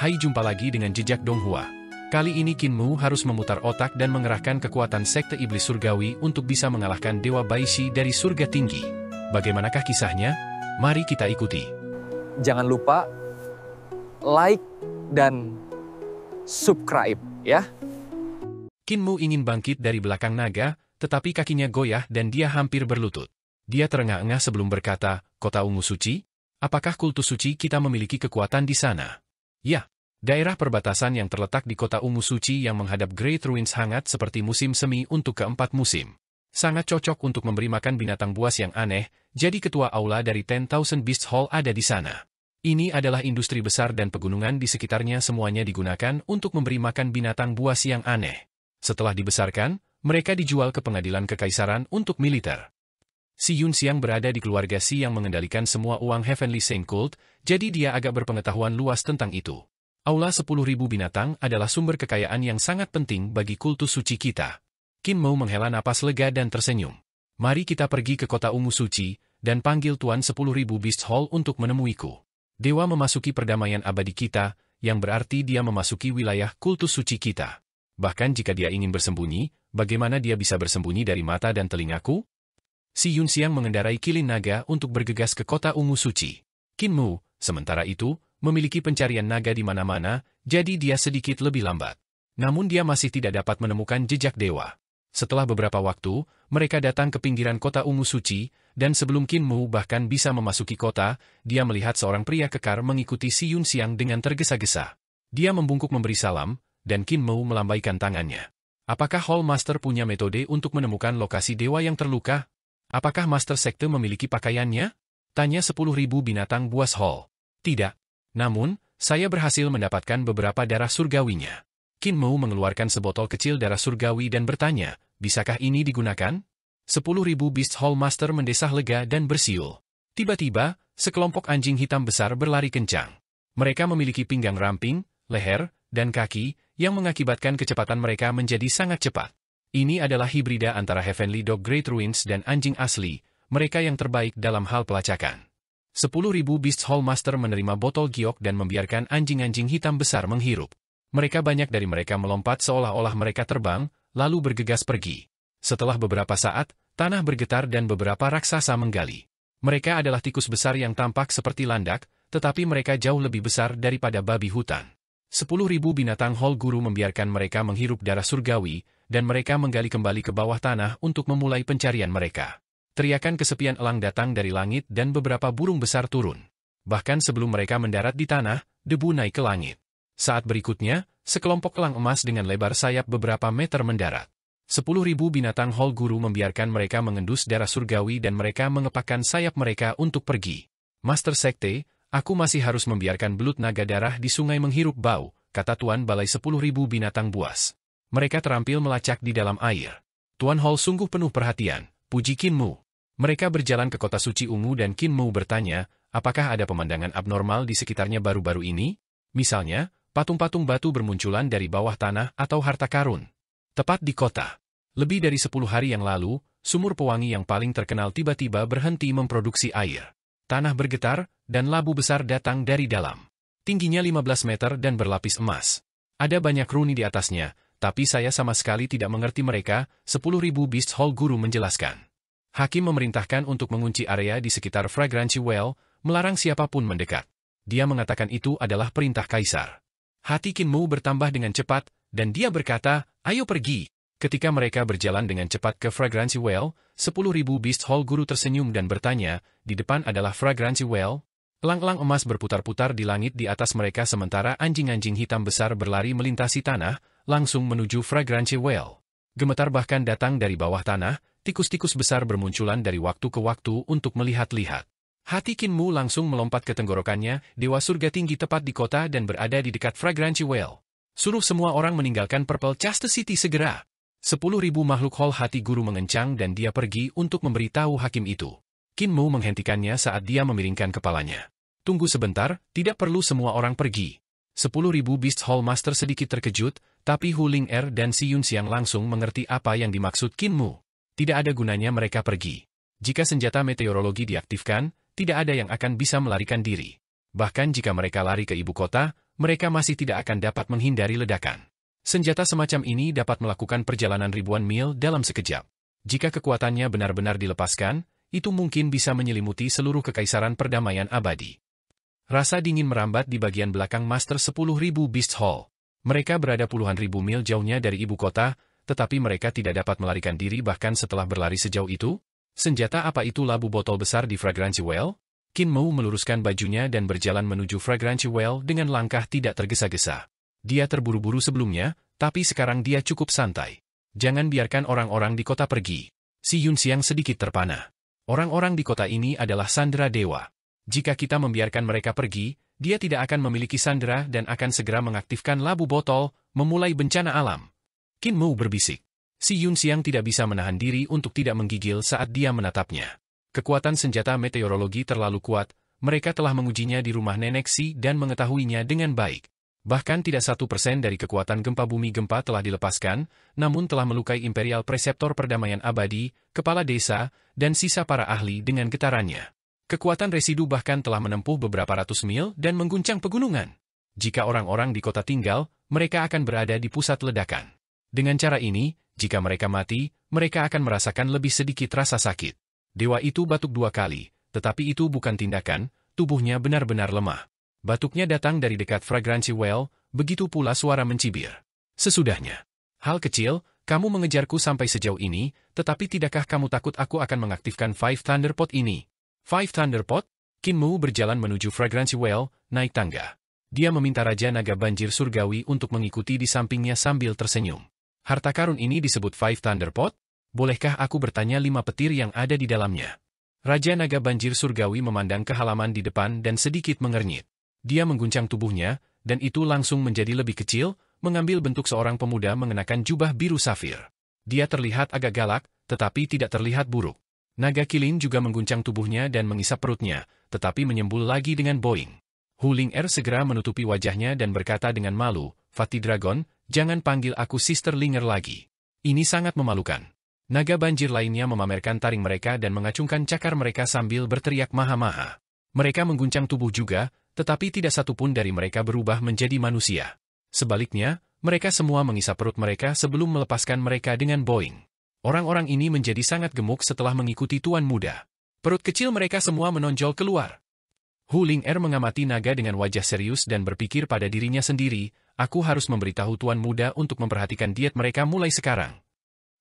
Hai, jumpa lagi dengan Jejak Donghua. Kali ini Kinmu harus memutar otak dan mengerahkan kekuatan sekte iblis surgawi untuk bisa mengalahkan Dewa Baishi dari surga tinggi. Bagaimanakah kisahnya? Mari kita ikuti. Jangan lupa like dan subscribe ya. Kinmu ingin bangkit dari belakang naga, tetapi kakinya goyah dan dia hampir berlutut. Dia terengah-engah sebelum berkata, "Kota ungu suci? Apakah kultus suci kita memiliki kekuatan di sana?" Ya, daerah perbatasan yang terletak di kota ungu suci yang menghadap Great Ruins hangat seperti musim semi untuk keempat musim. Sangat cocok untuk memberi makan binatang buas yang aneh, jadi ketua aula dari 10,000 Beasts Hall ada di sana. Ini adalah industri besar dan pegunungan di sekitarnya semuanya digunakan untuk memberi makan binatang buas yang aneh. Setelah dibesarkan, mereka dijual ke pengadilan kekaisaran untuk militer. Si Yun Xiang berada di keluarga Si yang mengendalikan semua uang Heavenly Saint Cult, jadi dia agak berpengetahuan luas tentang itu. Aula 10.000 binatang adalah sumber kekayaan yang sangat penting bagi kultus suci kita. Kinmu menghela napas lega dan tersenyum. Mari kita pergi ke kota ungu suci, dan panggil Tuan 10.000 Beast Hall untuk menemuiku. Dewa memasuki perdamaian abadi kita, yang berarti dia memasuki wilayah kultus suci kita. Bahkan jika dia ingin bersembunyi, bagaimana dia bisa bersembunyi dari mata dan telingaku? Si Yun Xiang mengendarai kilin naga untuk bergegas ke kota ungu suci. Kinmu, sementara itu, memiliki pencarian naga di mana-mana, jadi dia sedikit lebih lambat. Namun dia masih tidak dapat menemukan jejak dewa. Setelah beberapa waktu, mereka datang ke pinggiran kota ungu suci, dan sebelum Kinmu bahkan bisa memasuki kota, dia melihat seorang pria kekar mengikuti si Yun Xiang dengan tergesa-gesa. Dia membungkuk memberi salam, dan Kinmu melambaikan tangannya. Apakah Hall Master punya metode untuk menemukan lokasi dewa yang terluka? Apakah Master Sekte memiliki pakaiannya? Tanya 10.000 binatang buas Hall. Tidak. Namun, saya berhasil mendapatkan beberapa darah surgawinya. Kinmu mengeluarkan sebotol kecil darah surgawi dan bertanya, bisakah ini digunakan? 10.000 Beast Hall Master mendesah lega dan bersiul. Tiba-tiba, sekelompok anjing hitam besar berlari kencang. Mereka memiliki pinggang ramping, leher, dan kaki, yang mengakibatkan kecepatan mereka menjadi sangat cepat. Ini adalah hibrida antara Heavenly Dog Great Ruins dan anjing asli, mereka yang terbaik dalam hal pelacakan. 10.000 Beast Hall Master menerima botol giok dan membiarkan anjing-anjing hitam besar menghirup. Mereka banyak dari mereka melompat seolah-olah mereka terbang, lalu bergegas pergi. Setelah beberapa saat, tanah bergetar dan beberapa raksasa menggali. Mereka adalah tikus besar yang tampak seperti landak, tetapi mereka jauh lebih besar daripada babi hutan. 10.000 binatang Hall Guru membiarkan mereka menghirup darah surgawi, dan mereka menggali kembali ke bawah tanah untuk memulai pencarian mereka. Teriakan kesepian elang datang dari langit dan beberapa burung besar turun. Bahkan sebelum mereka mendarat di tanah, debu naik ke langit. Saat berikutnya, sekelompok elang emas dengan lebar sayap beberapa meter mendarat. 10.000 binatang Hall Guru membiarkan mereka mengendus darah surgawi dan mereka mengepakkan sayap mereka untuk pergi. Master Sekte, aku masih harus membiarkan belut naga darah di sungai menghirup bau, kata Tuan Balai 10.000 binatang buas. Mereka terampil melacak di dalam air. Tuan Hall sungguh penuh perhatian, puji Kinmu. Mereka berjalan ke kota suci ungu dan Kinmu bertanya, apakah ada pemandangan abnormal di sekitarnya baru-baru ini? Misalnya, patung-patung batu bermunculan dari bawah tanah atau harta karun. Tepat di kota. Lebih dari 10 hari yang lalu, sumur pewangi yang paling terkenal tiba-tiba berhenti memproduksi air. Tanah bergetar, dan labu besar datang dari dalam. Tingginya 15 meter dan berlapis emas. Ada banyak runi di atasnya, tapi saya sama sekali tidak mengerti mereka, 10.000 Beast Hall Guru menjelaskan. Hakim memerintahkan untuk mengunci area di sekitar Fragrancy Well, melarang siapapun mendekat. Dia mengatakan itu adalah perintah kaisar. Hati Kinmu bertambah dengan cepat, dan dia berkata, ayo pergi. Ketika mereka berjalan dengan cepat ke Fragrancy Well, 10.000 Beast Hall Guru tersenyum dan bertanya, di depan adalah Fragrancy Well? Elang-elang emas berputar-putar di langit di atas mereka sementara anjing-anjing hitam besar berlari melintasi tanah, langsung menuju Fragrancy Well. Gemetar bahkan datang dari bawah tanah, tikus-tikus besar bermunculan dari waktu ke waktu untuk melihat-lihat. Hati Kinmu langsung melompat ke tenggorokannya, Dewa Surga Tinggi tepat di kota dan berada di dekat Fragrancy Well. Suruh semua orang meninggalkan Purple Chastity segera. 10.000 makhluk Hall Hati Guru mengencang dan dia pergi untuk memberitahu hakim itu. Kinmu menghentikannya saat dia memiringkan kepalanya. Tunggu sebentar, tidak perlu semua orang pergi. 10.000 Beast Hall Master sedikit terkejut, tapi Hu Ling Er dan Si Yun Xiang langsung mengerti apa yang dimaksud Kinmu. Tidak ada gunanya mereka pergi. Jika senjata meteorologi diaktifkan, tidak ada yang akan bisa melarikan diri. Bahkan jika mereka lari ke ibu kota, mereka masih tidak akan dapat menghindari ledakan. Senjata semacam ini dapat melakukan perjalanan ribuan mil dalam sekejap. Jika kekuatannya benar-benar dilepaskan, itu mungkin bisa menyelimuti seluruh kekaisaran perdamaian abadi. Rasa dingin merambat di bagian belakang Master 10.000 Beast Hall. Mereka berada puluhan ribu mil jauhnya dari ibu kota, tetapi mereka tidak dapat melarikan diri bahkan setelah berlari sejauh itu. Senjata apa itu labu botol besar di Fragrancy Well? Qin Mu meluruskan bajunya dan berjalan menuju Fragrancy Well dengan langkah tidak tergesa-gesa. Dia terburu-buru sebelumnya, tapi sekarang dia cukup santai. Jangan biarkan orang-orang di kota pergi. Si Yunxiang sedikit terpana. Orang-orang di kota ini adalah sandera dewa. Jika kita membiarkan mereka pergi, dia tidak akan memiliki sandera dan akan segera mengaktifkan labu botol, memulai bencana alam. Qin Mu berbisik. Si Yunxiang tidak bisa menahan diri untuk tidak menggigil saat dia menatapnya. Kekuatan senjata meteorologi terlalu kuat, mereka telah mengujinya di rumah nenek Si dan mengetahuinya dengan baik. Bahkan tidak 1% dari kekuatan gempa bumi gempa telah dilepaskan, namun telah melukai Imperial Preseptor Perdamaian Abadi, kepala desa, dan sisa para ahli dengan getarannya. Kekuatan residu bahkan telah menempuh beberapa ratus mil dan mengguncang pegunungan. Jika orang-orang di kota tinggal, mereka akan berada di pusat ledakan. Dengan cara ini, jika mereka mati, mereka akan merasakan lebih sedikit rasa sakit. Dewa itu batuk 2 kali, tetapi itu bukan tindakan, tubuhnya benar-benar lemah. Batuknya datang dari dekat Fragrancy Well, begitu pula suara mencibir. Sesudahnya. Hal kecil, kamu mengejarku sampai sejauh ini, tetapi tidakkah kamu takut aku akan mengaktifkan Five Thunderpot ini? Five Thunderpot? Qin Mu berjalan menuju Fragrancy Well, naik tangga. Dia meminta Raja Naga Banjir Surgawi untuk mengikuti di sampingnya sambil tersenyum. Harta karun ini disebut Five Thunderpot? Bolehkah aku bertanya 5 petir yang ada di dalamnya? Raja Naga Banjir Surgawi memandang ke halaman di depan dan sedikit mengernyit. Dia mengguncang tubuhnya, dan itu langsung menjadi lebih kecil, mengambil bentuk seorang pemuda mengenakan jubah biru safir. Dia terlihat agak galak, tetapi tidak terlihat buruk. Naga kilin juga mengguncang tubuhnya dan mengisap perutnya, tetapi menyembul lagi dengan boing. Hu Ling-er segera menutupi wajahnya dan berkata dengan malu, Fatih Dragon, jangan panggil aku Sister Ling-er lagi. Ini sangat memalukan. Naga banjir lainnya memamerkan taring mereka dan mengacungkan cakar mereka sambil berteriak maha-maha. Mereka mengguncang tubuh juga, tetapi tidak satu pun dari mereka berubah menjadi manusia. Sebaliknya, mereka semua mengisap perut mereka sebelum melepaskan mereka dengan boing. Orang-orang ini menjadi sangat gemuk setelah mengikuti Tuan Muda. Perut kecil mereka semua menonjol keluar. Hu Ling-er mengamati naga dengan wajah serius dan berpikir pada dirinya sendiri, aku harus memberitahu Tuan Muda untuk memperhatikan diet mereka mulai sekarang.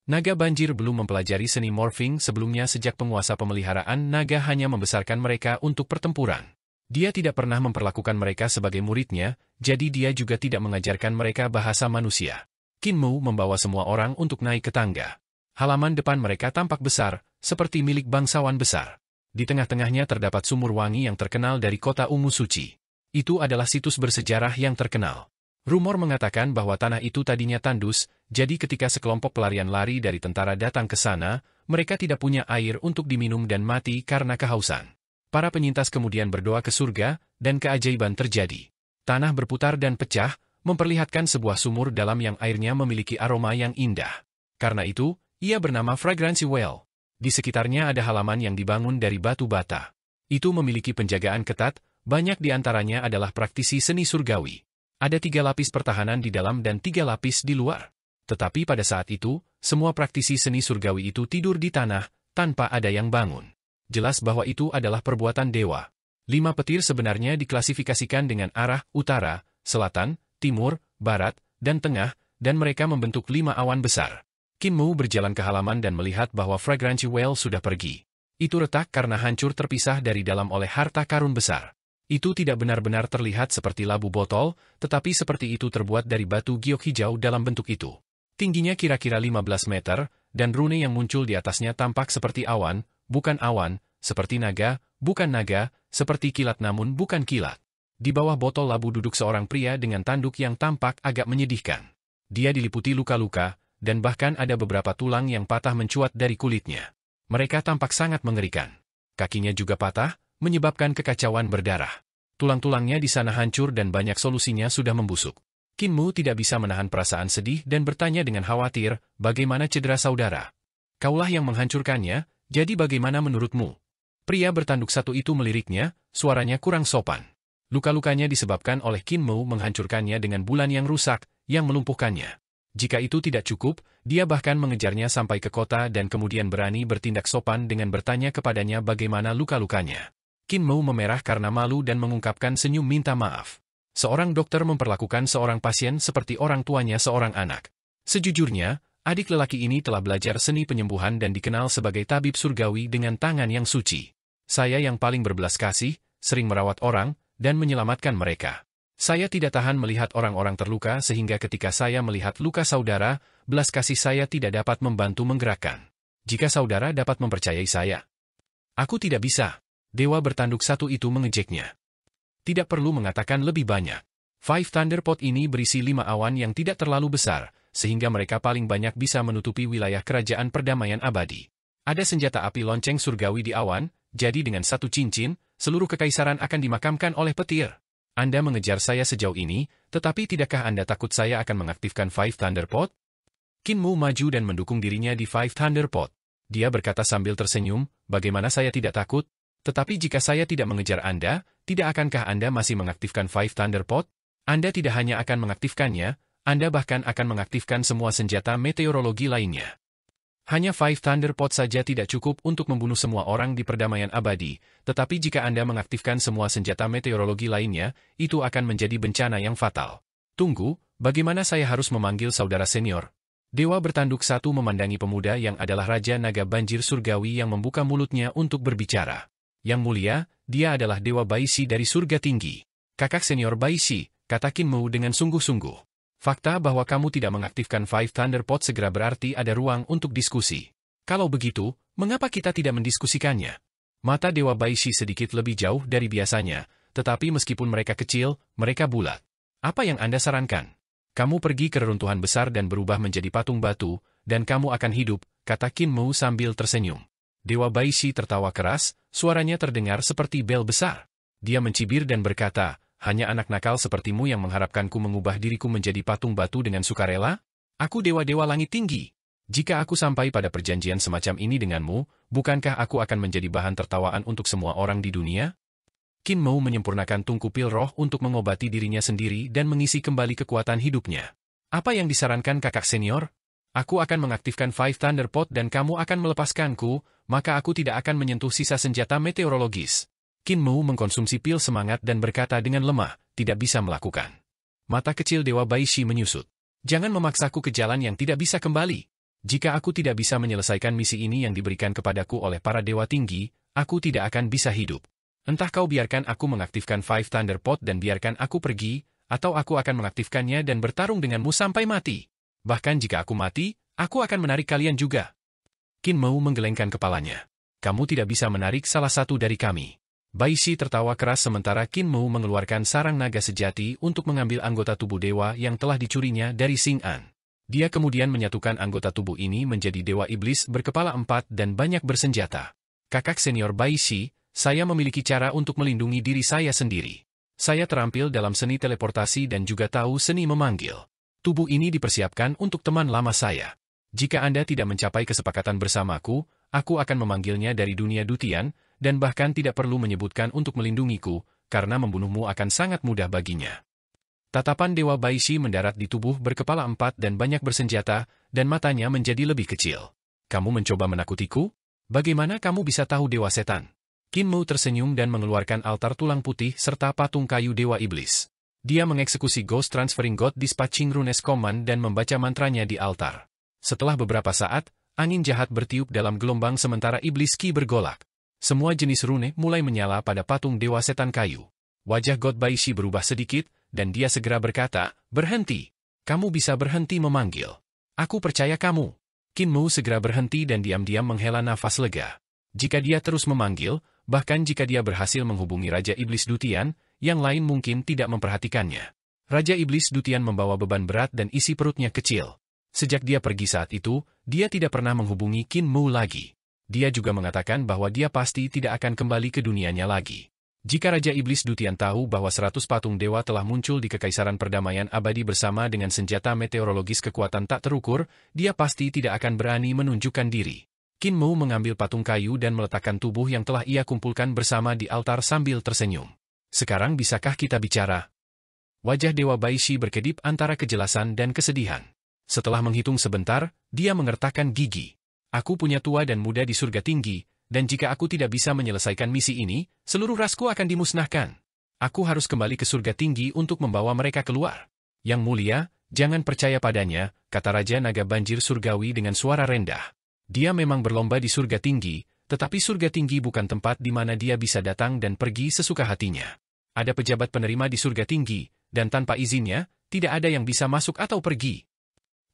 Naga banjir belum mempelajari seni morphing sebelumnya sejak penguasa pemeliharaan naga hanya membesarkan mereka untuk pertempuran. Dia tidak pernah memperlakukan mereka sebagai muridnya, jadi dia juga tidak mengajarkan mereka bahasa manusia. Qin Mu membawa semua orang untuk naik ke tangga. Halaman depan mereka tampak besar, seperti milik bangsawan besar. Di tengah-tengahnya terdapat sumur wangi yang terkenal dari kota ungu suci. Itu adalah situs bersejarah yang terkenal. Rumor mengatakan bahwa tanah itu tadinya tandus, jadi ketika sekelompok pelarian lari dari tentara datang ke sana, mereka tidak punya air untuk diminum dan mati karena kehausan. Para penyintas kemudian berdoa ke surga, dan keajaiban terjadi. Tanah berputar dan pecah, memperlihatkan sebuah sumur dalam yang airnya memiliki aroma yang indah. Karena itu, ia bernama Fragrancy Well. Di sekitarnya ada halaman yang dibangun dari batu bata. Itu memiliki penjagaan ketat, banyak di antaranya adalah praktisi seni surgawi. Ada 3 lapis pertahanan di dalam dan 3 lapis di luar. Tetapi pada saat itu, semua praktisi seni surgawi itu tidur di tanah, tanpa ada yang bangun. Jelas bahwa itu adalah perbuatan dewa. 5 petir sebenarnya diklasifikasikan dengan arah utara, selatan, timur, barat, dan tengah, dan mereka membentuk 5 awan besar. Qin Mu berjalan ke halaman dan melihat bahwa Fragrancy Well sudah pergi. Itu retak karena hancur terpisah dari dalam oleh harta karun besar. Itu tidak benar-benar terlihat seperti labu botol, tetapi seperti itu terbuat dari batu giok hijau dalam bentuk itu. Tingginya kira-kira 15 meter, dan rune yang muncul di atasnya tampak seperti awan, bukan awan, seperti naga, bukan naga, seperti kilat namun bukan kilat. Di bawah botol labu duduk seorang pria dengan tanduk yang tampak agak menyedihkan. Dia diliputi luka-luka, dan bahkan ada beberapa tulang yang patah mencuat dari kulitnya. Mereka tampak sangat mengerikan. Kakinya juga patah, menyebabkan kekacauan berdarah. Tulang-tulangnya di sana hancur dan banyak solusinya sudah membusuk. Qin Mu tidak bisa menahan perasaan sedih dan bertanya dengan khawatir, bagaimana cedera saudara? Kaulah yang menghancurkannya, jadi bagaimana menurutmu? Pria bertanduk satu itu meliriknya, suaranya kurang sopan. Luka-lukanya disebabkan oleh Qin Mou menghancurkannya dengan bulan yang rusak, yang melumpuhkannya. Jika itu tidak cukup, dia bahkan mengejarnya sampai ke kota dan kemudian berani bertindak sopan dengan bertanya kepadanya bagaimana luka-lukanya. Qin Mou memerah karena malu dan mengungkapkan senyum minta maaf. Seorang dokter memperlakukan seorang pasien seperti orang tuanya seorang anak. Sejujurnya, adik lelaki ini telah belajar seni penyembuhan dan dikenal sebagai tabib surgawi dengan tangan yang suci. Saya yang paling berbelas kasih, sering merawat orang, dan menyelamatkan mereka. Saya tidak tahan melihat orang-orang terluka sehingga ketika saya melihat luka saudara, belas kasih saya tidak dapat membantu menggerakkan. Jika saudara dapat mempercayai saya. Aku tidak bisa. Dewa bertanduk satu itu mengejeknya. Tidak perlu mengatakan lebih banyak. Five Thunder Pot ini berisi 5 awan yang tidak terlalu besar, sehingga mereka paling banyak bisa menutupi wilayah kerajaan perdamaian abadi. Ada senjata api lonceng surgawi di awan, jadi dengan satu cincin, seluruh kekaisaran akan dimakamkan oleh petir. Anda mengejar saya sejauh ini, tetapi tidakkah Anda takut saya akan mengaktifkan Five Thunder Pot? Qin Mou maju dan mendukung dirinya di Five Thunder Pot. Dia berkata sambil tersenyum, bagaimana saya tidak takut? Tetapi jika saya tidak mengejar Anda, tidak akankah Anda masih mengaktifkan Five Thunder Pot? Anda tidak hanya akan mengaktifkannya, Anda bahkan akan mengaktifkan semua senjata meteorologi lainnya. Hanya Five Thunder Pot saja tidak cukup untuk membunuh semua orang di perdamaian abadi, tetapi jika Anda mengaktifkan semua senjata meteorologi lainnya, itu akan menjadi bencana yang fatal. Tunggu, bagaimana saya harus memanggil saudara senior? Dewa bertanduk satu memandangi pemuda yang adalah Raja Naga Banjir Surgawi yang membuka mulutnya untuk berbicara. Yang mulia, dia adalah Dewa Baishi dari surga tinggi. Kakak senior Baishi, kata Qin Mou dengan sungguh-sungguh. Fakta bahwa kamu tidak mengaktifkan Five Thunder Pot segera berarti ada ruang untuk diskusi. Kalau begitu, mengapa kita tidak mendiskusikannya? Mata Dewa Baishi sedikit lebih jauh dari biasanya, tetapi meskipun mereka kecil, mereka bulat. Apa yang Anda sarankan? Kamu pergi ke reruntuhan besar dan berubah menjadi patung batu, dan kamu akan hidup, kata Qin Mou sambil tersenyum. Dewa Baishi tertawa keras, suaranya terdengar seperti bel besar. Dia mencibir dan berkata, hanya anak nakal sepertimu yang mengharapkanku mengubah diriku menjadi patung batu dengan sukarela? Aku dewa-dewa langit tinggi. Jika aku sampai pada perjanjian semacam ini denganmu, bukankah aku akan menjadi bahan tertawaan untuk semua orang di dunia? Qin Mou menyempurnakan tungku pil roh untuk mengobati dirinya sendiri dan mengisi kembali kekuatan hidupnya. Apa yang disarankan kakak senior? Aku akan mengaktifkan Five Thunder Pot dan kamu akan melepaskanku, maka aku tidak akan menyentuh sisa senjata meteorologis. Qin Mou mengkonsumsi pil semangat dan berkata dengan lemah, tidak bisa melakukan. Mata kecil Dewa Baishi menyusut. Jangan memaksaku ke jalan yang tidak bisa kembali. Jika aku tidak bisa menyelesaikan misi ini yang diberikan kepadaku oleh para dewa tinggi, aku tidak akan bisa hidup. Entah kau biarkan aku mengaktifkan Five Thunder Pot dan biarkan aku pergi, atau aku akan mengaktifkannya dan bertarung denganmu sampai mati. Bahkan jika aku mati, aku akan menarik kalian juga. Qin Mou menggelengkan kepalanya. Kamu tidak bisa menarik salah satu dari kami. Baishi tertawa keras sementara Qin Mou mengeluarkan sarang naga sejati untuk mengambil anggota tubuh dewa yang telah dicurinya dari Xing An. Dia kemudian menyatukan anggota tubuh ini menjadi dewa iblis berkepala 4 dan banyak bersenjata. Kakak senior Baishi, saya memiliki cara untuk melindungi diri saya sendiri. Saya terampil dalam seni teleportasi dan juga tahu seni memanggil. Tubuh ini dipersiapkan untuk teman lama saya. Jika Anda tidak mencapai kesepakatan bersamaku, aku akan memanggilnya dari dunia dutian, dan bahkan tidak perlu menyebutkan untuk melindungiku, karena membunuhmu akan sangat mudah baginya. Tatapan Dewa Baishi mendarat di tubuh berkepala 4 dan banyak bersenjata, dan matanya menjadi lebih kecil. Kamu mencoba menakutiku? Bagaimana kamu bisa tahu Dewa Setan? Qin Mou tersenyum dan mengeluarkan altar tulang putih serta patung kayu Dewa Iblis. Dia mengeksekusi Ghost Transferring God Dispatching Runes Command dan membaca mantranya di altar. Setelah beberapa saat, angin jahat bertiup dalam gelombang sementara Iblis Ki bergolak. Semua jenis rune mulai menyala pada patung Dewa Setan kayu. Wajah God Baishi berubah sedikit, dan dia segera berkata, berhenti. Kamu bisa berhenti memanggil. Aku percaya kamu. Qin Mou segera berhenti dan diam-diam menghela nafas lega. Jika dia terus memanggil, bahkan jika dia berhasil menghubungi Raja Iblis Dutian, yang lain mungkin tidak memperhatikannya. Raja Iblis Dutian membawa beban berat dan isi perutnya kecil. Sejak dia pergi saat itu, dia tidak pernah menghubungi Qin Mou lagi. Dia juga mengatakan bahwa dia pasti tidak akan kembali ke dunianya lagi. Jika Raja Iblis Dutian tahu bahwa 100 patung dewa telah muncul di Kekaisaran Perdamaian Abadi bersama dengan senjata meteorologis kekuatan tak terukur, dia pasti tidak akan berani menunjukkan diri. Qin Mou mengambil patung kayu dan meletakkan tubuh yang telah ia kumpulkan bersama di altar sambil tersenyum. Sekarang bisakah kita bicara? Wajah Dewa Baishi berkedip antara kejelasan dan kesedihan. Setelah menghitung sebentar, dia mengertakkan gigi. Aku punya tua dan muda di surga tinggi, dan jika aku tidak bisa menyelesaikan misi ini, seluruh rasku akan dimusnahkan. Aku harus kembali ke surga tinggi untuk membawa mereka keluar. Yang mulia, jangan percaya padanya, kata Raja Naga Banjir Surgawi dengan suara rendah. Dia memang berlomba di surga tinggi, tetapi surga tinggi bukan tempat di mana dia bisa datang dan pergi sesuka hatinya. Ada pejabat penerima di surga tinggi, dan tanpa izinnya, tidak ada yang bisa masuk atau pergi.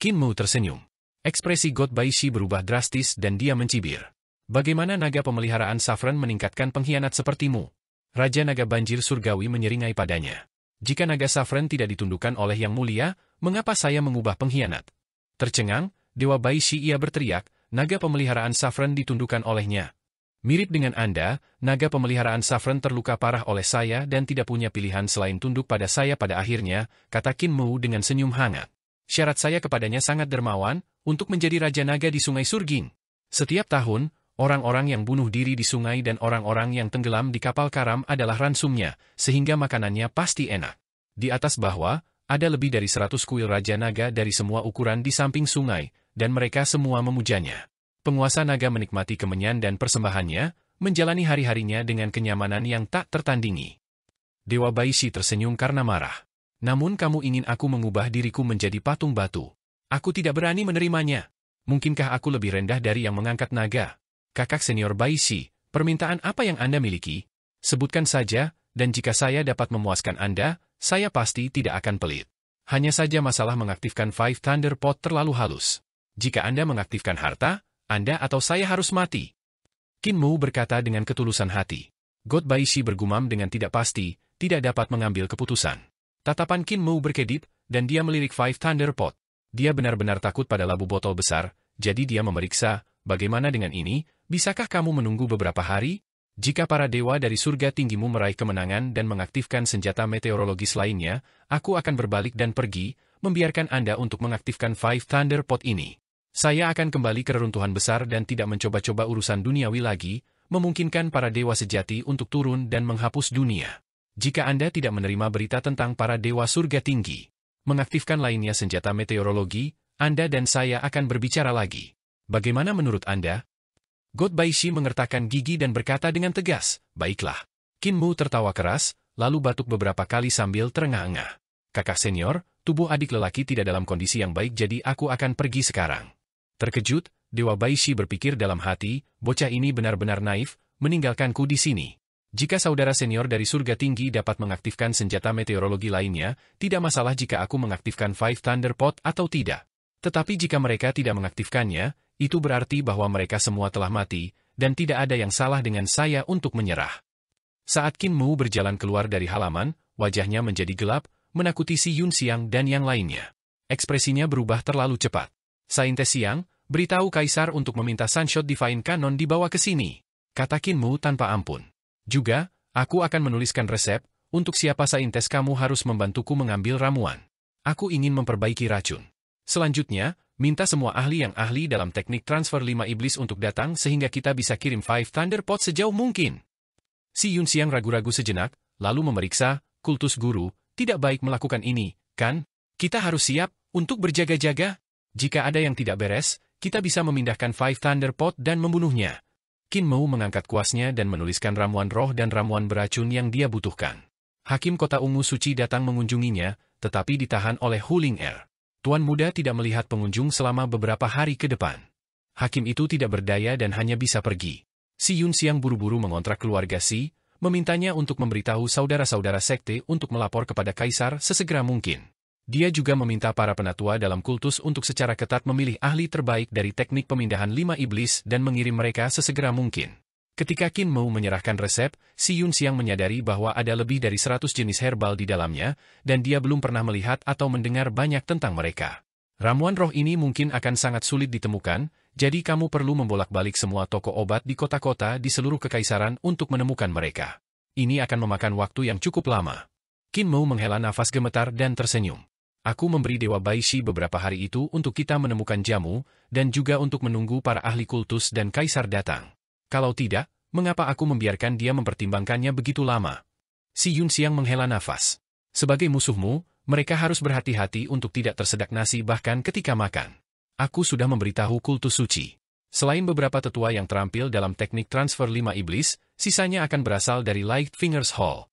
Qin Mu tersenyum. Ekspresi God Baishi berubah drastis dan dia mencibir. Bagaimana naga pemeliharaan Saffron meningkatkan pengkhianat sepertimu? Raja Naga Banjir Surgawi menyeringai padanya. Jika naga Saffron tidak ditundukkan oleh Yang Mulia, mengapa saya mengubah pengkhianat? Tercengang, Dewa Baishi ia berteriak, naga pemeliharaan Saffron ditundukkan olehnya. Mirip dengan Anda, naga pemeliharaan Saffron terluka parah oleh saya dan tidak punya pilihan selain tunduk pada saya pada akhirnya, kata Qin Mu dengan senyum hangat. Syarat saya kepadanya sangat dermawan, untuk menjadi Raja Naga di Sungai Surging. Setiap tahun, orang-orang yang bunuh diri di sungai dan orang-orang yang tenggelam di kapal karam adalah ransumnya, sehingga makanannya pasti enak. Di atas bawah, ada lebih dari 100 kuil Raja Naga dari semua ukuran di samping sungai, dan mereka semua memujanya. Penguasa naga menikmati kemenyan dan persembahannya, menjalani hari-harinya dengan kenyamanan yang tak tertandingi. Dewa Baishi tersenyum karena marah. Namun kamu ingin aku mengubah diriku menjadi patung batu. Aku tidak berani menerimanya. Mungkinkah aku lebih rendah dari yang mengangkat naga? Kakak senior Baishi, permintaan apa yang Anda miliki? Sebutkan saja, dan jika saya dapat memuaskan Anda, saya pasti tidak akan pelit. Hanya saja masalah mengaktifkan Five Thunder Pot terlalu halus. Jika Anda mengaktifkan harta, Anda atau saya harus mati. Qin Mu berkata dengan ketulusan hati. God Baishi bergumam dengan tidak pasti, tidak dapat mengambil keputusan. Tatapan Qin Mu berkedip, dan dia melirik Five Thunder Pot. Dia benar-benar takut pada labu botol besar, jadi dia memeriksa, bagaimana dengan ini, bisakah kamu menunggu beberapa hari? Jika para dewa dari surga tinggimu meraih kemenangan dan mengaktifkan senjata meteorologis lainnya, aku akan berbalik dan pergi, membiarkan Anda untuk mengaktifkan Five Thunder Pot ini. Saya akan kembali ke reruntuhan besar dan tidak mencoba-coba urusan duniawi lagi, memungkinkan para dewa sejati untuk turun dan menghapus dunia. Jika Anda tidak menerima berita tentang para dewa surga tinggi, mengaktifkan lainnya senjata meteorologi, Anda dan saya akan berbicara lagi. Bagaimana menurut Anda? God Baishi mengertakkan gigi dan berkata dengan tegas, baiklah. Qin Mu tertawa keras, lalu batuk beberapa kali sambil terengah-engah. Kakak senior, tubuh adik lelaki tidak dalam kondisi yang baik jadi aku akan pergi sekarang. Terkejut, Dewa Baishi berpikir dalam hati, bocah ini benar-benar naif, meninggalkanku di sini. Jika saudara senior dari surga tinggi dapat mengaktifkan senjata meteorologi lainnya, tidak masalah jika aku mengaktifkan Five Thunder Pot atau tidak. Tetapi jika mereka tidak mengaktifkannya, itu berarti bahwa mereka semua telah mati, dan tidak ada yang salah dengan saya untuk menyerah. Saat Qin Mu berjalan keluar dari halaman, wajahnya menjadi gelap, menakuti Si Yun Xiang dan yang lainnya. Ekspresinya berubah terlalu cepat. Saintes Xiang, beritahu Kaisar untuk meminta Sunshot Divine Cannon dibawa ke sini, kata Qin Mu tanpa ampun. Juga, aku akan menuliskan resep, untuk siapa saintes kamu harus membantuku mengambil ramuan. Aku ingin memperbaiki racun. Selanjutnya, minta semua ahli yang ahli dalam teknik transfer 5 iblis untuk datang sehingga kita bisa kirim Five Thunder Pot sejauh mungkin. Si Yun Xiang ragu-ragu sejenak, lalu memeriksa, kultus guru, tidak baik melakukan ini, kan? Kita harus siap, untuk berjaga-jaga. Jika ada yang tidak beres, kita bisa memindahkan Five Thunder Pot dan membunuhnya. Qin Mu mengangkat kuasnya dan menuliskan ramuan roh dan ramuan beracun yang dia butuhkan. Hakim Kota Ungu Suci datang mengunjunginya, tetapi ditahan oleh Hu Ling Er. Tuan muda tidak melihat pengunjung selama beberapa hari ke depan. Hakim itu tidak berdaya dan hanya bisa pergi. Si Yun Xiang buru-buru mengontrak keluarga Si, memintanya untuk memberitahu saudara-saudara sekte untuk melapor kepada Kaisar sesegera mungkin. Dia juga meminta para penatua dalam kultus untuk secara ketat memilih ahli terbaik dari teknik pemindahan 5 iblis dan mengirim mereka sesegera mungkin. Ketika Qin Mu menyerahkan resep, Si Yun Xiang menyadari bahwa ada lebih dari 100 jenis herbal di dalamnya, dan dia belum pernah melihat atau mendengar banyak tentang mereka. Ramuan roh ini mungkin akan sangat sulit ditemukan, jadi kamu perlu membolak-balik semua toko obat di kota-kota di seluruh kekaisaran untuk menemukan mereka. Ini akan memakan waktu yang cukup lama. Qin Mu menghela nafas gemetar dan tersenyum. Aku memberi Dewa Baishi beberapa hari itu untuk kita menemukan jamu, dan juga untuk menunggu para ahli kultus dan kaisar datang. Kalau tidak, mengapa aku membiarkan dia mempertimbangkannya begitu lama? Si Yunxiang menghela nafas. Sebagai musuhmu, mereka harus berhati-hati untuk tidak tersedak nasi bahkan ketika makan. Aku sudah memberitahu kultus suci. Selain beberapa tetua yang terampil dalam teknik transfer 5 iblis, sisanya akan berasal dari Light Fingers Hall.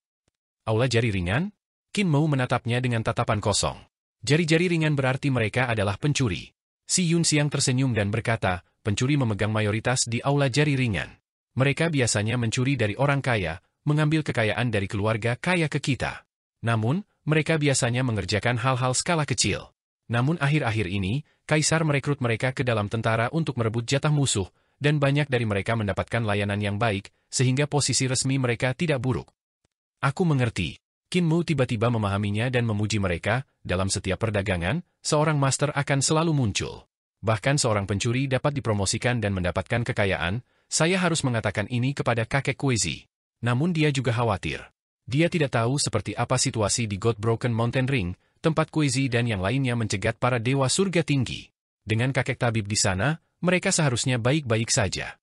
Aula jari ringan? Qin Mou menatapnya dengan tatapan kosong. Jari-jari ringan berarti mereka adalah pencuri. Si Yunxiang tersenyum dan berkata, pencuri memegang mayoritas di aula jari ringan. Mereka biasanya mencuri dari orang kaya, mengambil kekayaan dari keluarga kaya ke kita. Namun, mereka biasanya mengerjakan hal-hal skala kecil. Namun akhir-akhir ini, Kaisar merekrut mereka ke dalam tentara untuk merebut jatah musuh, dan banyak dari mereka mendapatkan layanan yang baik, sehingga posisi resmi mereka tidak buruk. Aku mengerti. Qin Mou tiba-tiba memahaminya dan memuji mereka. Dalam setiap perdagangan, seorang master akan selalu muncul. Bahkan seorang pencuri dapat dipromosikan dan mendapatkan kekayaan. Saya harus mengatakan ini kepada kakek Kuezi. Namun dia juga khawatir. Dia tidak tahu seperti apa situasi di God Broken Mountain Ring, tempat Kuezi dan yang lainnya mencegat para dewa surga tinggi. Dengan kakek tabib di sana, mereka seharusnya baik-baik saja.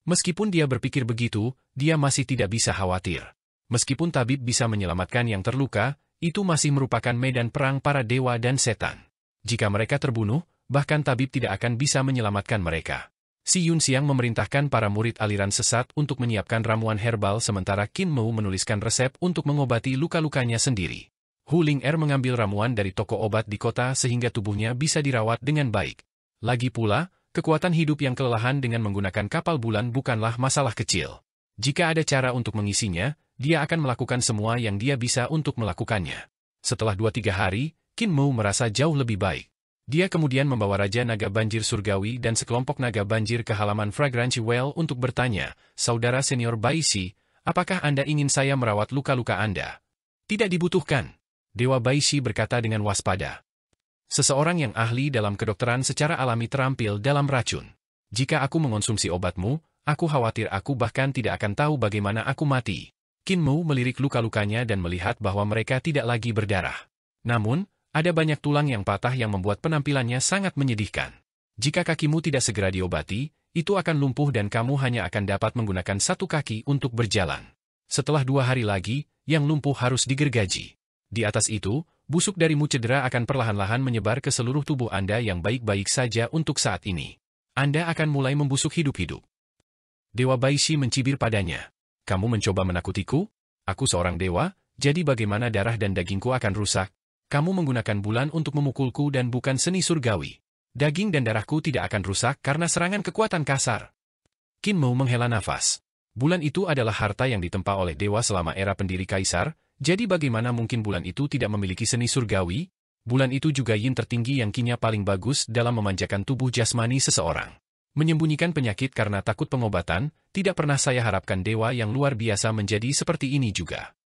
Meskipun dia berpikir begitu, dia masih tidak bisa khawatir. Meskipun tabib bisa menyelamatkan yang terluka, itu masih merupakan medan perang para dewa dan setan. Jika mereka terbunuh, bahkan tabib tidak akan bisa menyelamatkan mereka. Si Yunxiang memerintahkan para murid aliran sesat untuk menyiapkan ramuan herbal sementara Qin Mou menuliskan resep untuk mengobati luka-lukanya sendiri. Hu Ling-er mengambil ramuan dari toko obat di kota sehingga tubuhnya bisa dirawat dengan baik. Lagi pula, kekuatan hidup yang kelelahan dengan menggunakan kapal bulan bukanlah masalah kecil. Jika ada cara untuk mengisinya, dia akan melakukan semua yang dia bisa untuk melakukannya. Setelah 2-3 hari, Qin Mou merasa jauh lebih baik. Dia kemudian membawa Raja Naga Banjir Surgawi dan sekelompok naga banjir ke halaman Fragrancy Well untuk bertanya, Saudara Senior Baishi, apakah Anda ingin saya merawat luka-luka Anda? Tidak dibutuhkan. Dewa Baishi berkata dengan waspada. Seseorang yang ahli dalam kedokteran secara alami terampil dalam racun. Jika aku mengonsumsi obatmu, aku khawatir aku bahkan tidak akan tahu bagaimana aku mati. Qin Mou melirik luka-lukanya dan melihat bahwa mereka tidak lagi berdarah. Namun, ada banyak tulang yang patah yang membuat penampilannya sangat menyedihkan. Jika kakimu tidak segera diobati, itu akan lumpuh dan kamu hanya akan dapat menggunakan satu kaki untuk berjalan. Setelah 2 hari lagi, yang lumpuh harus digergaji. Di atas itu, busuk darimu cedera akan perlahan-lahan menyebar ke seluruh tubuh Anda yang baik-baik saja untuk saat ini. Anda akan mulai membusuk hidup-hidup. Dewa Baishi mencibir padanya. Kamu mencoba menakutiku? Aku seorang dewa, jadi bagaimana darah dan dagingku akan rusak? Kamu menggunakan bulan untuk memukulku dan bukan seni surgawi. Daging dan darahku tidak akan rusak karena serangan kekuatan kasar. Qin Mou menghela nafas. Bulan itu adalah harta yang ditempa oleh dewa selama era pendiri kaisar, jadi bagaimana mungkin bulan itu tidak memiliki seni surgawi? Bulan itu juga yin tertinggi yang kinya paling bagus dalam memanjakan tubuh jasmani seseorang. Menyembunyikan penyakit karena takut pengobatan, tidak pernah saya harapkan dewa yang luar biasa menjadi seperti ini juga.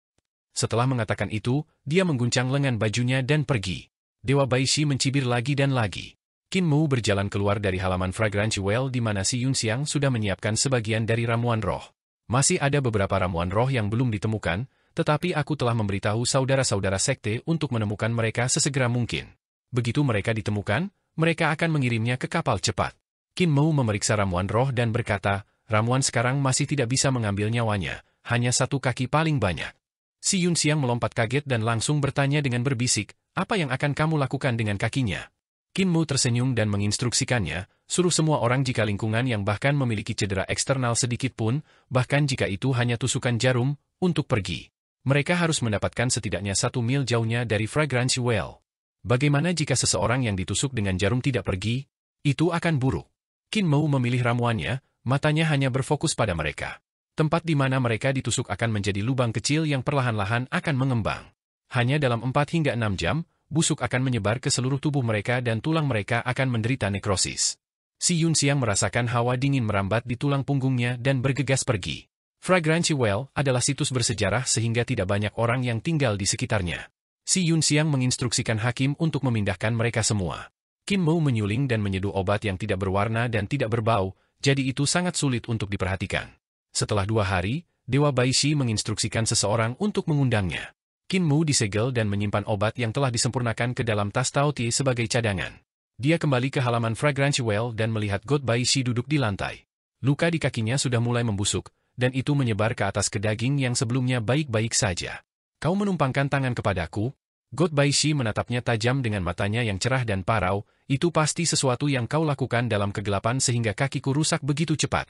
Setelah mengatakan itu, dia mengguncang lengan bajunya dan pergi. Dewa Baishi mencibir lagi dan lagi. Qin Mou berjalan keluar dari halaman Fragrancy Well di mana si Yunxiang sudah menyiapkan sebagian dari ramuan roh. Masih ada beberapa ramuan roh yang belum ditemukan, tetapi aku telah memberitahu saudara-saudara sekte untuk menemukan mereka sesegera mungkin. Begitu mereka ditemukan, mereka akan mengirimnya ke kapal cepat. Qin Mou memeriksa ramuan roh dan berkata, ramuan sekarang masih tidak bisa mengambil nyawanya, hanya 1 kaki paling banyak. Si Yunxiang melompat kaget dan langsung bertanya dengan berbisik, apa yang akan kamu lakukan dengan kakinya? Qin Mou tersenyum dan menginstruksikannya, suruh semua orang jika lingkungan yang bahkan memiliki cedera eksternal sedikit pun, bahkan jika itu hanya tusukan jarum, untuk pergi. Mereka harus mendapatkan setidaknya 1 mil jauhnya dari Fragrancy Well. Bagaimana jika seseorang yang ditusuk dengan jarum tidak pergi? Itu akan buruk. Qin Mou memilih ramuannya, matanya hanya berfokus pada mereka. Tempat di mana mereka ditusuk akan menjadi lubang kecil yang perlahan-lahan akan mengembang. Hanya dalam 4 hingga 6 jam, busuk akan menyebar ke seluruh tubuh mereka dan tulang mereka akan menderita nekrosis. Si Yunxiang merasakan hawa dingin merambat di tulang punggungnya dan bergegas pergi. Fragrancy Well adalah situs bersejarah sehingga tidak banyak orang yang tinggal di sekitarnya. Si Yunxiang menginstruksikan hakim untuk memindahkan mereka semua. Qin Mou menyuling dan menyeduh obat yang tidak berwarna dan tidak berbau, jadi itu sangat sulit untuk diperhatikan. Setelah 2 hari, Dewa Baishi menginstruksikan seseorang untuk mengundangnya. Qin Mou disegel dan menyimpan obat yang telah disempurnakan ke dalam tas Taotie sebagai cadangan. Dia kembali ke halaman Fragrancy Well dan melihat God Baishi duduk di lantai. Luka di kakinya sudah mulai membusuk, dan itu menyebar ke atas ke daging yang sebelumnya baik-baik saja. Kau menumpangkan tangan kepadaku? God Baishi menatapnya tajam dengan matanya yang cerah dan parau, itu pasti sesuatu yang kau lakukan dalam kegelapan sehingga kakiku rusak begitu cepat.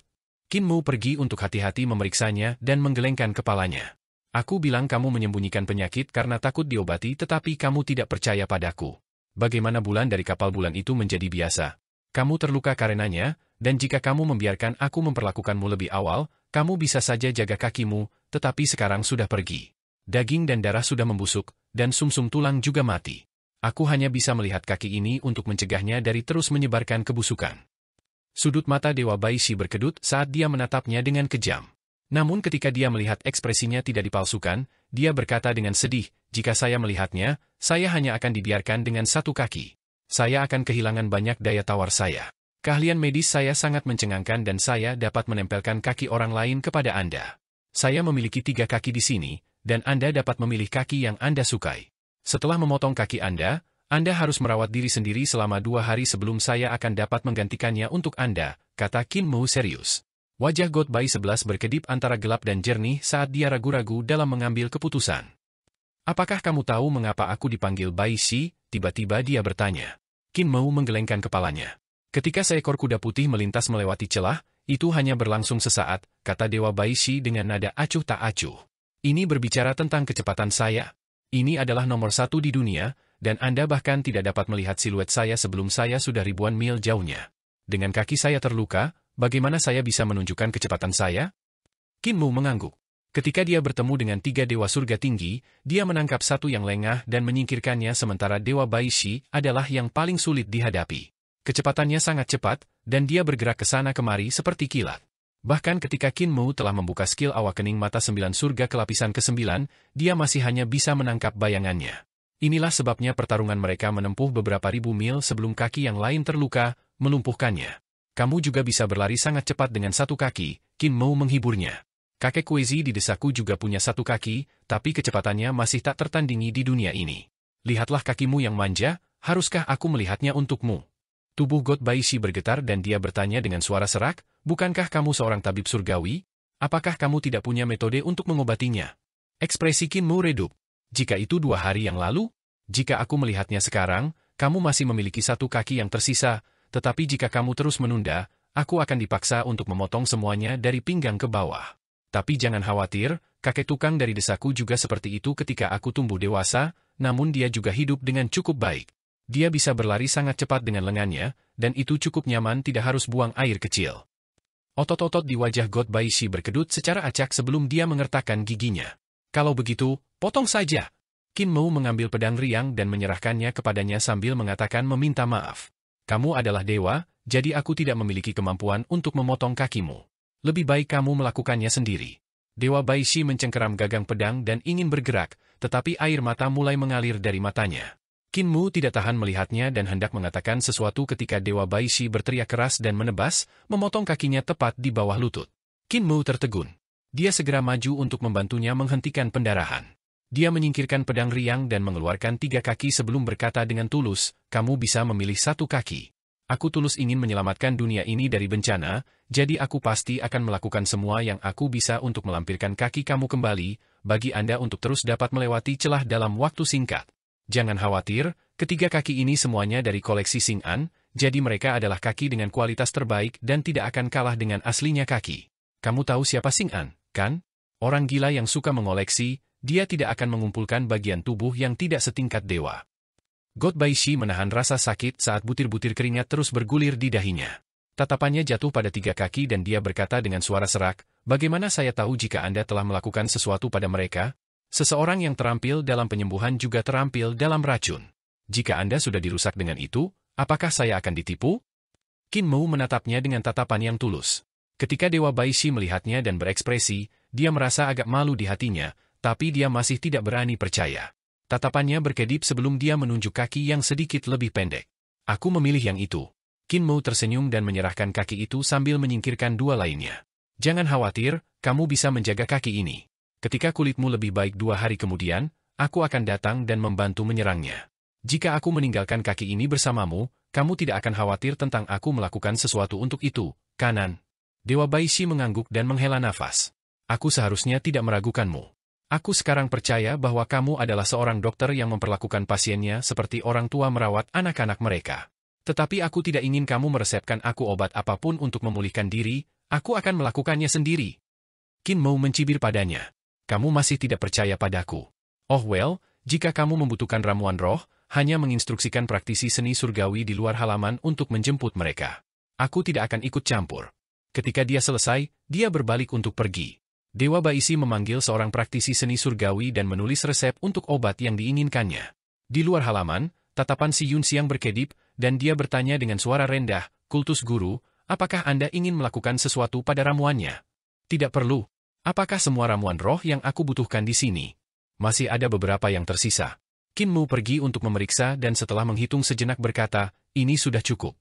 Qin Mu pergi untuk hati-hati memeriksanya dan menggelengkan kepalanya. Aku bilang kamu menyembunyikan penyakit karena takut diobati tetapi kamu tidak percaya padaku. Bagaimana bulan dari kapal bulan itu menjadi biasa? Kamu terluka karenanya, dan jika kamu membiarkan aku memperlakukanmu lebih awal, kamu bisa saja jaga kakimu, tetapi sekarang sudah pergi. Daging dan darah sudah membusuk, dan sumsum tulang juga mati. Aku hanya bisa melihat kaki ini untuk mencegahnya dari terus menyebarkan kebusukan. Sudut mata Dewa Baishi berkedut saat dia menatapnya dengan kejam. Namun ketika dia melihat ekspresinya tidak dipalsukan, dia berkata dengan sedih, jika saya melihatnya, saya hanya akan dibiarkan dengan satu kaki. Saya akan kehilangan banyak daya tawar saya. Keahlian medis saya sangat mencengangkan dan saya dapat menempelkan kaki orang lain kepada Anda. Saya memiliki 3 kaki di sini, dan Anda dapat memilih kaki yang Anda sukai. Setelah memotong kaki Anda harus merawat diri sendiri selama 2 hari sebelum saya akan dapat menggantikannya untuk Anda, kata Qin Mu serius. Wajah God Bai 11 berkedip antara gelap dan jernih saat dia ragu-ragu dalam mengambil keputusan. Apakah kamu tahu mengapa aku dipanggil Baishi? Tiba-tiba dia bertanya. Qin Mu menggelengkan kepalanya. Ketika seekor kuda putih melintas melewati celah, itu hanya berlangsung sesaat, kata Dewa Baishi dengan nada acuh tak acuh. Ini berbicara tentang kecepatan saya. Ini adalah nomor 1 di dunia, dan Anda bahkan tidak dapat melihat siluet saya sebelum saya sudah ribuan mil jauhnya. Dengan kaki saya terluka, bagaimana saya bisa menunjukkan kecepatan saya? Qin Mu mengangguk. Ketika dia bertemu dengan 3 dewa surga tinggi, dia menangkap satu yang lengah dan menyingkirkannya sementara Dewa Baishi adalah yang paling sulit dihadapi. Kecepatannya sangat cepat, dan dia bergerak ke sana kemari seperti kilat. Bahkan ketika Qin Mu telah membuka skill awakening mata 9 surga ke lapisan ke-9, dia masih hanya bisa menangkap bayangannya. Inilah sebabnya pertarungan mereka menempuh beberapa ribu mil sebelum kaki yang lain terluka, melumpuhkannya. Kamu juga bisa berlari sangat cepat dengan satu kaki, Qin Mu menghiburnya. Kakek Kuezi di desaku juga punya satu kaki, tapi kecepatannya masih tak tertandingi di dunia ini. Lihatlah kakimu yang manja, haruskah aku melihatnya untukmu? Tubuh God Baishi bergetar dan dia bertanya dengan suara serak, bukankah kamu seorang tabib surgawi? Apakah kamu tidak punya metode untuk mengobatinya? Ekspresi Qin Mu redup. Jika itu 2 hari yang lalu? Jika aku melihatnya sekarang, kamu masih memiliki satu kaki yang tersisa, tetapi jika kamu terus menunda, aku akan dipaksa untuk memotong semuanya dari pinggang ke bawah. Tapi jangan khawatir, kakek tukang dari desaku juga seperti itu ketika aku tumbuh dewasa, namun dia juga hidup dengan cukup baik. Dia bisa berlari sangat cepat dengan lengannya, dan itu cukup nyaman tidak harus buang air kecil. Otot-otot di wajah God Baishi berkedut secara acak sebelum dia mengertakkan giginya. Kalau begitu, potong saja. Qin Mu mengambil pedang riang dan menyerahkannya kepadanya sambil mengatakan meminta maaf. Kamu adalah dewa, jadi aku tidak memiliki kemampuan untuk memotong kakimu. Lebih baik kamu melakukannya sendiri. Dewa Baishi mencengkeram gagang pedang dan ingin bergerak, tetapi air mata mulai mengalir dari matanya. Qin Mu tidak tahan melihatnya dan hendak mengatakan sesuatu ketika Dewa Baishi berteriak keras dan menebas, memotong kakinya tepat di bawah lutut. Qin Mu tertegun. Dia segera maju untuk membantunya menghentikan pendarahan. Dia menyingkirkan pedang riang dan mengeluarkan 3 kaki sebelum berkata dengan tulus, kamu bisa memilih satu kaki. Aku tulus ingin menyelamatkan dunia ini dari bencana, jadi aku pasti akan melakukan semua yang aku bisa untuk melampirkan kaki kamu kembali, bagi Anda untuk terus dapat melewati celah dalam waktu singkat. Jangan khawatir, ketiga kaki ini semuanya dari koleksi Xing'an, jadi mereka adalah kaki dengan kualitas terbaik dan tidak akan kalah dengan aslinya kaki. Kamu tahu siapa Xing'an, kan? Orang gila yang suka mengoleksi, dia tidak akan mengumpulkan bagian tubuh yang tidak setingkat dewa. God Baishi menahan rasa sakit saat butir-butir keringat terus bergulir di dahinya. Tatapannya jatuh pada 3 kaki dan dia berkata dengan suara serak, bagaimana saya tahu jika Anda telah melakukan sesuatu pada mereka? Seseorang yang terampil dalam penyembuhan juga terampil dalam racun. Jika Anda sudah dirusak dengan itu, apakah saya akan ditipu? Qin Mu menatapnya dengan tatapan yang tulus. Ketika Dewa Baishi melihatnya dan berekspresi, dia merasa agak malu di hatinya, tapi dia masih tidak berani percaya. Tatapannya berkedip sebelum dia menunjuk kaki yang sedikit lebih pendek. Aku memilih yang itu. Qin Mu tersenyum dan menyerahkan kaki itu sambil menyingkirkan 2 lainnya. Jangan khawatir, kamu bisa menjaga kaki ini. Ketika kulitmu lebih baik 2 hari kemudian, aku akan datang dan membantu menyerangnya. Jika aku meninggalkan kaki ini bersamamu, kamu tidak akan khawatir tentang aku melakukan sesuatu untuk itu, kanan? Dewa Baishi mengangguk dan menghela nafas. Aku seharusnya tidak meragukanmu. Aku sekarang percaya bahwa kamu adalah seorang dokter yang memperlakukan pasiennya seperti orang tua merawat anak-anak mereka. Tetapi aku tidak ingin kamu meresepkan aku obat apapun untuk memulihkan diri, aku akan melakukannya sendiri. Qin Mo mencibir padanya. Kamu masih tidak percaya padaku. Oh well, jika kamu membutuhkan ramuan roh, hanya menginstruksikan praktisi seni surgawi di luar halaman untuk menjemput mereka. Aku tidak akan ikut campur. Ketika dia selesai, dia berbalik untuk pergi. Dewa Baishi memanggil seorang praktisi seni surgawi dan menulis resep untuk obat yang diinginkannya. Di luar halaman, tatapan si Yunxiang berkedip, dan dia bertanya dengan suara rendah, "Kultus Guru, apakah Anda ingin melakukan sesuatu pada ramuannya?" "Tidak perlu. Apakah semua ramuan roh yang aku butuhkan di sini?" "Masih ada beberapa yang tersisa." Qin Mo pergi untuk memeriksa dan setelah menghitung sejenak berkata, "Ini sudah cukup."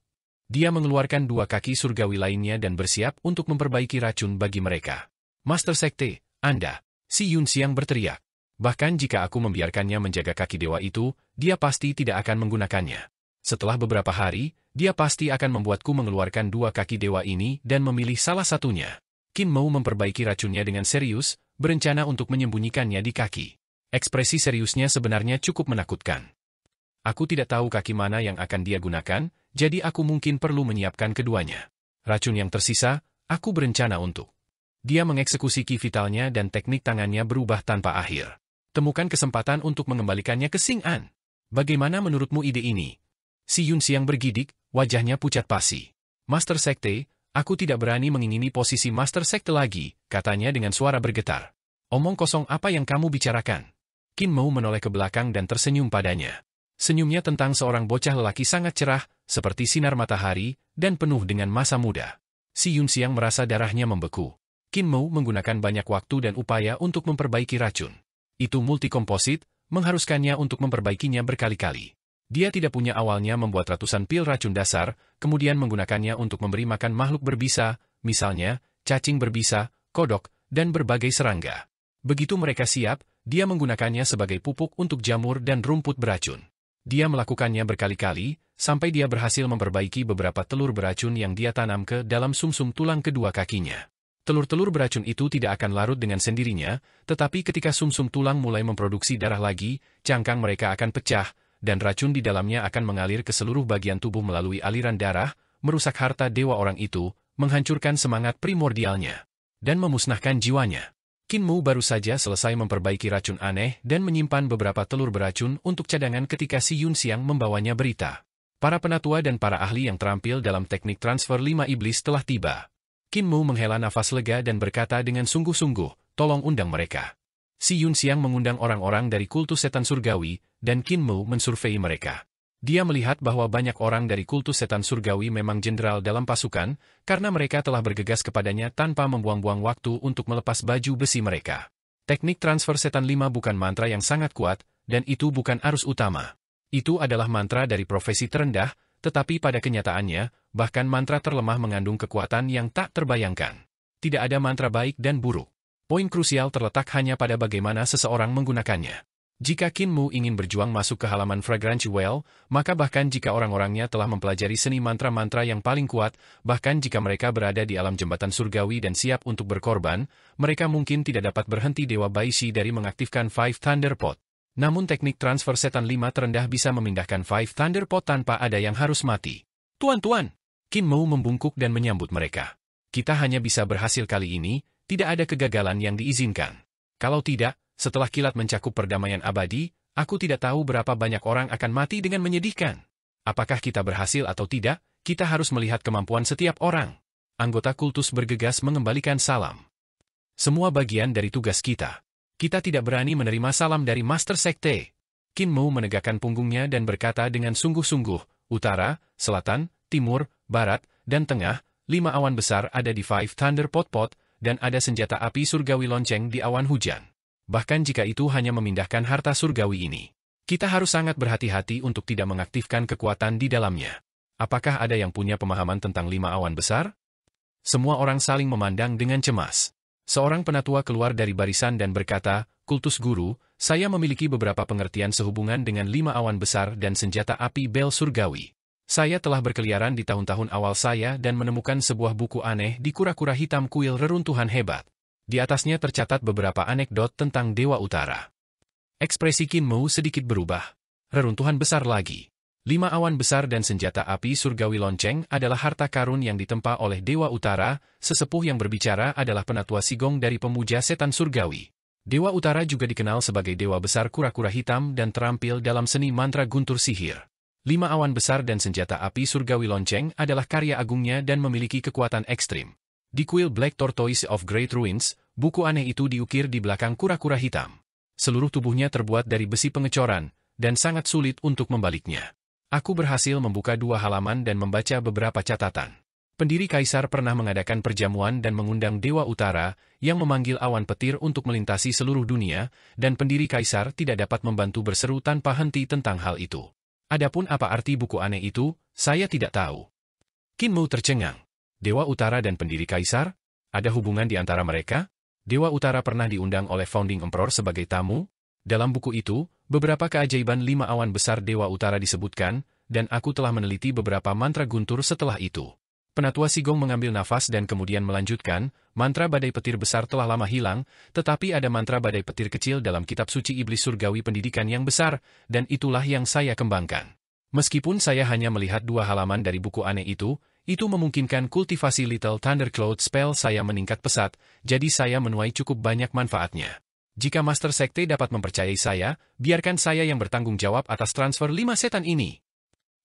Dia mengeluarkan 2 kaki surgawi lainnya dan bersiap untuk memperbaiki racun bagi mereka. "Master Sekte, Anda!" Si Yunxiang berteriak. "Bahkan jika aku membiarkannya menjaga kaki dewa itu, dia pasti tidak akan menggunakannya. Setelah beberapa hari, dia pasti akan membuatku mengeluarkan 2 kaki dewa ini dan memilih salah satunya." Qin Mo memperbaiki racunnya dengan serius, berencana untuk menyembunyikannya di kaki. Ekspresi seriusnya sebenarnya cukup menakutkan. "Aku tidak tahu kaki mana yang akan dia gunakan, jadi aku mungkin perlu menyiapkan keduanya. Racun yang tersisa, aku berencana untuk..." Dia mengeksekusi ki vitalnya dan teknik tangannya berubah tanpa akhir. "Temukan kesempatan untuk mengembalikannya ke Xing An. Bagaimana menurutmu ide ini?" Si Yunxiang bergidik, wajahnya pucat pasi. "Master Sekte, aku tidak berani mengingini posisi Master Sekte lagi," katanya dengan suara bergetar. "Omong kosong apa yang kamu bicarakan?" Qin Mo menoleh ke belakang dan tersenyum padanya. Senyumnya tentang seorang bocah lelaki sangat cerah, seperti sinar matahari, dan penuh dengan masa muda. Si Yunxiang merasa darahnya membeku. Qin Mo menggunakan banyak waktu dan upaya untuk memperbaiki racun. Itu multikomposit, mengharuskannya untuk memperbaikinya berkali-kali. Dia tidak punya awalnya membuat ratusan pil racun dasar, kemudian menggunakannya untuk memberi makan makhluk berbisa, misalnya, cacing berbisa, kodok, dan berbagai serangga. Begitu mereka siap, dia menggunakannya sebagai pupuk untuk jamur dan rumput beracun. Dia melakukannya berkali-kali, sampai dia berhasil memperbaiki beberapa telur beracun yang dia tanam ke dalam sumsum tulang kedua kakinya. Telur-telur beracun itu tidak akan larut dengan sendirinya, tetapi ketika sumsum tulang mulai memproduksi darah lagi, cangkang mereka akan pecah, dan racun di dalamnya akan mengalir ke seluruh bagian tubuh melalui aliran darah, merusak harta dewa orang itu, menghancurkan semangat primordialnya, dan memusnahkan jiwanya. Qin Mo baru saja selesai memperbaiki racun aneh dan menyimpan beberapa telur beracun untuk cadangan ketika si Yunxiang membawanya berita. Para penatua dan para ahli yang terampil dalam teknik transfer 5 iblis telah tiba. Qin Mo menghela nafas lega dan berkata dengan sungguh-sungguh, "Tolong undang mereka." Si Yunxiang mengundang orang-orang dari kultus setan surgawi, dan Qin Mo mensurvei mereka. Dia melihat bahwa banyak orang dari kultus setan surgawi memang jenderal dalam pasukan, karena mereka telah bergegas kepadanya tanpa membuang-buang waktu untuk melepas baju besi mereka. Teknik transfer setan 5 bukan mantra yang sangat kuat, dan itu bukan arus utama. Itu adalah mantra dari profesi terendah, tetapi pada kenyataannya, bahkan mantra terlemah mengandung kekuatan yang tak terbayangkan. Tidak ada mantra baik dan buruk. Poin krusial terletak hanya pada bagaimana seseorang menggunakannya. Jika Qin Mo ingin berjuang masuk ke halaman Fragrance Well, maka bahkan jika orang-orangnya telah mempelajari seni mantra-mantra yang paling kuat, bahkan jika mereka berada di alam jembatan surgawi dan siap untuk berkorban, mereka mungkin tidak dapat berhenti Dewa Baishi dari mengaktifkan Five Thunder Pot. Namun teknik transfer setan 5 terendah bisa memindahkan Five Thunder Pot tanpa ada yang harus mati. "Tuan-tuan!" Qin Mo membungkuk dan menyambut mereka. "Kita hanya bisa berhasil kali ini, tidak ada kegagalan yang diizinkan. Kalau tidak, setelah kilat mencakup perdamaian abadi, aku tidak tahu berapa banyak orang akan mati dengan menyedihkan. Apakah kita berhasil atau tidak, kita harus melihat kemampuan setiap orang." Anggota kultus bergegas mengembalikan salam. "Semua bagian dari tugas kita. Kita tidak berani menerima salam dari Master Sekte." Qin Mo menegakkan punggungnya dan berkata dengan sungguh-sungguh, "Utara, selatan, timur, barat, dan tengah, 5 awan besar ada di Five Thunder Pot, dan ada senjata api surgawi lonceng di awan hujan. Bahkan jika itu hanya memindahkan harta surgawi ini, kita harus sangat berhati-hati untuk tidak mengaktifkan kekuatan di dalamnya. Apakah ada yang punya pemahaman tentang 5 awan besar?" Semua orang saling memandang dengan cemas. Seorang penatua keluar dari barisan dan berkata, "Kultus Guru, saya memiliki beberapa pengertian sehubungan dengan 5 awan besar dan senjata api bel surgawi. Saya telah berkeliaran di tahun-tahun awal saya dan menemukan sebuah buku aneh di kura-kura hitam kuil reruntuhan hebat. Di atasnya tercatat beberapa anekdot tentang Dewa Utara. Ekspresi Qin Mu sedikit berubah. Reruntuhan besar lagi. 5 awan besar dan senjata api surgawi lonceng adalah harta karun yang ditempa oleh Dewa Utara. Sesepuh yang berbicara adalah penatua Sigong dari pemuja setan surgawi. Dewa Utara juga dikenal sebagai dewa besar kura-kura hitam dan terampil dalam seni mantra guntur sihir. 5 awan besar dan senjata api surgawi lonceng adalah karya agungnya dan memiliki kekuatan ekstrim. Di kuil Black Tortoise of Great Ruins, buku aneh itu diukir di belakang kura-kura hitam. Seluruh tubuhnya terbuat dari besi pengecoran, dan sangat sulit untuk membaliknya. Aku berhasil membuka 2 halaman dan membaca beberapa catatan. Pendiri Kaisar pernah mengadakan perjamuan dan mengundang Dewa Utara, yang memanggil awan petir untuk melintasi seluruh dunia, dan pendiri Kaisar tidak dapat membantu berseru tanpa henti tentang hal itu. Adapun apa arti buku aneh itu, saya tidak tahu. Qin Mu tercengang. Dewa Utara dan pendiri Kaisar? Ada hubungan di antara mereka? Dewa Utara pernah diundang oleh Founding Emperor sebagai tamu? Dalam buku itu, beberapa keajaiban 5 awan besar Dewa Utara disebutkan, dan aku telah meneliti beberapa mantra guntur setelah itu. Penatua Sigong mengambil nafas dan kemudian melanjutkan, mantra badai petir besar telah lama hilang, tetapi ada mantra badai petir kecil dalam kitab suci iblis surgawi pendidikan yang besar, dan itulah yang saya kembangkan. Meskipun saya hanya melihat 2 halaman dari buku aneh itu memungkinkan kultivasi Little Thundercloud spell saya meningkat pesat, jadi saya menuai cukup banyak manfaatnya. Jika Master Sekte dapat mempercayai saya, biarkan saya yang bertanggung jawab atas transfer 5 setan ini.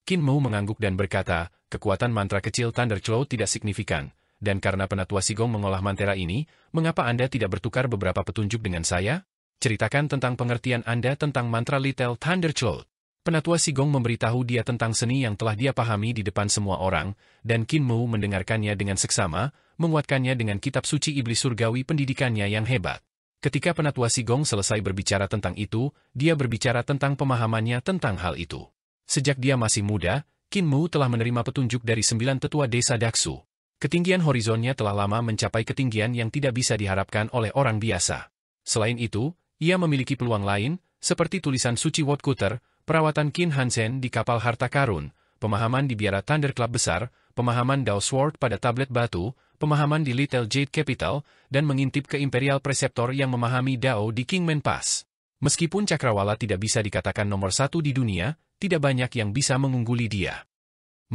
Qin Mu mengangguk dan berkata, kekuatan mantra kecil Thundercloud tidak signifikan, dan karena penatua Sigong mengolah mantra ini, mengapa Anda tidak bertukar beberapa petunjuk dengan saya? Ceritakan tentang pengertian Anda tentang mantra Little Thundercloud. Penatua Sigong memberitahu dia tentang seni yang telah dia pahami di depan semua orang, dan Qin Mu mendengarkannya dengan seksama, menguatkannya dengan kitab suci iblis surgawi pendidikannya yang hebat. Ketika penatua Sigong selesai berbicara tentang itu, dia berbicara tentang pemahamannya tentang hal itu. Sejak dia masih muda, Qin Mu telah menerima petunjuk dari 9 tetua desa Daksu. Ketinggian horizonnya telah lama mencapai ketinggian yang tidak bisa diharapkan oleh orang biasa. Selain itu, ia memiliki peluang lain, seperti tulisan suci Woodcutter, perawatan Qin Hansen di kapal harta karun, pemahaman di biara Thunderclap besar, pemahaman Dao Sword pada tablet batu, pemahaman di Little Jade Capital, dan mengintip ke Imperial Preceptor yang memahami Dao di Kingman Pass. Meskipun Cakrawala tidak bisa dikatakan nomor 1 di dunia, tidak banyak yang bisa mengungguli dia.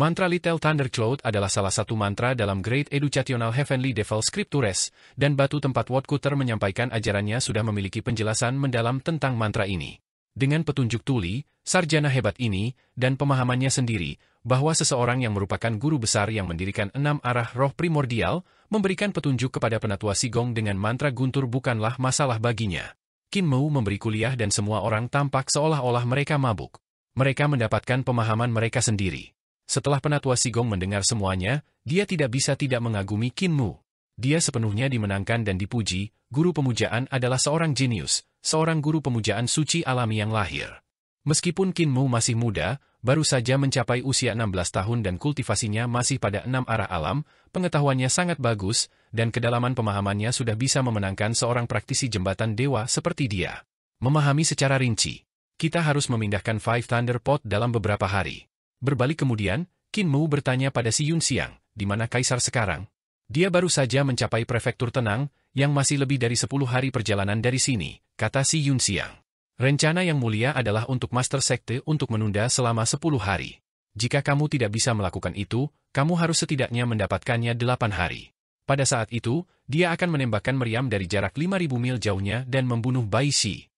Mantra Little Thundercloud adalah salah satu mantra dalam Great Educational Heavenly Devil Scriptures, dan batu tempat Woodcutter menyampaikan ajarannya sudah memiliki penjelasan mendalam tentang mantra ini. Dengan petunjuk tuli, sarjana hebat ini, dan pemahamannya sendiri, bahwa seseorang yang merupakan guru besar yang mendirikan 6 arah roh primordial, memberikan petunjuk kepada penatua Sigong dengan mantra guntur bukanlah masalah baginya. Qin Mu memberi kuliah dan semua orang tampak seolah-olah mereka mabuk. Mereka mendapatkan pemahaman mereka sendiri. Setelah penatua Sigong mendengar semuanya, dia tidak bisa tidak mengagumi Qin Mu. Dia sepenuhnya dimenangkan dan dipuji, guru pemujaan adalah seorang jenius, seorang guru pemujaan suci alami yang lahir. Meskipun Qin Mu masih muda, baru saja mencapai usia 16 tahun dan kultivasinya masih pada 6 arah alam, pengetahuannya sangat bagus, dan kedalaman pemahamannya sudah bisa memenangkan seorang praktisi jembatan dewa seperti dia. Memahami secara rinci. Kita harus memindahkan Five Thunder Pot dalam beberapa hari. Berbalik kemudian, Qin Mu bertanya pada Si Yunxiang, di mana Kaisar sekarang? Dia baru saja mencapai prefektur tenang, yang masih lebih dari 10 hari perjalanan dari sini, kata Si Yunxiang. Rencana yang mulia adalah untuk Master Sekte untuk menunda selama 10 hari. Jika kamu tidak bisa melakukan itu, kamu harus setidaknya mendapatkannya 8 hari. Pada saat itu, dia akan menembakkan meriam dari jarak 5.000 mil jauhnya dan membunuh Bai Shi.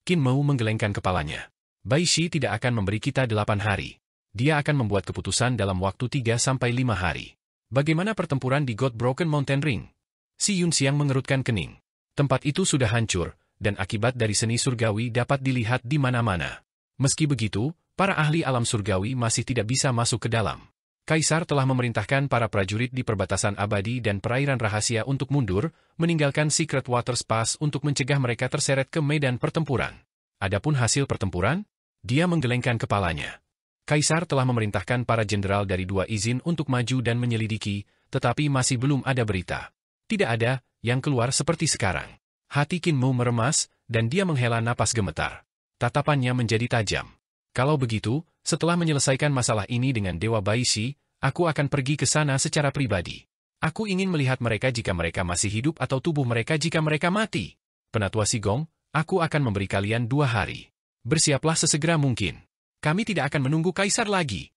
Qin Mu menggelengkan kepalanya. Bai Shi tidak akan memberi kita 8 hari. Dia akan membuat keputusan dalam waktu 3-5 hari. Bagaimana pertempuran di God Broken Mountain Ring? Si Yunxiang mengerutkan kening. Tempat itu sudah hancur, dan akibat dari seni surgawi dapat dilihat di mana-mana. Meski begitu, para ahli alam surgawi masih tidak bisa masuk ke dalam. Kaisar telah memerintahkan para prajurit di perbatasan abadi dan perairan rahasia untuk mundur, meninggalkan Secret Waters Pass untuk mencegah mereka terseret ke medan pertempuran. Adapun hasil pertempuran, dia menggelengkan kepalanya. Kaisar telah memerintahkan para jenderal dari 2 izin untuk maju dan menyelidiki, tetapi masih belum ada berita. Tidak ada yang keluar seperti sekarang. Hati Qin Mu meremas, dan dia menghela napas gemetar. Tatapannya menjadi tajam. Kalau begitu, Setelah menyelesaikan masalah ini dengan Dewa Baishi, aku akan pergi ke sana secara pribadi. Aku ingin melihat mereka jika mereka masih hidup atau tubuh mereka jika mereka mati. Penatua Sigong, aku akan memberi kalian 2 hari. Bersiaplah sesegera mungkin. Kami tidak akan menunggu kaisar lagi.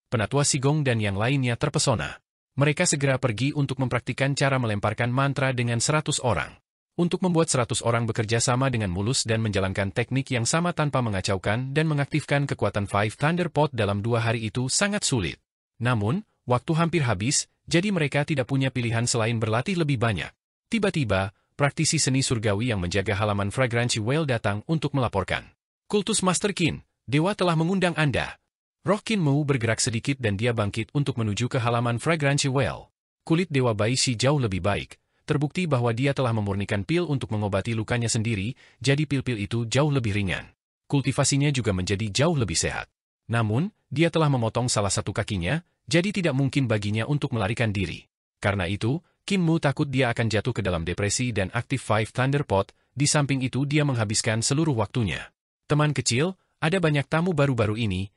Penatua Sigong dan yang lainnya terpesona. Mereka segera pergi untuk mempraktikkan cara melemparkan mantra dengan 100 orang. Untuk membuat 100 orang bekerja sama dengan mulus dan menjalankan teknik yang sama tanpa mengacaukan dan mengaktifkan kekuatan Five Thunder Pot dalam 2 hari itu sangat sulit. Namun, waktu hampir habis, jadi mereka tidak punya pilihan selain berlatih lebih banyak. Tiba-tiba, praktisi seni surgawi yang menjaga halaman Fragrancy Well datang untuk melaporkan. Kultus Master Qin, Dewa telah mengundang Anda. Roh Qin Mu bergerak sedikit dan dia bangkit untuk menuju ke halaman Fragrancy Well. Kulit Dewa Baishi jauh lebih baik. Terbukti bahwa dia telah memurnikan pil untuk mengobati lukanya sendiri, jadi pil-pil itu jauh lebih ringan. Kultivasinya juga menjadi jauh lebih sehat. Namun, dia telah memotong salah satu kakinya, jadi tidak mungkin baginya untuk melarikan diri. Karena itu, Qin Mu takut dia akan jatuh ke dalam depresi dan aktif Five Thunder Pot, di samping itu dia menghabiskan seluruh waktunya. Teman kecil, ada banyak tamu baru-baru ini,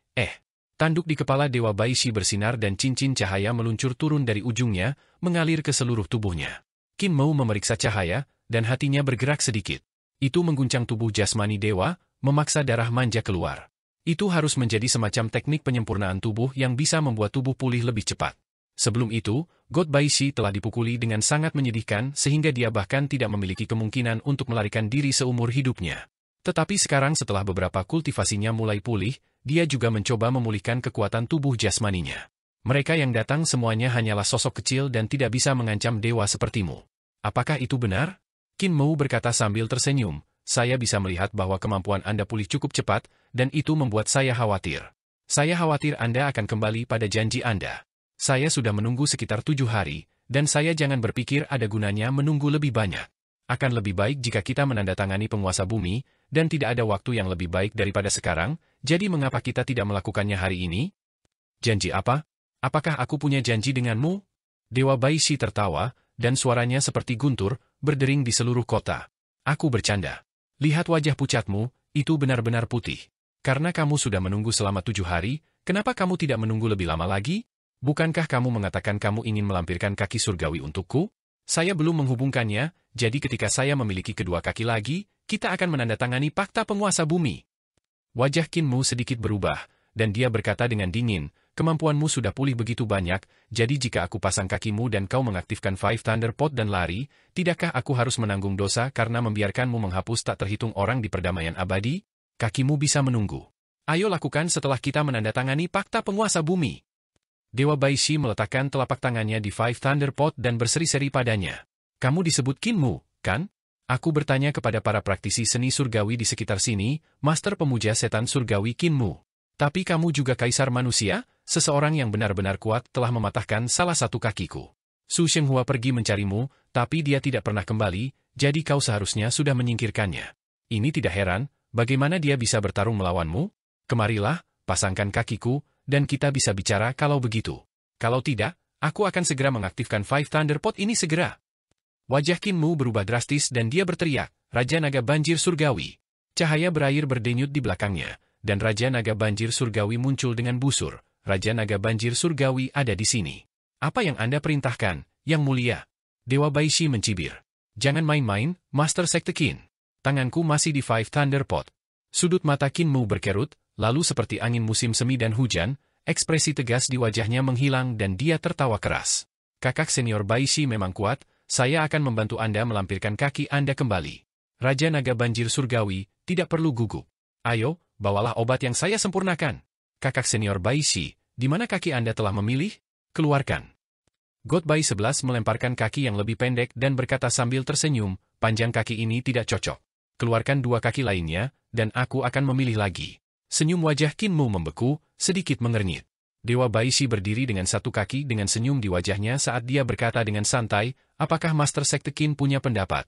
Tanduk di kepala Dewa Baishi bersinar dan cincin cahaya meluncur turun dari ujungnya, mengalir ke seluruh tubuhnya. Qin Mu memeriksa cahaya, dan hatinya bergerak sedikit. Itu mengguncang tubuh jasmani Dewa, memaksa darah manja keluar. Itu harus menjadi semacam teknik penyempurnaan tubuh yang bisa membuat tubuh pulih lebih cepat. Sebelum itu, God Baishi telah dipukuli dengan sangat menyedihkan sehingga dia bahkan tidak memiliki kemungkinan untuk melarikan diri seumur hidupnya. Tetapi sekarang setelah beberapa kultivasinya mulai pulih, dia juga mencoba memulihkan kekuatan tubuh jasmaninya. Mereka yang datang semuanya hanyalah sosok kecil dan tidak bisa mengancam dewa sepertimu. Apakah itu benar? Qin Mu berkata sambil tersenyum, saya bisa melihat bahwa kemampuan Anda pulih cukup cepat, dan itu membuat saya khawatir. Saya khawatir Anda akan kembali pada janji Anda. Saya sudah menunggu sekitar 7 hari, dan saya jangan berpikir ada gunanya menunggu lebih banyak. Akan lebih baik jika kita menandatangani penguasa bumi, dan tidak ada waktu yang lebih baik daripada sekarang, jadi mengapa kita tidak melakukannya hari ini? Janji apa? Apakah aku punya janji denganmu? Dewa Baishi tertawa, dan suaranya seperti guntur, berdering di seluruh kota. Aku bercanda. Lihat wajah pucatmu, itu benar-benar putih. Karena kamu sudah menunggu selama 7 hari, kenapa kamu tidak menunggu lebih lama lagi? Bukankah kamu mengatakan kamu ingin melampirkan kaki surgawi untukku? Saya belum menghubungkannya, jadi ketika saya memiliki kedua kaki lagi, kita akan menandatangani fakta penguasa bumi. Wajah Qin Mu sedikit berubah, dan dia berkata dengan dingin, kemampuanmu sudah pulih begitu banyak, jadi jika aku pasang kakimu dan kau mengaktifkan Five Thunder Pot dan lari, tidakkah aku harus menanggung dosa karena membiarkanmu menghapus tak terhitung orang di perdamaian abadi? Kakimu bisa menunggu. Ayo lakukan setelah kita menandatangani fakta penguasa bumi. Dewa Baishi meletakkan telapak tangannya di Five Thunder Pot dan berseri-seri padanya. Kamu disebut Qin Mu, kan? Aku bertanya kepada para praktisi seni surgawi di sekitar sini, Master Pemuja Setan Surgawi Qin Mu. Tapi kamu juga kaisar manusia? Seseorang yang benar-benar kuat telah mematahkan salah satu kakiku. Su Shenghua pergi mencarimu, tapi dia tidak pernah kembali, jadi kau seharusnya sudah menyingkirkannya. Ini tidak heran, bagaimana dia bisa bertarung melawanmu? Kemarilah, pasangkan kakiku, dan kita bisa bicara kalau begitu. Kalau tidak, aku akan segera mengaktifkan Five Thunder Pot ini segera. Wajah Qin Mu berubah drastis dan dia berteriak, Raja Naga Banjir Surgawi. Cahaya berair berdenyut di belakangnya, dan Raja Naga Banjir Surgawi muncul dengan busur. Raja Naga Banjir Surgawi ada di sini. Apa yang Anda perintahkan, Yang Mulia? Dewa Baishi mencibir. Jangan main-main, Master Sekte Qin. Tanganku masih di Five Thunder Pot. Sudut mata Qin Mu berkerut, lalu seperti angin musim semi dan hujan, ekspresi tegas di wajahnya menghilang dan dia tertawa keras. Kakak senior Baishi memang kuat, saya akan membantu Anda melampirkan kaki Anda kembali. Raja Naga Banjir Surgawi, tidak perlu gugup. Ayo, bawalah obat yang saya sempurnakan. Kakak senior Baishi, di mana kaki Anda telah memilih? Keluarkan. God Bai 11 melemparkan kaki yang lebih pendek dan berkata sambil tersenyum, panjang kaki ini tidak cocok. Keluarkan 2 kaki lainnya, dan aku akan memilih lagi. Senyum wajah Qin Mu membeku, sedikit mengernyit. Dewa Baishi berdiri dengan 1 kaki dengan senyum di wajahnya saat dia berkata dengan santai, apakah Master Sekte Qin punya pendapat?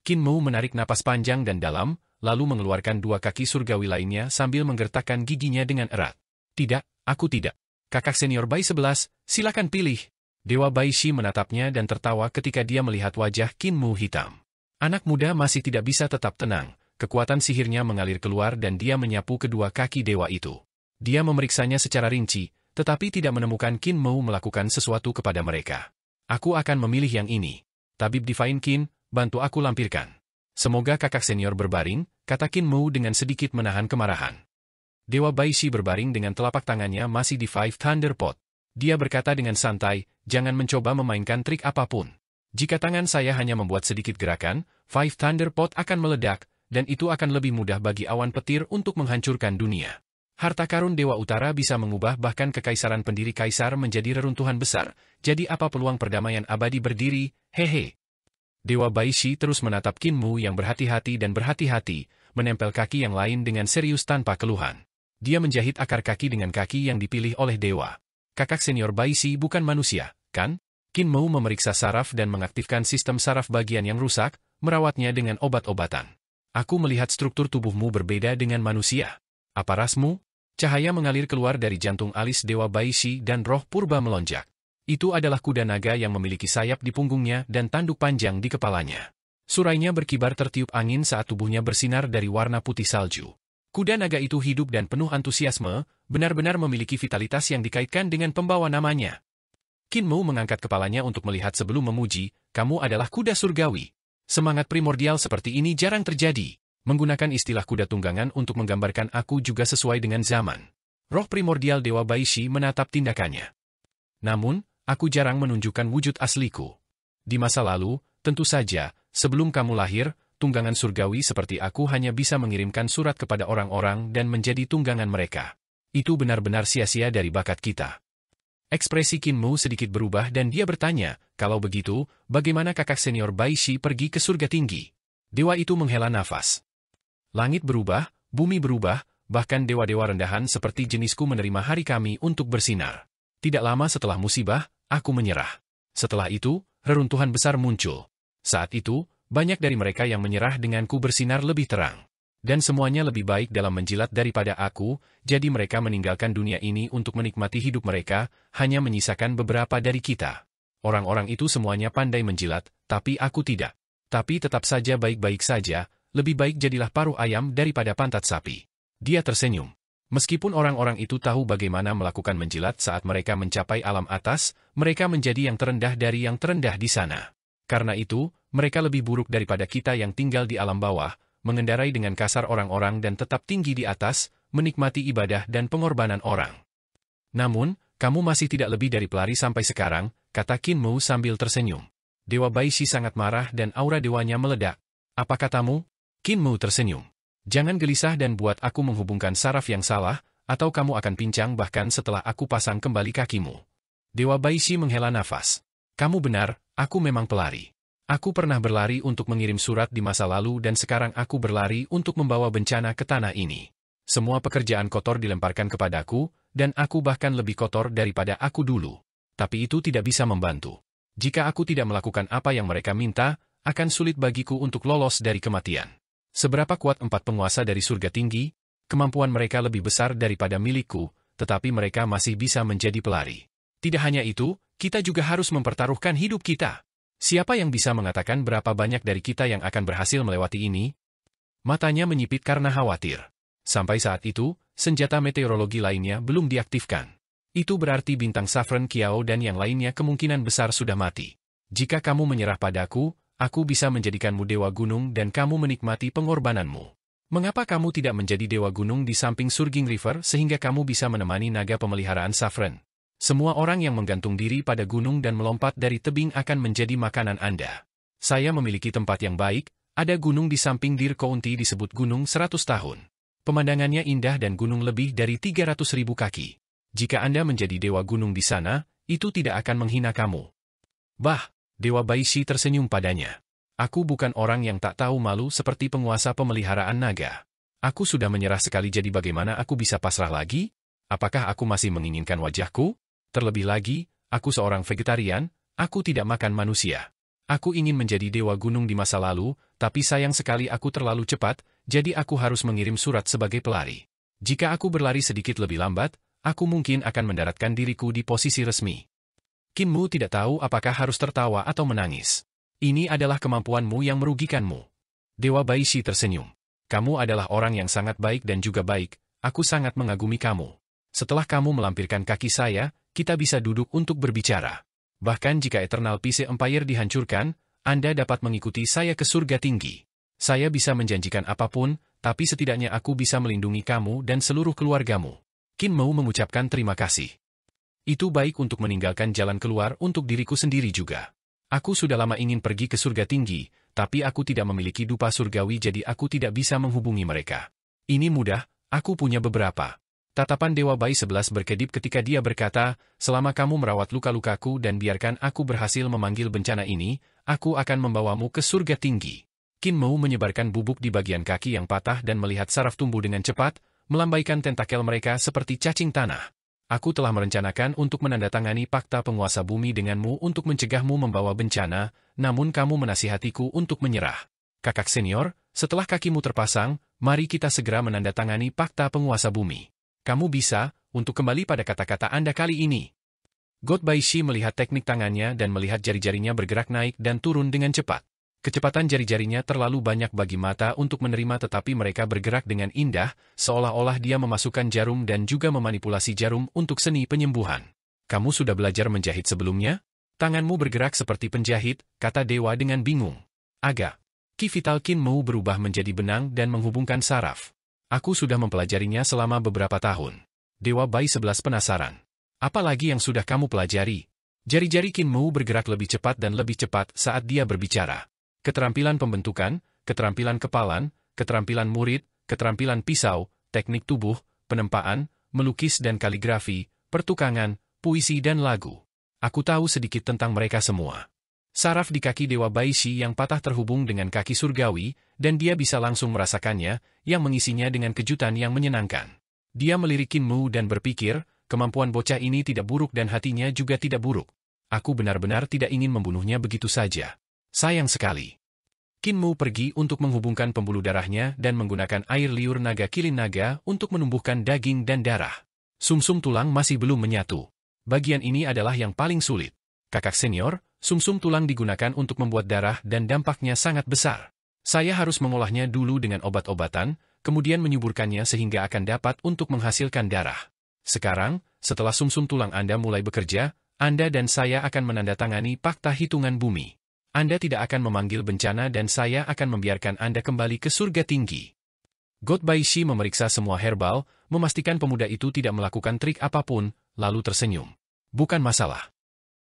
Qin Mu menarik napas panjang dan dalam, lalu mengeluarkan 2 kaki surgawi lainnya sambil menggertakkan giginya dengan erat. Tidak, aku tidak. Kakak senior Bai 11, silakan pilih. Dewa Baishi menatapnya dan tertawa ketika dia melihat wajah Qin Mu hitam. Anak muda masih tidak bisa tetap tenang, kekuatan sihirnya mengalir keluar dan dia menyapu kedua kaki dewa itu. Dia memeriksanya secara rinci, tetapi tidak menemukan Qin Mou melakukan sesuatu kepada mereka. Aku akan memilih yang ini. Tabib Divine Qin, bantu aku lampirkan. Semoga kakak senior berbaring, kata Qin Mou dengan sedikit menahan kemarahan. Dewa Baishi berbaring dengan telapak tangannya masih di Five Thunder Pot. Dia berkata dengan santai, jangan mencoba memainkan trik apapun. Jika tangan saya hanya membuat sedikit gerakan, Five Thunder Pot akan meledak, dan itu akan lebih mudah bagi awan petir untuk menghancurkan dunia. Harta karun Dewa Utara bisa mengubah bahkan kekaisaran pendiri kaisar menjadi reruntuhan besar, jadi apa peluang perdamaian abadi berdiri, hehe. Dewa Baishi terus menatap Qin Mou yang berhati-hati dan berhati-hati, menempel kaki yang lain dengan serius tanpa keluhan. Dia menjahit akar kaki dengan kaki yang dipilih oleh Dewa. Kakak senior Baishi bukan manusia, kan? Qin Mou memeriksa saraf dan mengaktifkan sistem saraf bagian yang rusak, merawatnya dengan obat-obatan. Aku melihat struktur tubuhmu berbeda dengan manusia. Apa rasmu? Cahaya mengalir keluar dari jantung alis Dewa Baishi dan roh purba melonjak. Itu adalah kuda naga yang memiliki sayap di punggungnya dan tanduk panjang di kepalanya. Surainya berkibar tertiup angin saat tubuhnya bersinar dari warna putih salju. Kuda naga itu hidup dan penuh antusiasme, benar-benar memiliki vitalitas yang dikaitkan dengan pembawa namanya. Qin Mou mengangkat kepalanya untuk melihat sebelum memuji, kamu adalah kuda surgawi. Semangat primordial seperti ini jarang terjadi. Menggunakan istilah kuda tunggangan untuk menggambarkan aku juga sesuai dengan zaman. Roh primordial Dewa Baishi menatap tindakannya. Namun, aku jarang menunjukkan wujud asliku. Di masa lalu, tentu saja, sebelum kamu lahir, tunggangan surgawi seperti aku hanya bisa mengirimkan surat kepada orang-orang dan menjadi tunggangan mereka. Itu benar-benar sia-sia dari bakat kita. Ekspresi Qin Mou sedikit berubah dan dia bertanya, kalau begitu, bagaimana kakak senior Baishi pergi ke surga tinggi? Dewa itu menghela nafas. Langit berubah, bumi berubah, bahkan dewa-dewa rendahan seperti jenisku menerima hari kami untuk bersinar. Tidak lama setelah musibah, aku menyerah. Setelah itu, reruntuhan besar muncul. Saat itu, banyak dari mereka yang menyerah denganku bersinar lebih terang. Dan semuanya lebih baik dalam menjilat daripada aku, jadi mereka meninggalkan dunia ini untuk menikmati hidup mereka, hanya menyisakan beberapa dari kita. Orang-orang itu semuanya pandai menjilat, tapi aku tidak. Tapi tetap saja baik-baik saja, lebih baik jadilah paruh ayam daripada pantat sapi. Dia tersenyum. Meskipun orang-orang itu tahu bagaimana melakukan menjilat saat mereka mencapai alam atas, mereka menjadi yang terendah dari yang terendah di sana. Karena itu, mereka lebih buruk daripada kita yang tinggal di alam bawah, mengendarai dengan kasar orang-orang dan tetap tinggi di atas, menikmati ibadah dan pengorbanan orang. Namun, kamu masih tidak lebih dari pelari sampai sekarang, kata Qin Mou sambil tersenyum. Dewa Baishi sangat marah dan aura dewanya meledak. Apa katamu? Qin Mou tersenyum. Jangan gelisah dan buat aku menghubungkan saraf yang salah, atau kamu akan pincang bahkan setelah aku pasang kembali kakimu. Dewa Baishi menghela nafas. Kamu benar, aku memang pelari. Aku pernah berlari untuk mengirim surat di masa lalu dan sekarang aku berlari untuk membawa bencana ke tanah ini. Semua pekerjaan kotor dilemparkan kepadaku, dan aku bahkan lebih kotor daripada aku dulu. Tapi itu tidak bisa membantu. Jika aku tidak melakukan apa yang mereka minta, akan sulit bagiku untuk lolos dari kematian. Seberapa kuat 4 penguasa dari surga tinggi, kemampuan mereka lebih besar daripada milikku, tetapi mereka masih bisa menjadi pelari. Tidak hanya itu, kita juga harus mempertaruhkan hidup kita. Siapa yang bisa mengatakan berapa banyak dari kita yang akan berhasil melewati ini? Matanya menyipit karena khawatir. Sampai saat itu, senjata meteorologi lainnya belum diaktifkan. Itu berarti bintang Saffron Kiao dan yang lainnya kemungkinan besar sudah mati. Jika kamu menyerah padaku, aku bisa menjadikanmu dewa gunung dan kamu menikmati pengorbananmu. Mengapa kamu tidak menjadi dewa gunung di samping Surging River sehingga kamu bisa menemani naga pemeliharaan Saffron? Semua orang yang menggantung diri pada gunung dan melompat dari tebing akan menjadi makanan Anda. Saya memiliki tempat yang baik, ada gunung di samping Deer County disebut Gunung 100 Tahun. Pemandangannya indah dan gunung lebih dari 300.000 kaki. Jika Anda menjadi dewa gunung di sana, itu tidak akan menghina kamu. Bah! Dewa Baishi tersenyum padanya. Aku bukan orang yang tak tahu malu seperti penguasa pemeliharaan naga. Aku sudah menyerah sekali jadi bagaimana aku bisa pasrah lagi? Apakah aku masih menginginkan wajahku? Terlebih lagi, aku seorang vegetarian, aku tidak makan manusia. Aku ingin menjadi dewa gunung di masa lalu, tapi sayang sekali aku terlalu cepat, jadi aku harus mengirim surat sebagai pelari. Jika aku berlari sedikit lebih lambat, aku mungkin akan mendaratkan diriku di posisi resmi. Qin Mou tidak tahu apakah harus tertawa atau menangis. Ini adalah kemampuanmu yang merugikanmu. Dewa Baishi tersenyum. Kamu adalah orang yang sangat baik dan juga baik, aku sangat mengagumi kamu. Setelah kamu melampirkan kaki saya, kita bisa duduk untuk berbicara. Bahkan jika Eternal Peace Empire dihancurkan, Anda dapat mengikuti saya ke surga tinggi. Saya bisa menjanjikan apapun, tapi setidaknya aku bisa melindungi kamu dan seluruh keluargamu. Qin Mu mengucapkan terima kasih. Itu baik untuk meninggalkan jalan keluar untuk diriku sendiri juga. Aku sudah lama ingin pergi ke surga tinggi, tapi aku tidak memiliki dupa surgawi jadi aku tidak bisa menghubungi mereka. Ini mudah, aku punya beberapa. Tatapan Dewa Bayi 11 berkedip ketika dia berkata, selama kamu merawat luka-lukaku dan biarkan aku berhasil memanggil bencana ini, aku akan membawamu ke surga tinggi. Qin Mu menyebarkan bubuk di bagian kaki yang patah dan melihat saraf tumbuh dengan cepat, melambaikan tentakel mereka seperti cacing tanah. Aku telah merencanakan untuk menandatangani fakta penguasa bumi denganmu untuk mencegahmu membawa bencana, namun kamu menasihatiku untuk menyerah. Kakak senior, setelah kakimu terpasang, mari kita segera menandatangani fakta penguasa bumi. Kamu bisa, untuk kembali pada kata-kata Anda kali ini. God Baishi melihat teknik tangannya dan melihat jari-jarinya bergerak naik dan turun dengan cepat. Kecepatan jari-jarinya terlalu banyak bagi mata untuk menerima tetapi mereka bergerak dengan indah, seolah-olah dia memasukkan jarum dan juga memanipulasi jarum untuk seni penyembuhan. Kamu sudah belajar menjahit sebelumnya? Tanganmu bergerak seperti penjahit, kata Dewa dengan bingung. Agak. Ki vital Qin Mu berubah menjadi benang dan menghubungkan saraf. Aku sudah mempelajarinya selama beberapa tahun. Dewa Bayi 11 penasaran. Apa lagi yang sudah kamu pelajari? Jari-jari Qin Mu bergerak lebih cepat dan lebih cepat saat dia berbicara. Keterampilan pembentukan, keterampilan kepalan, keterampilan murid, keterampilan pisau, teknik tubuh, penempaan, melukis dan kaligrafi, pertukangan, puisi dan lagu. Aku tahu sedikit tentang mereka semua. Saraf di kaki Dewa Baishi yang patah terhubung dengan kaki surgawi, dan dia bisa langsung merasakannya, yang mengisinya dengan kejutan yang menyenangkan. Dia melirik Qin Mu dan berpikir, kemampuan bocah ini tidak buruk dan hatinya juga tidak buruk. Aku benar-benar tidak ingin membunuhnya begitu saja. Sayang sekali. Qin Mu pergi untuk menghubungkan pembuluh darahnya dan menggunakan air liur naga kilin naga untuk menumbuhkan daging dan darah. Sumsum tulang masih belum menyatu. Bagian ini adalah yang paling sulit. Kakak senior, sumsum tulang digunakan untuk membuat darah dan dampaknya sangat besar. Saya harus mengolahnya dulu dengan obat-obatan, kemudian menyuburkannya sehingga akan dapat untuk menghasilkan darah. Sekarang, setelah sumsum tulang Anda mulai bekerja, Anda dan saya akan menandatangani fakta hitungan bumi. Anda tidak akan memanggil bencana dan saya akan membiarkan Anda kembali ke surga tinggi. God Baishi memeriksa semua herbal, memastikan pemuda itu tidak melakukan trik apapun, lalu tersenyum. Bukan masalah.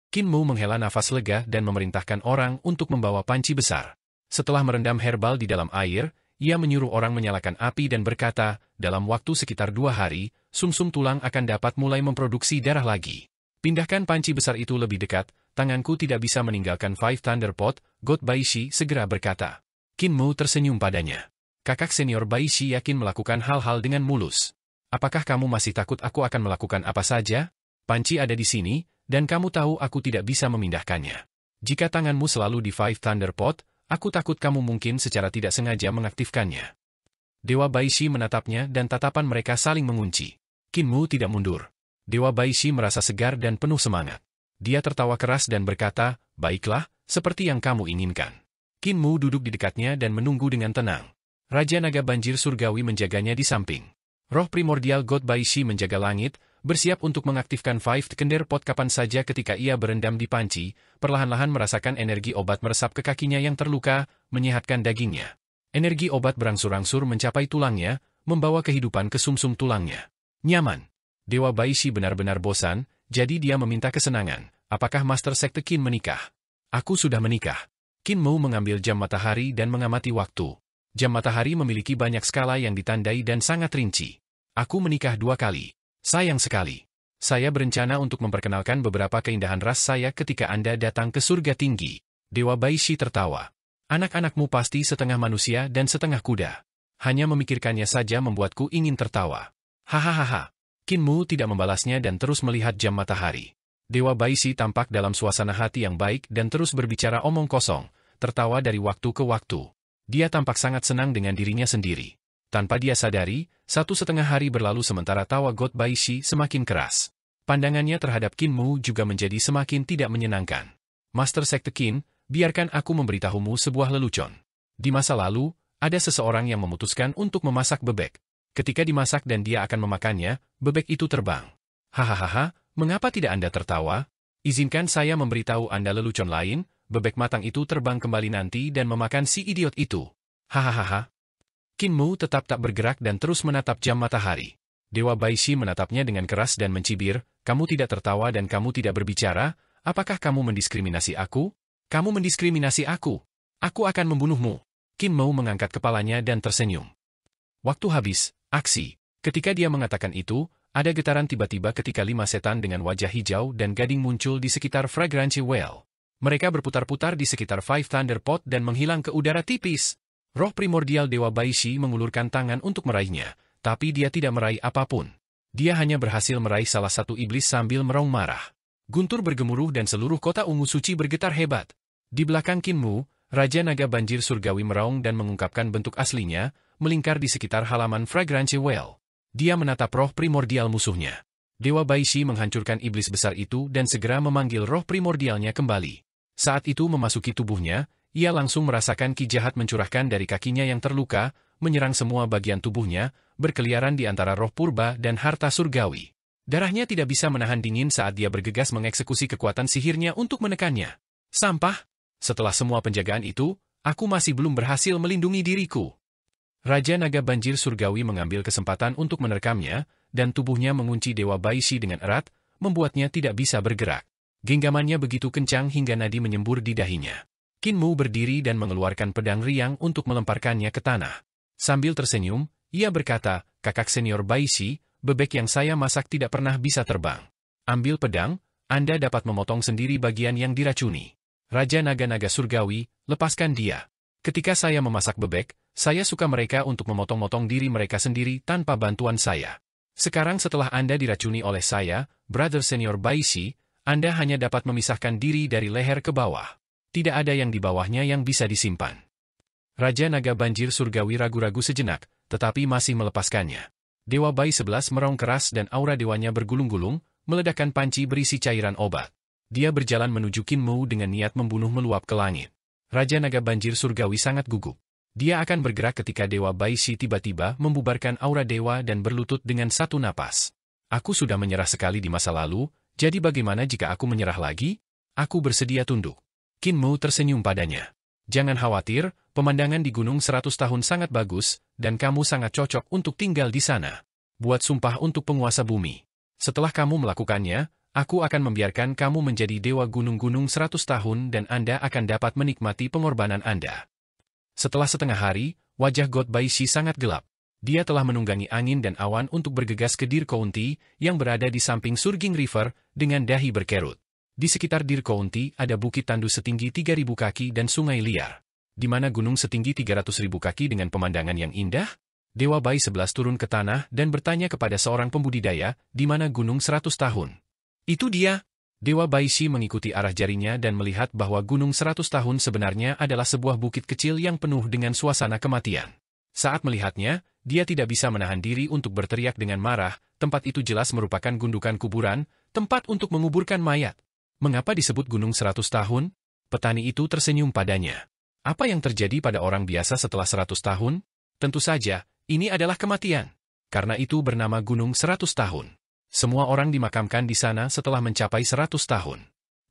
Qin Mu menghela nafas lega dan memerintahkan orang untuk membawa panci besar. Setelah merendam herbal di dalam air, ia menyuruh orang menyalakan api dan berkata, dalam waktu sekitar 2 hari, sumsum tulang akan dapat mulai memproduksi darah lagi. Pindahkan panci besar itu lebih dekat, tanganku tidak bisa meninggalkan Five Thunder Pot, God Baishi segera berkata. Qin Mu tersenyum padanya. Kakak senior Baishi yakin melakukan hal-hal dengan mulus. Apakah kamu masih takut aku akan melakukan apa saja? Panci ada di sini, dan kamu tahu aku tidak bisa memindahkannya. Jika tanganmu selalu di Five Thunder Pot, aku takut kamu mungkin secara tidak sengaja mengaktifkannya. Dewa Baishi menatapnya dan tatapan mereka saling mengunci. Qin Mu tidak mundur. Dewa Baishi merasa segar dan penuh semangat. Dia tertawa keras dan berkata, baiklah, seperti yang kamu inginkan. Qin Mu duduk di dekatnya dan menunggu dengan tenang. Raja Naga Banjir Surgawi menjaganya di samping. Roh primordial God Baishi menjaga langit, bersiap untuk mengaktifkan Five Thunder Pot kapan saja ketika ia berendam di panci, perlahan-lahan merasakan energi obat meresap ke kakinya yang terluka, menyehatkan dagingnya. Energi obat berangsur-angsur mencapai tulangnya, membawa kehidupan ke sumsum tulangnya. Nyaman. Dewa Baishi benar-benar bosan, jadi dia meminta kesenangan. Apakah Master Sekte Qin menikah? Aku sudah menikah. Qin Mu mengambil jam matahari dan mengamati waktu. Jam matahari memiliki banyak skala yang ditandai dan sangat rinci. Aku menikah 2 kali. Sayang sekali. Saya berencana untuk memperkenalkan beberapa keindahan ras saya ketika Anda datang ke surga tinggi. Dewa Baishi tertawa. Anak-anakmu pasti setengah manusia dan setengah kuda. Hanya memikirkannya saja membuatku ingin tertawa. Hahaha. Qin Mu tidak membalasnya dan terus melihat jam matahari. Dewa Baishi tampak dalam suasana hati yang baik dan terus berbicara omong kosong, tertawa dari waktu ke waktu. Dia tampak sangat senang dengan dirinya sendiri. Tanpa dia sadari, 1,5 hari berlalu sementara tawa God Baishi semakin keras. Pandangannya terhadap Qin Mu juga menjadi semakin tidak menyenangkan. Master Sekte Qin, biarkan aku memberitahumu sebuah lelucon. Di masa lalu, ada seseorang yang memutuskan untuk memasak bebek. Ketika dimasak dan dia akan memakannya, bebek itu terbang. Hahaha, mengapa tidak Anda tertawa? Izinkan saya memberitahu Anda lelucon lain, bebek matang itu terbang kembali nanti dan memakan si idiot itu. Hahaha. Qin Mu tetap tak bergerak dan terus menatap jam matahari. Dewa Baishi menatapnya dengan keras dan mencibir, kamu tidak tertawa dan kamu tidak berbicara, apakah kamu mendiskriminasi aku? Kamu mendiskriminasi aku. Aku akan membunuhmu. Qin Mu mengangkat kepalanya dan tersenyum. Waktu habis, aksi. Ketika dia mengatakan itu, ada getaran tiba-tiba ketika 5 setan dengan wajah hijau dan gading muncul di sekitar Fragrancy Well. Mereka berputar-putar di sekitar Five Thunder Pot dan menghilang ke udara tipis. Roh primordial Dewa Baishi mengulurkan tangan untuk meraihnya, tapi dia tidak meraih apapun. Dia hanya berhasil meraih salah satu iblis sambil meraung marah. Guntur bergemuruh dan seluruh kota ungu suci bergetar hebat. Di belakang Qin Mu, Raja Naga Banjir Surgawi meraung dan mengungkapkan bentuk aslinya, melingkar di sekitar halaman Fragrancy Well. Dia menatap roh primordial musuhnya. Dewa Baishi menghancurkan iblis besar itu dan segera memanggil roh primordialnya kembali. Saat itu memasuki tubuhnya, ia langsung merasakan ki jahat mencurahkan dari kakinya yang terluka, menyerang semua bagian tubuhnya, berkeliaran di antara roh purba dan harta surgawi. Darahnya tidak bisa menahan dingin saat dia bergegas mengeksekusi kekuatan sihirnya untuk menekannya. Sampah! Setelah semua penjagaan itu, aku masih belum berhasil melindungi diriku. Raja Naga Banjir Surgawi mengambil kesempatan untuk menerkamnya, dan tubuhnya mengunci Dewa Baishi dengan erat, membuatnya tidak bisa bergerak. Genggamannya begitu kencang hingga nadi menyembur di dahinya. Qin Mu berdiri dan mengeluarkan pedang riang untuk melemparkannya ke tanah. Sambil tersenyum, ia berkata, kakak senior Baishi, bebek yang saya masak tidak pernah bisa terbang. Ambil pedang, Anda dapat memotong sendiri bagian yang diracuni. Raja Naga-Naga Surgawi, lepaskan dia. Ketika saya memasak bebek, saya suka mereka untuk memotong-motong diri mereka sendiri tanpa bantuan saya. Sekarang setelah Anda diracuni oleh saya, Brother Senior Baishi, Anda hanya dapat memisahkan diri dari leher ke bawah. Tidak ada yang di bawahnya yang bisa disimpan. Raja Naga Banjir Surgawi ragu-ragu sejenak, tetapi masih melepaskannya. Dewa Bai 11 meraung keras dan aura dewanya bergulung-gulung, meledakkan panci berisi cairan obat. Dia berjalan menuju Qin Mu dengan niat membunuh meluap ke langit. Raja Naga Banjir Surgawi sangat gugup. Dia akan bergerak ketika Dewa Baishi tiba-tiba membubarkan aura dewa dan berlutut dengan satu napas. Aku sudah menyerah sekali di masa lalu, jadi bagaimana jika aku menyerah lagi? Aku bersedia tunduk. Qin Mu tersenyum padanya. Jangan khawatir, pemandangan di Gunung 100 Tahun sangat bagus, dan kamu sangat cocok untuk tinggal di sana. Buat sumpah untuk penguasa bumi. Setelah kamu melakukannya, aku akan membiarkan kamu menjadi dewa gunung-gunung 100 tahun dan Anda akan dapat menikmati pengorbanan Anda. Setelah setengah hari, wajah God Baishi sangat gelap. Dia telah menunggangi angin dan awan untuk bergegas ke Deer County yang berada di samping Surging River dengan dahi berkerut. Di sekitar Deer County ada bukit tandus setinggi 3.000 kaki dan sungai liar. Di mana gunung setinggi 300.000 kaki dengan pemandangan yang indah? Dewa Bai 11 turun ke tanah dan bertanya kepada seorang pembudidaya, di mana gunung 100 tahun. Itu dia. Dewa Baishi mengikuti arah jarinya dan melihat bahwa gunung 100 tahun sebenarnya adalah sebuah bukit kecil yang penuh dengan suasana kematian. Saat melihatnya, dia tidak bisa menahan diri untuk berteriak dengan marah, tempat itu jelas merupakan gundukan kuburan, tempat untuk menguburkan mayat. Mengapa disebut gunung 100 tahun? Petani itu tersenyum padanya. Apa yang terjadi pada orang biasa setelah 100 tahun? Tentu saja, ini adalah kematian. Karena itu bernama gunung 100 tahun. Semua orang dimakamkan di sana setelah mencapai 100 tahun.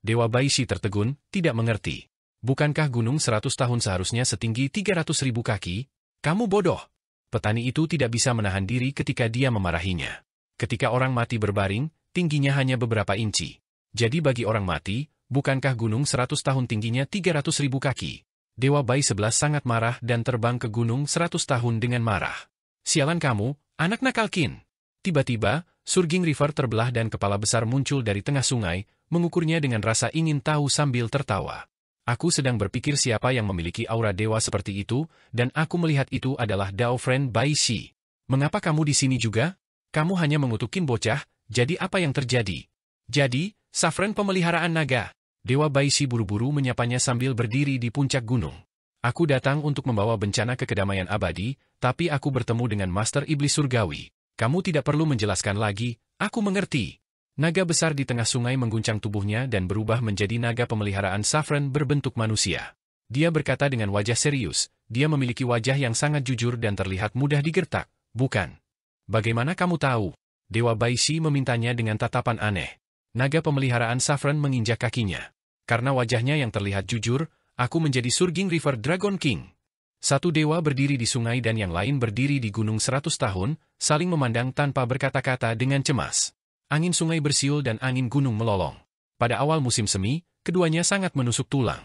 Dewa Baishi tertegun, tidak mengerti. Bukankah gunung 100 tahun seharusnya setinggi 300.000 kaki? Kamu bodoh. Petani itu tidak bisa menahan diri ketika dia memarahinya. Ketika orang mati berbaring, tingginya hanya beberapa inci. Jadi bagi orang mati, bukankah gunung 100 tahun tingginya 300.000 kaki? Dewa Bai 11 sangat marah dan terbang ke gunung 100 tahun dengan marah. Sialan kamu, anak nakal Qin. Tiba-tiba, Surging River terbelah dan kepala besar muncul dari tengah sungai, mengukurnya dengan rasa ingin tahu sambil tertawa. Aku sedang berpikir siapa yang memiliki aura dewa seperti itu, dan aku melihat itu adalah Dao Friend Baishi. Mengapa kamu di sini juga? Kamu hanya mengutukin bocah, jadi apa yang terjadi? Jadi, Safren pemeliharaan naga. Dewa Baishi buru-buru menyapanya sambil berdiri di puncak gunung. Aku datang untuk membawa bencana ke kedamaian abadi, tapi aku bertemu dengan Master Iblis Surgawi. Kamu tidak perlu menjelaskan lagi, aku mengerti. Naga besar di tengah sungai mengguncang tubuhnya dan berubah menjadi naga pemeliharaan Safren berbentuk manusia. Dia berkata dengan wajah serius, dia memiliki wajah yang sangat jujur dan terlihat mudah digertak, bukan? Bagaimana kamu tahu? Dewa Baishi memintanya dengan tatapan aneh. Naga pemeliharaan Saffron menginjak kakinya. Karena wajahnya yang terlihat jujur, aku menjadi Surging River Dragon King. Satu dewa berdiri di sungai dan yang lain berdiri di gunung 100 tahun, saling memandang tanpa berkata-kata dengan cemas. Angin sungai bersiul dan angin gunung melolong. Pada awal musim semi, keduanya sangat menusuk tulang.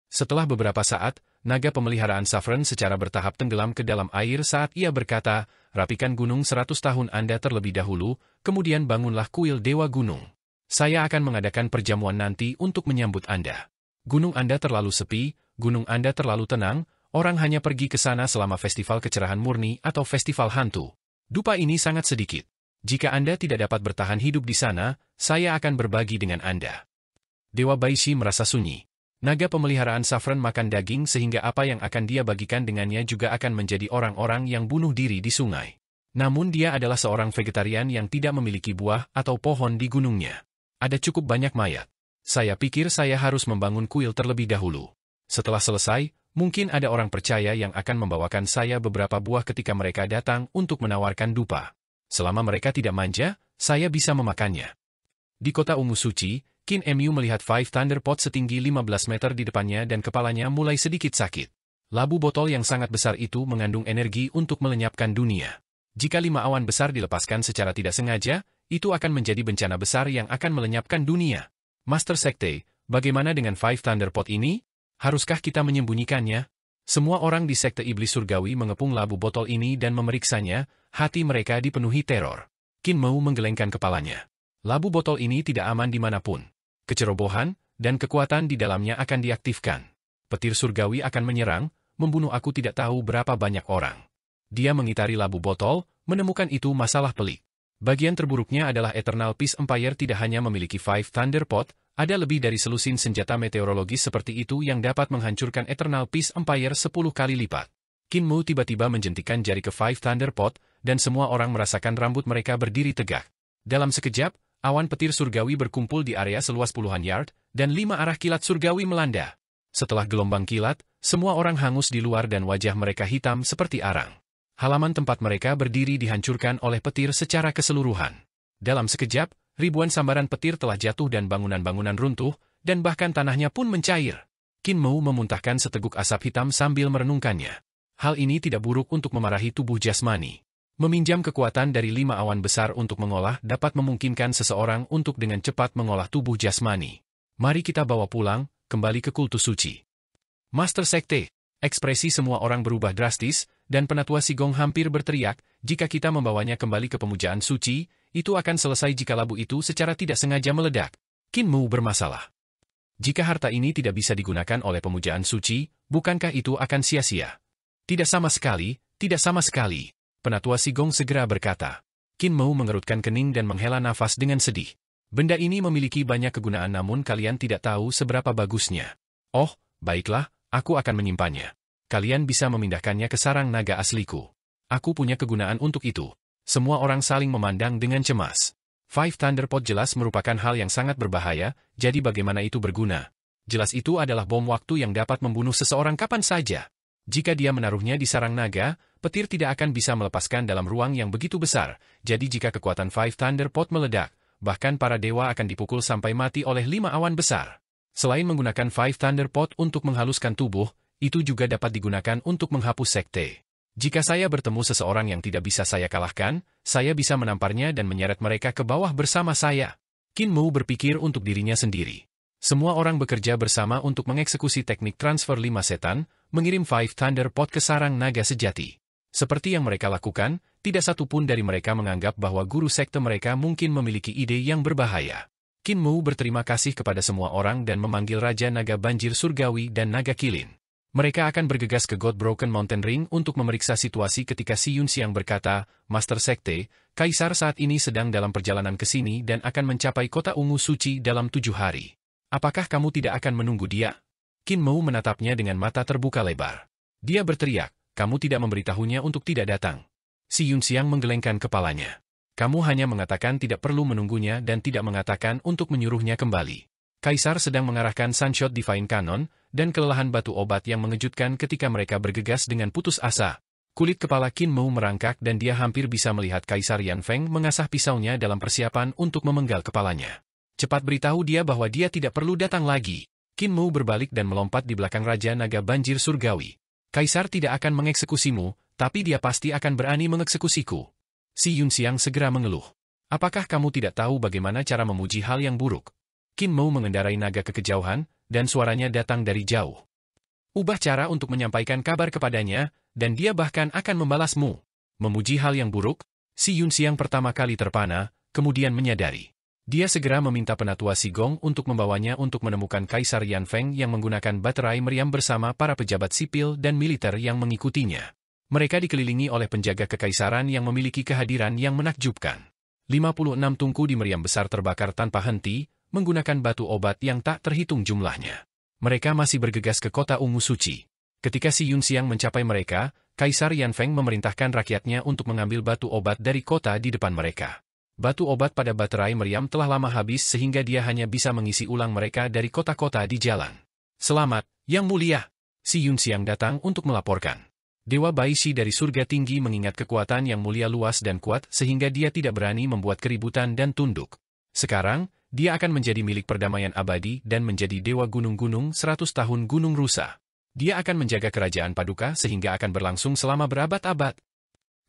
Setelah beberapa saat, naga pemeliharaan Saffron secara bertahap tenggelam ke dalam air saat ia berkata, rapikan gunung 100 tahun Anda terlebih dahulu, kemudian bangunlah kuil Dewa Gunung. Saya akan mengadakan perjamuan nanti untuk menyambut Anda. Gunung Anda terlalu sepi, gunung Anda terlalu tenang, orang hanya pergi ke sana selama festival kecerahan murni atau festival hantu. Dupa ini sangat sedikit. Jika Anda tidak dapat bertahan hidup di sana, saya akan berbagi dengan Anda. Dewa Baishi merasa sunyi. Naga pemeliharaan Saffron makan daging sehingga apa yang akan dia bagikan dengannya juga akan menjadi orang-orang yang bunuh diri di sungai. Namun dia adalah seorang vegetarian yang tidak memiliki buah atau pohon di gunungnya. Ada cukup banyak mayat. Saya pikir saya harus membangun kuil terlebih dahulu. Setelah selesai, mungkin ada orang percaya yang akan membawakan saya beberapa buah ketika mereka datang untuk menawarkan dupa. Selama mereka tidak manja, saya bisa memakannya. Di kota ungu suci, Qin Mu melihat Five Thunder Pot setinggi 15 meter di depannya dan kepalanya mulai sedikit sakit. Labu botol yang sangat besar itu mengandung energi untuk melenyapkan dunia. Jika 5 awan besar dilepaskan secara tidak sengaja, itu akan menjadi bencana besar yang akan melenyapkan dunia. Master Sekte, bagaimana dengan Five Thunder Pot ini? Haruskah kita menyembunyikannya? Semua orang di Sekte Iblis Surgawi mengepung labu botol ini dan memeriksanya, hati mereka dipenuhi teror. Qin Mu menggelengkan kepalanya. Labu botol ini tidak aman dimanapun. Kecerobohan dan kekuatan di dalamnya akan diaktifkan. Petir surgawi akan menyerang, membunuh aku tidak tahu berapa banyak orang. Dia mengitari labu botol, menemukan itu masalah pelik. Bagian terburuknya adalah Eternal Peace Empire tidak hanya memiliki Five Thunder Pot, ada lebih dari selusin senjata meteorologis seperti itu yang dapat menghancurkan Eternal Peace Empire 10 kali lipat. Qin Mu tiba-tiba menjentikan jari ke Five Thunder Pot, dan semua orang merasakan rambut mereka berdiri tegak. Dalam sekejap, awan petir surgawi berkumpul di area seluas puluhan yard, dan 5 arah kilat surgawi melanda. Setelah gelombang kilat, semua orang hangus di luar dan wajah mereka hitam seperti arang. Halaman tempat mereka berdiri dihancurkan oleh petir secara keseluruhan. Dalam sekejap, ribuan sambaran petir telah jatuh dan bangunan-bangunan runtuh, dan bahkan tanahnya pun mencair. Qin Mu memuntahkan seteguk asap hitam sambil merenungkannya. Hal ini tidak buruk untuk memarahi tubuh jasmani. Meminjam kekuatan dari 5 awan besar untuk mengolah dapat memungkinkan seseorang untuk dengan cepat mengolah tubuh jasmani. Mari kita bawa pulang, kembali ke kultus suci. Master Sekte, ekspresi semua orang berubah drastis, dan Penatua Sigong hampir berteriak, jika kita membawanya kembali ke pemujaan suci, itu akan selesai jika labu itu secara tidak sengaja meledak. Qin Mu bermasalah. Jika harta ini tidak bisa digunakan oleh pemujaan suci, bukankah itu akan sia-sia? Tidak sama sekali, tidak sama sekali. Penatua Sigong segera berkata. Qin Mu mengerutkan kening dan menghela nafas dengan sedih. Benda ini memiliki banyak kegunaan namun kalian tidak tahu seberapa bagusnya. Oh, baiklah, aku akan menyimpannya. Kalian bisa memindahkannya ke sarang naga asliku. Aku punya kegunaan untuk itu. Semua orang saling memandang dengan cemas. Five Thunder Pot jelas merupakan hal yang sangat berbahaya, jadi bagaimana itu berguna? Jelas itu adalah bom waktu yang dapat membunuh seseorang kapan saja. Jika dia menaruhnya di sarang naga, petir tidak akan bisa melepaskan dalam ruang yang begitu besar, jadi jika kekuatan Five Thunder Pot meledak, bahkan para dewa akan dipukul sampai mati oleh 5 awan besar. Selain menggunakan Five Thunder Pot untuk menghaluskan tubuh, itu juga dapat digunakan untuk menghapus sekte. Jika saya bertemu seseorang yang tidak bisa saya kalahkan, saya bisa menamparnya dan menyeret mereka ke bawah bersama saya. Qin Mu berpikir untuk dirinya sendiri. Semua orang bekerja bersama untuk mengeksekusi teknik transfer 5 setan, mengirim Five Thunder Pot ke sarang naga sejati. Seperti yang mereka lakukan, tidak satu pun dari mereka menganggap bahwa guru sekte mereka mungkin memiliki ide yang berbahaya. Qin Mu berterima kasih kepada semua orang dan memanggil Raja Naga Banjir Surgawi dan Naga Kilin. Mereka akan bergegas ke God Broken Mountain Ring untuk memeriksa situasi ketika Si Yunxiang berkata, Master Sekte, Kaisar saat ini sedang dalam perjalanan ke sini dan akan mencapai kota ungu suci dalam 7 hari. Apakah kamu tidak akan menunggu dia? Qin Mu menatapnya dengan mata terbuka lebar. Dia berteriak, kamu tidak memberitahunya untuk tidak datang. Si Yunxiang menggelengkan kepalanya. Kamu hanya mengatakan tidak perlu menunggunya dan tidak mengatakan untuk menyuruhnya kembali. Kaisar sedang mengarahkan Sunshot Divine Cannon, dan kelelahan batu obat yang mengejutkan ketika mereka bergegas dengan putus asa. Kulit kepala Qin Mu merangkak dan dia hampir bisa melihat Kaisar Yan Feng mengasah pisaunya dalam persiapan untuk memenggal kepalanya. Cepat beritahu dia bahwa dia tidak perlu datang lagi. Qin Mu berbalik dan melompat di belakang Raja Naga Banjir Surgawi. Kaisar tidak akan mengeksekusimu, tapi dia pasti akan berani mengeksekusiku. Si Yunxiang segera mengeluh. Apakah kamu tidak tahu bagaimana cara memuji hal yang buruk? Qin Mu mengendarai naga ke kejauhan, dan suaranya datang dari jauh. Ubah cara untuk menyampaikan kabar kepadanya, dan dia bahkan akan membalasmu. Memuji hal yang buruk? Si Yunxiang pertama kali terpana, kemudian menyadari. Dia segera meminta penatua Sigong untuk membawanya untuk menemukan Kaisar Yan Feng yang menggunakan baterai meriam bersama para pejabat sipil dan militer yang mengikutinya. Mereka dikelilingi oleh penjaga kekaisaran yang memiliki kehadiran yang menakjubkan. 56 tungku di meriam besar terbakar tanpa henti, menggunakan batu obat yang tak terhitung jumlahnya. Mereka masih bergegas ke kota ungu suci. Ketika si Yunxiang mencapai mereka, Kaisar Yan Feng memerintahkan rakyatnya untuk mengambil batu obat dari kota di depan mereka. Batu obat pada baterai meriam telah lama habis sehingga dia hanya bisa mengisi ulang mereka dari kota-kota di jalan. Selamat, Yang Mulia! Si Yunxiang datang untuk melaporkan. Dewa Baishi dari surga tinggi mengingat kekuatan Yang Mulia luas dan kuat sehingga dia tidak berani membuat keributan dan tunduk. Sekarang, dia akan menjadi milik perdamaian abadi dan menjadi dewa gunung-gunung 100 tahun gunung rusa. Dia akan menjaga kerajaan Paduka sehingga akan berlangsung selama berabad-abad.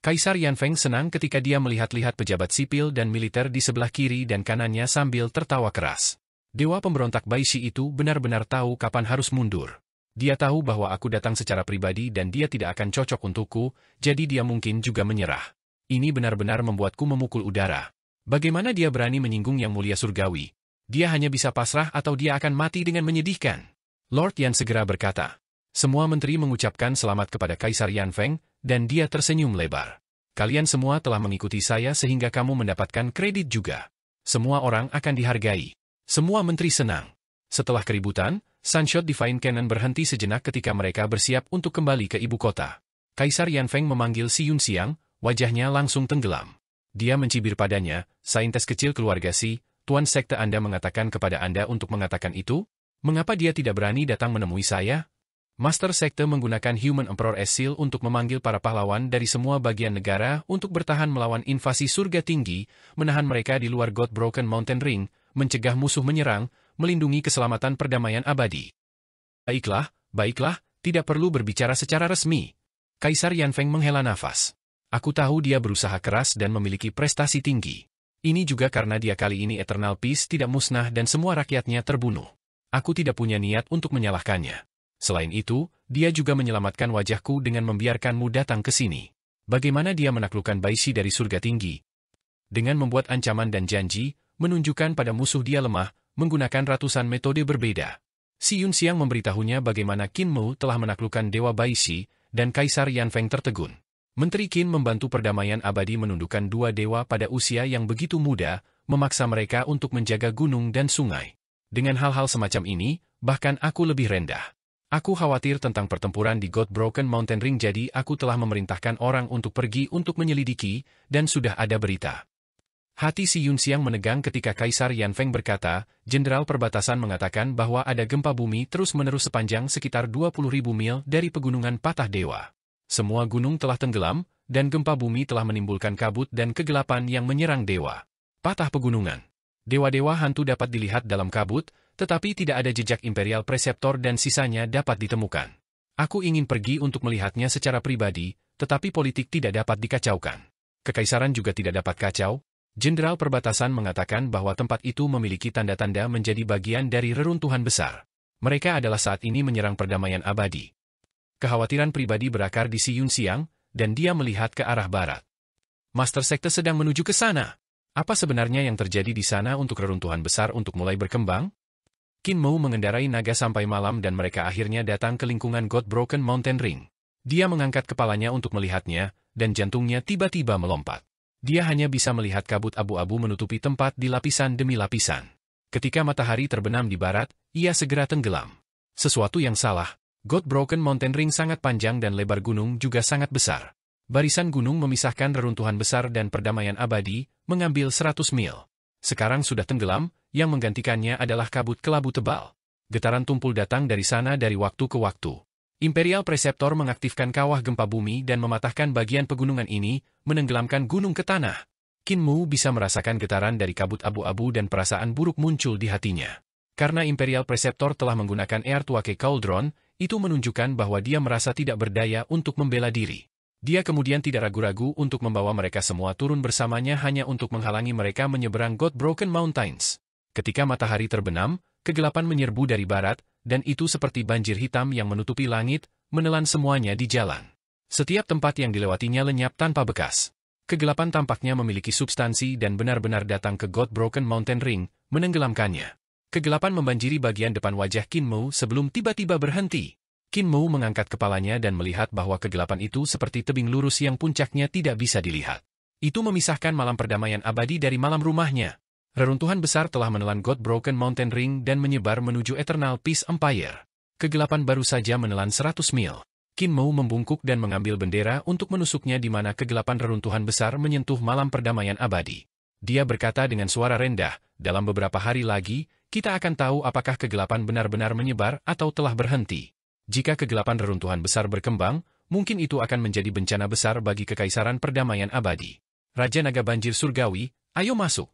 Kaisar Yan Feng senang ketika dia melihat-lihat pejabat sipil dan militer di sebelah kiri dan kanannya sambil tertawa keras. Dewa pemberontak Baishi itu benar-benar tahu kapan harus mundur. Dia tahu bahwa aku datang secara pribadi dan dia tidak akan cocok untukku, jadi dia mungkin juga menyerah. Ini benar-benar membuatku memukul udara. Bagaimana dia berani menyinggung Yang Mulia Surgawi? Dia hanya bisa pasrah atau dia akan mati dengan menyedihkan. Lord Yan segera berkata. Semua menteri mengucapkan selamat kepada Kaisar Yan Feng, dan dia tersenyum lebar. Kalian semua telah mengikuti saya sehingga kamu mendapatkan kredit juga. Semua orang akan dihargai. Semua menteri senang. Setelah keributan, Sunshot Divine Cannon berhenti sejenak ketika mereka bersiap untuk kembali ke ibu kota. Kaisar Yan Feng memanggil si Yunxiang, wajahnya langsung tenggelam. Dia mencibir padanya, saintes kecil keluarga Si, Tuan Sekte Anda mengatakan kepada Anda untuk mengatakan itu? Mengapa dia tidak berani datang menemui saya? Master Sekte menggunakan Human Emperor S-Seal untuk memanggil para pahlawan dari semua bagian negara untuk bertahan melawan invasi surga tinggi, menahan mereka di luar God Broken Mountain Ring, mencegah musuh menyerang, melindungi keselamatan perdamaian abadi. Baiklah, tidak perlu berbicara secara resmi. Kaisar Yan Feng menghela nafas. Aku tahu dia berusaha keras dan memiliki prestasi tinggi. Ini juga karena dia kali ini Eternal Peace tidak musnah dan semua rakyatnya terbunuh. Aku tidak punya niat untuk menyalahkannya. Selain itu, dia juga menyelamatkan wajahku dengan membiarkanmu datang ke sini. Bagaimana dia menaklukkan Baishi dari surga tinggi? Dengan membuat ancaman dan janji, menunjukkan pada musuh dia lemah, menggunakan ratusan metode berbeda. Si Yunxiang memberitahunya bagaimana Qin Mu telah menaklukkan Dewa Baishi, dan Kaisar Yan Feng tertegun. Menteri Qin membantu perdamaian abadi menundukkan dua dewa pada usia yang begitu muda, memaksa mereka untuk menjaga gunung dan sungai. Dengan hal-hal semacam ini, bahkan aku lebih rendah. Aku khawatir tentang pertempuran di God Broken Mountain Ring jadi aku telah memerintahkan orang untuk pergi untuk menyelidiki, dan sudah ada berita. Hati si Yunxiang menegang ketika Kaisar Yan Feng berkata, Jenderal Perbatasan mengatakan bahwa ada gempa bumi terus-menerus sepanjang sekitar 20.000 mil dari pegunungan Patah Dewa. Semua gunung telah tenggelam, dan gempa bumi telah menimbulkan kabut dan kegelapan yang menyerang dewa. Patah pegunungan. Dewa-dewa hantu dapat dilihat dalam kabut, tetapi tidak ada jejak Imperial Preceptor dan sisanya dapat ditemukan. Aku ingin pergi untuk melihatnya secara pribadi, tetapi politik tidak dapat dikacaukan. Kekaisaran juga tidak dapat kacau. Jenderal Perbatasan mengatakan bahwa tempat itu memiliki tanda-tanda menjadi bagian dari reruntuhan besar. Mereka adalah saat ini menyerang perdamaian abadi. Kekhawatiran pribadi berakar di si Yunxiang, dan dia melihat ke arah barat. Master Sekte sedang menuju ke sana. Apa sebenarnya yang terjadi di sana untuk reruntuhan besar untuk mulai berkembang? Qin Mu mengendarai naga sampai malam dan mereka akhirnya datang ke lingkungan God Broken Mountain Ring. Dia mengangkat kepalanya untuk melihatnya, dan jantungnya tiba-tiba melompat. Dia hanya bisa melihat kabut abu-abu menutupi tempat di lapisan demi lapisan. Ketika matahari terbenam di barat, ia segera tenggelam. Sesuatu yang salah. God Broken Mountain Ring sangat panjang dan lebar gunung juga sangat besar. Barisan gunung memisahkan reruntuhan besar dan perdamaian abadi, mengambil 100 mil. Sekarang sudah tenggelam, yang menggantikannya adalah kabut kelabu tebal. Getaran tumpul datang dari sana dari waktu ke waktu. Imperial Preceptor mengaktifkan kawah gempa bumi dan mematahkan bagian pegunungan ini, menenggelamkan gunung ke tanah. Qin Mu bisa merasakan getaran dari kabut abu-abu dan perasaan buruk muncul di hatinya. Karena Imperial Preceptor telah menggunakan Earthquake Cauldron, itu menunjukkan bahwa dia merasa tidak berdaya untuk membela diri. Dia kemudian tidak ragu-ragu untuk membawa mereka semua turun bersamanya hanya untuk menghalangi mereka menyeberang God Broken Mountains. Ketika matahari terbenam, kegelapan menyerbu dari barat, dan itu seperti banjir hitam yang menutupi langit, menelan semuanya di jalan. Setiap tempat yang dilewatinya lenyap tanpa bekas. Kegelapan tampaknya memiliki substansi dan benar-benar datang ke God Broken Mountain Ring, menenggelamkannya. Kegelapan membanjiri bagian depan wajah Qin Mu sebelum tiba-tiba berhenti. Qin Mu mengangkat kepalanya dan melihat bahwa kegelapan itu seperti tebing lurus yang puncaknya tidak bisa dilihat. Itu memisahkan malam perdamaian abadi dari malam rumahnya. Reruntuhan besar telah menelan God Broken Mountain Ring dan menyebar menuju Eternal Peace Empire. Kegelapan baru saja menelan 100 mil. Qin Mu membungkuk dan mengambil bendera untuk menusuknya di mana kegelapan reruntuhan besar menyentuh malam perdamaian abadi. Dia berkata dengan suara rendah, dalam beberapa hari lagi, kita akan tahu apakah kegelapan benar-benar menyebar atau telah berhenti. Jika kegelapan reruntuhan besar berkembang, mungkin itu akan menjadi bencana besar bagi kekaisaran perdamaian abadi. Raja Naga Banjir Surgawi, ayo masuk.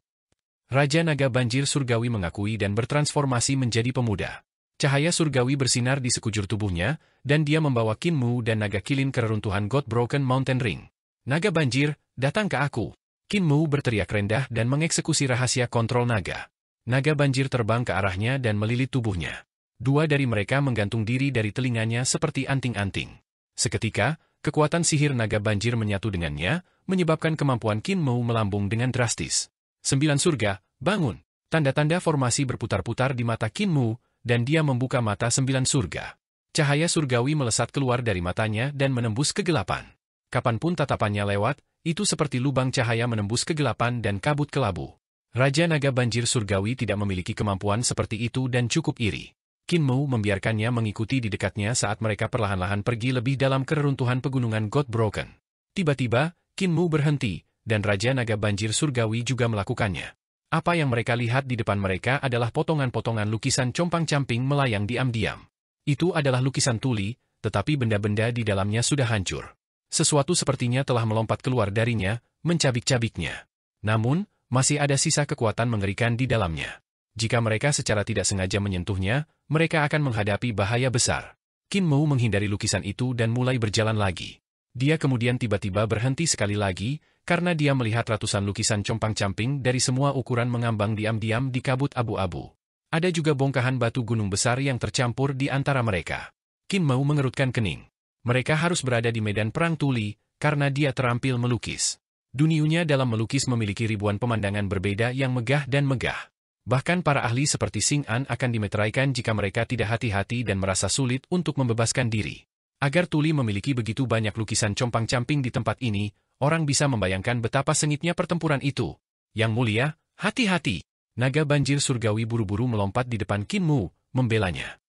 Raja Naga Banjir Surgawi mengakui dan bertransformasi menjadi pemuda. Cahaya surgawi bersinar di sekujur tubuhnya, dan dia membawa Qin Mu dan Naga Kilin ke reruntuhan God Broken Mountain Ring. Naga Banjir, datang ke aku. Qin Mu berteriak rendah dan mengeksekusi rahasia kontrol naga. Naga banjir terbang ke arahnya dan melilit tubuhnya. Dua dari mereka menggantung diri dari telinganya seperti anting-anting. Seketika, kekuatan sihir naga banjir menyatu dengannya, menyebabkan kemampuan Qin Mu melambung dengan drastis. 9 surga, bangun. Tanda-tanda formasi berputar-putar di mata Qin Mu, dan dia membuka mata 9 surga. Cahaya surgawi melesat keluar dari matanya dan menembus kegelapan. Kapanpun tatapannya lewat, itu seperti lubang cahaya menembus kegelapan dan kabut kelabu. Raja Naga Banjir Surgawi tidak memiliki kemampuan seperti itu dan cukup iri. Qin Mu membiarkannya mengikuti di dekatnya saat mereka perlahan-lahan pergi lebih dalam ke reruntuhan pegunungan God Broken. Tiba-tiba, Qin Mu berhenti, dan Raja Naga Banjir Surgawi juga melakukannya. Apa yang mereka lihat di depan mereka adalah potongan-potongan lukisan compang-camping melayang diam-diam. Itu adalah lukisan tuli, tetapi benda-benda di dalamnya sudah hancur. Sesuatu sepertinya telah melompat keluar darinya, mencabik-cabiknya. Namun, masih ada sisa kekuatan mengerikan di dalamnya. Jika mereka secara tidak sengaja menyentuhnya, mereka akan menghadapi bahaya besar. Qin Mu menghindari lukisan itu dan mulai berjalan lagi. Dia kemudian tiba-tiba berhenti sekali lagi, karena dia melihat ratusan lukisan compang-camping dari semua ukuran mengambang diam-diam di kabut abu-abu. Ada juga bongkahan batu gunung besar yang tercampur di antara mereka. Qin Mu mengerutkan kening. Mereka harus berada di medan perang tuli, karena dia terampil melukis. Dunianya dalam melukis memiliki ribuan pemandangan berbeda yang megah dan megah. Bahkan para ahli seperti Xing An akan dimeteraikan jika mereka tidak hati-hati dan merasa sulit untuk membebaskan diri. Agar tuli memiliki begitu banyak lukisan compang-camping di tempat ini, orang bisa membayangkan betapa sengitnya pertempuran itu. Yang mulia, hati-hati. Naga banjir surgawi buru-buru melompat di depan Qin Mu, membelanya.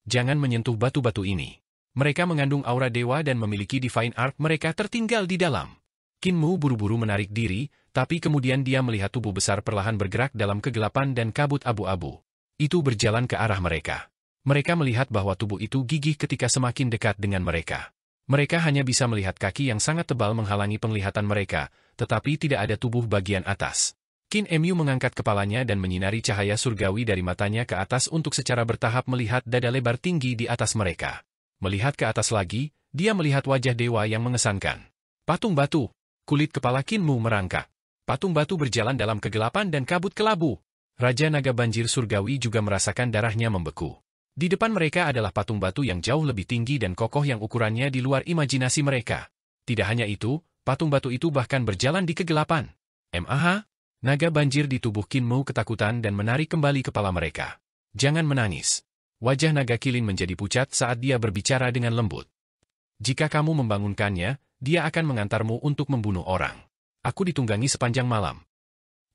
Jangan menyentuh batu-batu ini. Mereka mengandung aura dewa dan memiliki divine arc mereka tertinggal di dalam. Qin Mu buru-buru menarik diri, tapi kemudian dia melihat tubuh besar perlahan bergerak dalam kegelapan dan kabut abu-abu. Itu berjalan ke arah mereka. Mereka melihat bahwa tubuh itu gigih ketika semakin dekat dengan mereka. Mereka hanya bisa melihat kaki yang sangat tebal menghalangi penglihatan mereka, tetapi tidak ada tubuh bagian atas. Qin Mu mengangkat kepalanya dan menyinari cahaya surgawi dari matanya ke atas untuk secara bertahap melihat dada lebar tinggi di atas mereka. Melihat ke atas lagi, dia melihat wajah dewa yang mengesankan. Patung batu. Kulit kepala Qin Mu merangkak. Patung batu berjalan dalam kegelapan dan kabut kelabu. Raja Naga Banjir Surgawi juga merasakan darahnya membeku. Di depan mereka adalah patung batu yang jauh lebih tinggi dan kokoh yang ukurannya di luar imajinasi mereka. Tidak hanya itu, patung batu itu bahkan berjalan di kegelapan. Mah, naga banjir di tubuh Qin Mu ketakutan dan menarik kembali kepala mereka. Jangan menangis. Wajah naga kilin menjadi pucat saat dia berbicara dengan lembut. Jika kamu membangunkannya, dia akan mengantarmu untuk membunuh orang. Aku ditunggangi sepanjang malam.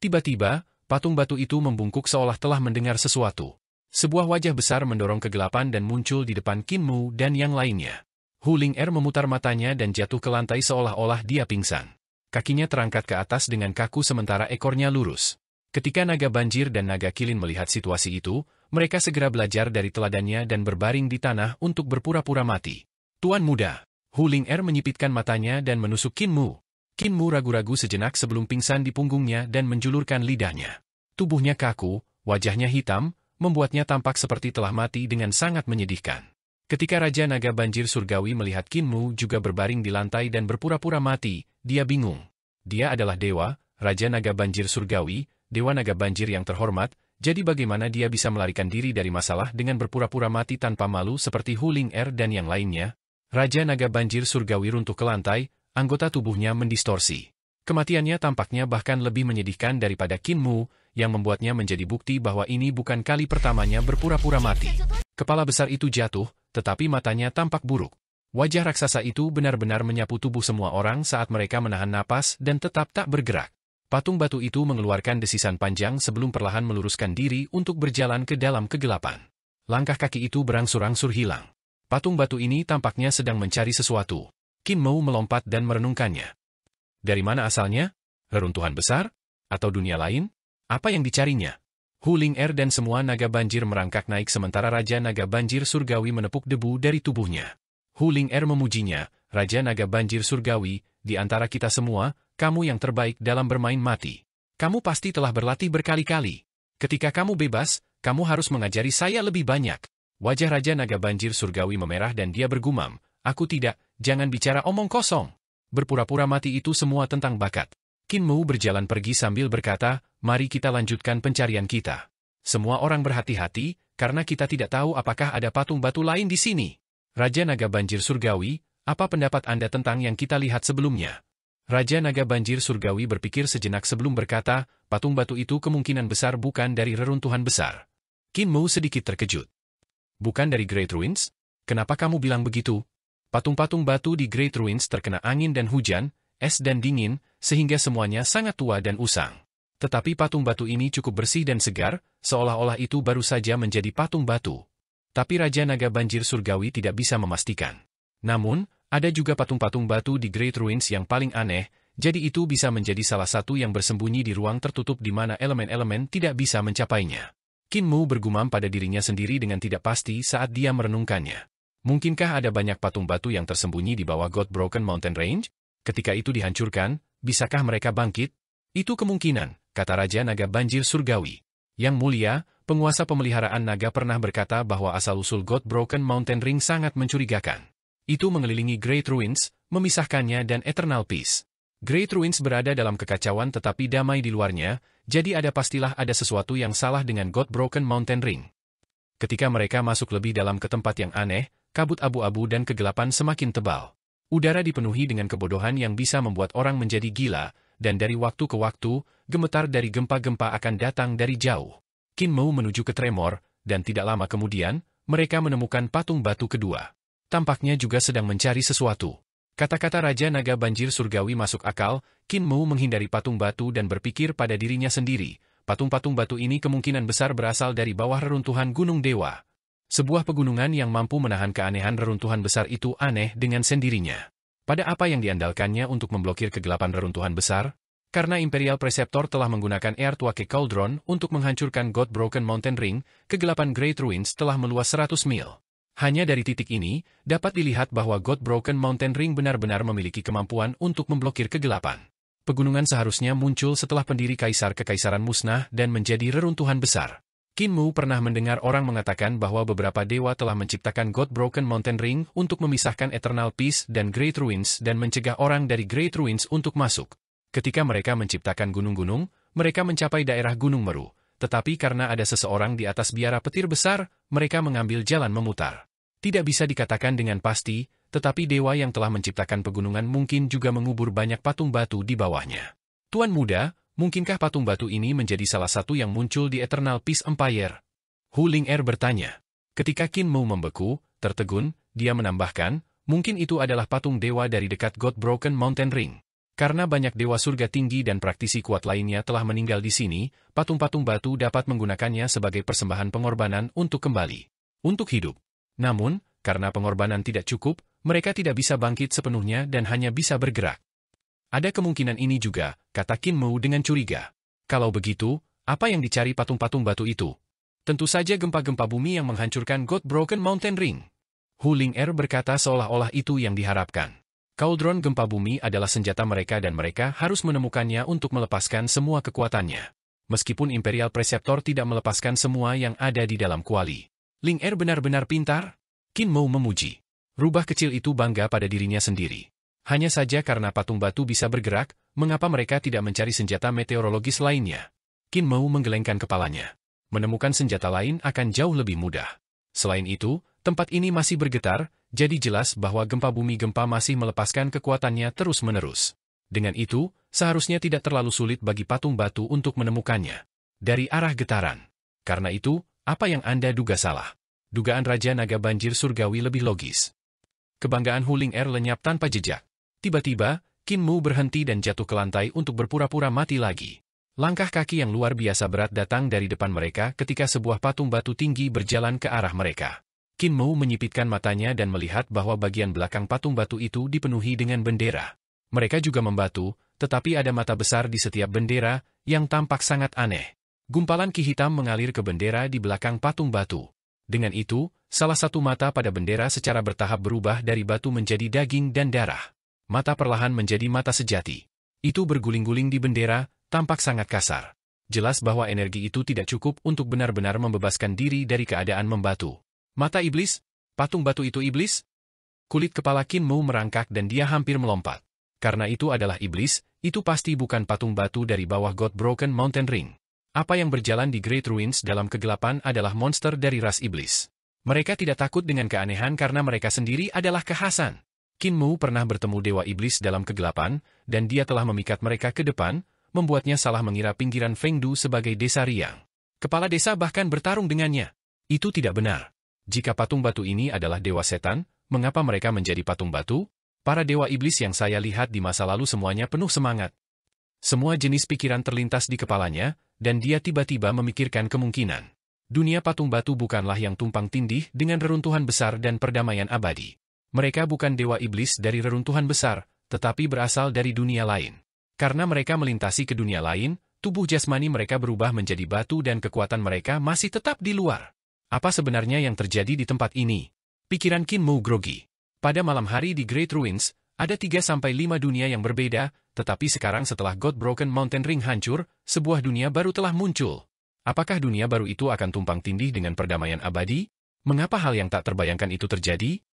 Tiba-tiba, patung batu itu membungkuk seolah telah mendengar sesuatu. Sebuah wajah besar mendorong kegelapan dan muncul di depan Qin Mu dan yang lainnya. Hu Ling'er memutar matanya dan jatuh ke lantai seolah-olah dia pingsan. Kakinya terangkat ke atas dengan kaku sementara ekornya lurus. Ketika naga banjir dan naga kilin melihat situasi itu, Mereka segera belajar dari teladannya dan berbaring di tanah untuk berpura-pura mati. Tuan muda, Hu Ling-er menyipitkan matanya dan menusuk Qin Mu. Qin Mu ragu-ragu sejenak sebelum pingsan di punggungnya dan menjulurkan lidahnya. Tubuhnya kaku, wajahnya hitam, membuatnya tampak seperti telah mati dengan sangat menyedihkan. Ketika Raja Naga Banjir Surgawi melihat Qin Mu juga berbaring di lantai dan berpura-pura mati, dia bingung. Dia adalah dewa, Raja Naga Banjir Surgawi, Dewa Naga Banjir yang terhormat, jadi bagaimana dia bisa melarikan diri dari masalah dengan berpura-pura mati tanpa malu seperti Hu Ling-er dan yang lainnya? Raja Naga Banjir Surgawi runtuh ke lantai, anggota tubuhnya mendistorsi. Kematiannya tampaknya bahkan lebih menyedihkan daripada Qin Mu, yang membuatnya menjadi bukti bahwa ini bukan kali pertamanya berpura-pura mati. Kepala besar itu jatuh, tetapi matanya tampak buruk. Wajah raksasa itu benar-benar menyapu tubuh semua orang saat mereka menahan napas dan tetap tak bergerak. Patung batu itu mengeluarkan desisan panjang sebelum perlahan meluruskan diri untuk berjalan ke dalam kegelapan. Langkah kaki itu berangsur-angsur hilang. Patung batu ini tampaknya sedang mencari sesuatu. Qin Mu melompat dan merenungkannya. Dari mana asalnya? Reruntuhan besar? Atau dunia lain? Apa yang dicarinya? Hu Ling-er dan semua naga banjir merangkak naik sementara Raja Naga Banjir Surgawi menepuk debu dari tubuhnya. Hu Ling-er memujinya, Raja Naga Banjir Surgawi, di antara kita semua, kamu yang terbaik dalam bermain mati. Kamu pasti telah berlatih berkali-kali. Ketika kamu bebas, kamu harus mengajari saya lebih banyak. Wajah Raja Naga Banjir Surgawi memerah dan dia bergumam, aku tidak, jangan bicara omong kosong. Berpura-pura mati itu semua tentang bakat. Qin Mu berjalan pergi sambil berkata, mari kita lanjutkan pencarian kita. Semua orang berhati-hati, karena kita tidak tahu apakah ada patung batu lain di sini. Raja Naga Banjir Surgawi, apa pendapat Anda tentang yang kita lihat sebelumnya? Raja Naga Banjir Surgawi berpikir sejenak sebelum berkata, patung batu itu kemungkinan besar bukan dari reruntuhan besar. Qin Mu sedikit terkejut. Bukan dari Great Ruins? Kenapa kamu bilang begitu? Patung-patung batu di Great Ruins terkena angin dan hujan, es dan dingin, sehingga semuanya sangat tua dan usang. Tetapi patung batu ini cukup bersih dan segar, seolah-olah itu baru saja menjadi patung batu. Tapi Raja Naga Banjir Surgawi tidak bisa memastikan. Namun, ada juga patung-patung batu di Great Ruins yang paling aneh, jadi itu bisa menjadi salah satu yang bersembunyi di ruang tertutup di mana elemen-elemen tidak bisa mencapainya. Qin Mu bergumam pada dirinya sendiri dengan tidak pasti saat dia merenungkannya. Mungkinkah ada banyak patung batu yang tersembunyi di bawah God Broken Mountain Range? Ketika itu dihancurkan, bisakah mereka bangkit? Itu kemungkinan, kata Raja Naga Banjir Surgawi. Yang mulia, penguasa pemeliharaan naga pernah berkata bahwa asal-usul God Broken Mountain Ring sangat mencurigakan. Itu mengelilingi Great Ruins, memisahkannya dan Eternal Peace. Great Ruins berada dalam kekacauan tetapi damai di luarnya, jadi pastilah ada sesuatu yang salah dengan God Broken Mountain Ring. Ketika mereka masuk lebih dalam ke tempat yang aneh, kabut abu-abu dan kegelapan semakin tebal. Udara dipenuhi dengan kebodohan yang bisa membuat orang menjadi gila, dan dari waktu ke waktu, gemetar dari gempa-gempa akan datang dari jauh. Qin Mu menuju ke Tremor, dan tidak lama kemudian, mereka menemukan patung batu kedua. Tampaknya juga sedang mencari sesuatu. Kata-kata Raja Naga Banjir Surgawi masuk akal, Qin Mu menghindari patung batu dan berpikir pada dirinya sendiri, patung-patung batu ini kemungkinan besar berasal dari bawah reruntuhan Gunung Dewa. Sebuah pegunungan yang mampu menahan keanehan reruntuhan besar itu aneh dengan sendirinya. Pada apa yang diandalkannya untuk memblokir kegelapan reruntuhan besar? Karena Imperial Preceptor telah menggunakan Earthquake Cauldron untuk menghancurkan God Broken Mountain Ring, kegelapan Great Ruins telah meluas 100 mil. Hanya dari titik ini, dapat dilihat bahwa God Broken Mountain Ring benar-benar memiliki kemampuan untuk memblokir kegelapan. Pegunungan seharusnya muncul setelah pendiri Kaisar-Kekaisaran musnah dan menjadi reruntuhan besar. Qin Mu pernah mendengar orang mengatakan bahwa beberapa dewa telah menciptakan God Broken Mountain Ring untuk memisahkan Eternal Peace dan Great Ruins dan mencegah orang dari Great Ruins untuk masuk. Ketika mereka menciptakan gunung-gunung, mereka mencapai daerah Gunung Meru. Tetapi karena ada seseorang di atas biara petir besar, mereka mengambil jalan memutar. Tidak bisa dikatakan dengan pasti, tetapi dewa yang telah menciptakan pegunungan mungkin juga mengubur banyak patung batu di bawahnya. Tuan muda, mungkinkah patung batu ini menjadi salah satu yang muncul di Eternal Peace Empire? Hu Ling-er bertanya. Ketika Qin Mu membeku, tertegun, dia menambahkan, mungkin itu adalah patung dewa dari dekat God Broken Mountain Ring. Karena banyak dewa surga tinggi dan praktisi kuat lainnya telah meninggal di sini, patung-patung batu dapat menggunakannya sebagai persembahan pengorbanan untuk kembali. Untuk hidup. Namun, karena pengorbanan tidak cukup, mereka tidak bisa bangkit sepenuhnya dan hanya bisa bergerak. Ada kemungkinan ini juga, kata Qin Mu dengan curiga. Kalau begitu, apa yang dicari patung-patung batu itu? Tentu saja gempa-gempa bumi yang menghancurkan God Broken Mountain Ring. Hu Ling-er berkata seolah-olah itu yang diharapkan. Cauldron gempa bumi adalah senjata mereka dan mereka harus menemukannya untuk melepaskan semua kekuatannya. Meskipun Imperial Preceptor tidak melepaskan semua yang ada di dalam kuali. Ling-er benar-benar pintar? Qin Mou memuji. Rubah kecil itu bangga pada dirinya sendiri. Hanya saja karena patung batu bisa bergerak, mengapa mereka tidak mencari senjata meteorologis lainnya? Qin Mou menggelengkan kepalanya. Menemukan senjata lain akan jauh lebih mudah. Selain itu, tempat ini masih bergetar, jadi jelas bahwa gempa masih melepaskan kekuatannya terus-menerus. Dengan itu, seharusnya tidak terlalu sulit bagi patung batu untuk menemukannya. Dari arah getaran. Karena itu, apa yang Anda duga salah? Dugaan Raja Naga Banjir Surgawi lebih logis. Kebanggaan Hu Ling-er lenyap tanpa jejak. Tiba-tiba, Qin Mou berhenti dan jatuh ke lantai untuk berpura-pura mati lagi. Langkah kaki yang luar biasa berat datang dari depan mereka ketika sebuah patung batu tinggi berjalan ke arah mereka. Qin Mou menyipitkan matanya dan melihat bahwa bagian belakang patung batu itu dipenuhi dengan bendera. Mereka juga membatu, tetapi ada mata besar di setiap bendera, yang tampak sangat aneh. Gumpalan ki hitam mengalir ke bendera di belakang patung batu. Dengan itu, salah satu mata pada bendera secara bertahap berubah dari batu menjadi daging dan darah. Mata perlahan menjadi mata sejati. Itu berguling-guling di bendera, tampak sangat kasar. Jelas bahwa energi itu tidak cukup untuk benar-benar membebaskan diri dari keadaan membatu. Mata iblis? Patung batu itu iblis? Kulit kepala Qin Mou merangkak dan dia hampir melompat. Karena itu adalah iblis, itu pasti bukan patung batu dari bawah God Broken Mountain Ring. Apa yang berjalan di Great Ruins dalam kegelapan adalah monster dari ras iblis. Mereka tidak takut dengan keanehan karena mereka sendiri adalah kekhasan. Qin Mou pernah bertemu Dewa Iblis dalam kegelapan, dan dia telah memikat mereka ke depan, membuatnya salah mengira pinggiran Fengdu sebagai desa riang. Kepala desa bahkan bertarung dengannya. Itu tidak benar. Jika patung batu ini adalah dewa setan, mengapa mereka menjadi patung batu? Para dewa iblis yang saya lihat di masa lalu semuanya penuh semangat. Semua jenis pikiran terlintas di kepalanya, dan dia tiba-tiba memikirkan kemungkinan. Dunia patung batu bukanlah yang tumpang tindih dengan reruntuhan besar dan perdamaian abadi. Mereka bukan dewa iblis dari reruntuhan besar, tetapi berasal dari dunia lain. Karena mereka melintasi ke dunia lain, tubuh jasmani mereka berubah menjadi batu dan kekuatan mereka masih tetap di luar. Apa sebenarnya yang terjadi di tempat ini? Pikiran Qin Mou grogi. Pada malam hari di Great Ruins, ada 3-5 dunia yang berbeda, tetapi sekarang setelah God Broken Mountain Ring hancur, sebuah dunia baru telah muncul. Apakah dunia baru itu akan tumpang tindih dengan perdamaian abadi? Mengapa hal yang tak terbayangkan itu terjadi?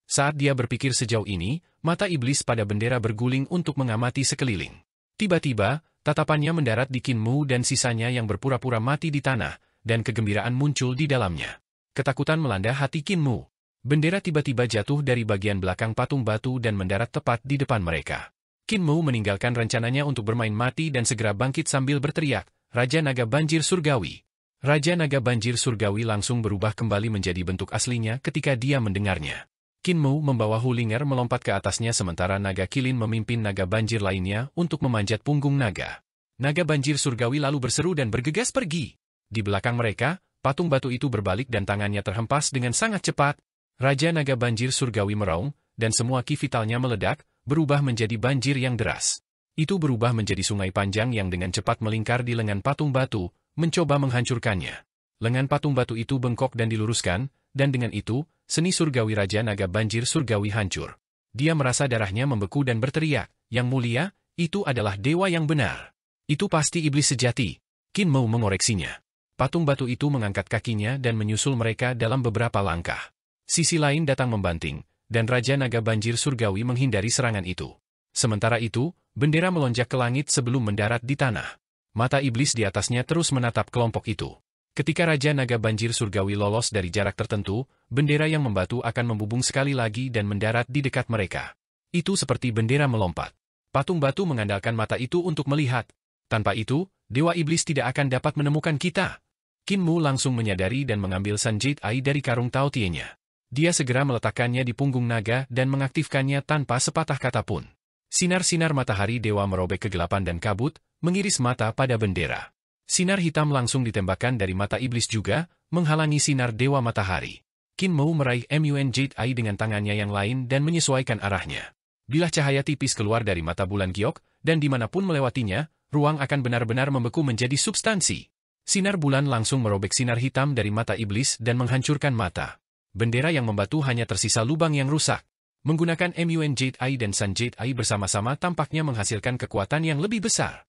Saat dia berpikir sejauh ini, mata iblis pada bendera berguling untuk mengamati sekeliling. Tiba-tiba, tatapannya mendarat di Qin Mou dan sisanya yang berpura-pura mati di tanah, dan kegembiraan muncul di dalamnya. Ketakutan melanda hati Qin Mou. Bendera tiba-tiba jatuh dari bagian belakang patung batu dan mendarat tepat di depan mereka. Qin Mou meninggalkan rencananya untuk bermain mati dan segera bangkit sambil berteriak, Raja Naga Banjir Surgawi. Raja Naga Banjir Surgawi langsung berubah kembali menjadi bentuk aslinya ketika dia mendengarnya. Qin Mou membawa Hu Ling-er melompat ke atasnya sementara Naga Kilin memimpin Naga Banjir lainnya untuk memanjat punggung naga. Naga Banjir Surgawi lalu berseru dan bergegas pergi. Di belakang mereka, patung batu itu berbalik dan tangannya terhempas dengan sangat cepat. Raja Naga Banjir Surgawi meraung, dan semua ki vitalnya meledak, berubah menjadi banjir yang deras. Itu berubah menjadi sungai panjang yang dengan cepat melingkar di lengan patung batu, mencoba menghancurkannya. Lengan patung batu itu bengkok dan diluruskan, dan dengan itu, seni surgawi Raja Naga Banjir Surgawi hancur. Dia merasa darahnya membeku dan berteriak, Yang mulia, itu adalah dewa yang benar. Itu pasti iblis sejati. Qin Mou mengoreksinya. Patung batu itu mengangkat kakinya dan menyusul mereka dalam beberapa langkah. Sisi lain datang membanting, dan Raja Naga Banjir Surgawi menghindari serangan itu. Sementara itu, bendera melonjak ke langit sebelum mendarat di tanah. Mata iblis di atasnya terus menatap kelompok itu. Ketika Raja Naga Banjir Surgawi lolos dari jarak tertentu, bendera yang membatu akan membubung sekali lagi dan mendarat di dekat mereka. Itu seperti bendera melompat. Patung batu mengandalkan mata itu untuk melihat. Tanpa itu, Dewa Iblis tidak akan dapat menemukan kita. Qin Mou langsung menyadari dan mengambil Sanjit Ai dari karung Tao Tie-nya. Dia segera meletakkannya di punggung naga dan mengaktifkannya tanpa sepatah kata pun. Sinar-sinar matahari dewa merobek kegelapan dan kabut, mengiris mata pada bendera. Sinar hitam langsung ditembakkan dari mata iblis juga, menghalangi sinar dewa matahari. Qin Mou meraih Mun Jade Ai dengan tangannya yang lain dan menyesuaikan arahnya. Bila cahaya tipis keluar dari mata bulan giok, dan dimanapun melewatinya, ruang akan benar-benar membeku menjadi substansi. Sinar bulan langsung merobek sinar hitam dari mata iblis dan menghancurkan mata. Bendera yang membatu hanya tersisa lubang yang rusak. Menggunakan Mun Jade Eye dan Sun Jade Eye bersama-sama tampaknya menghasilkan kekuatan yang lebih besar.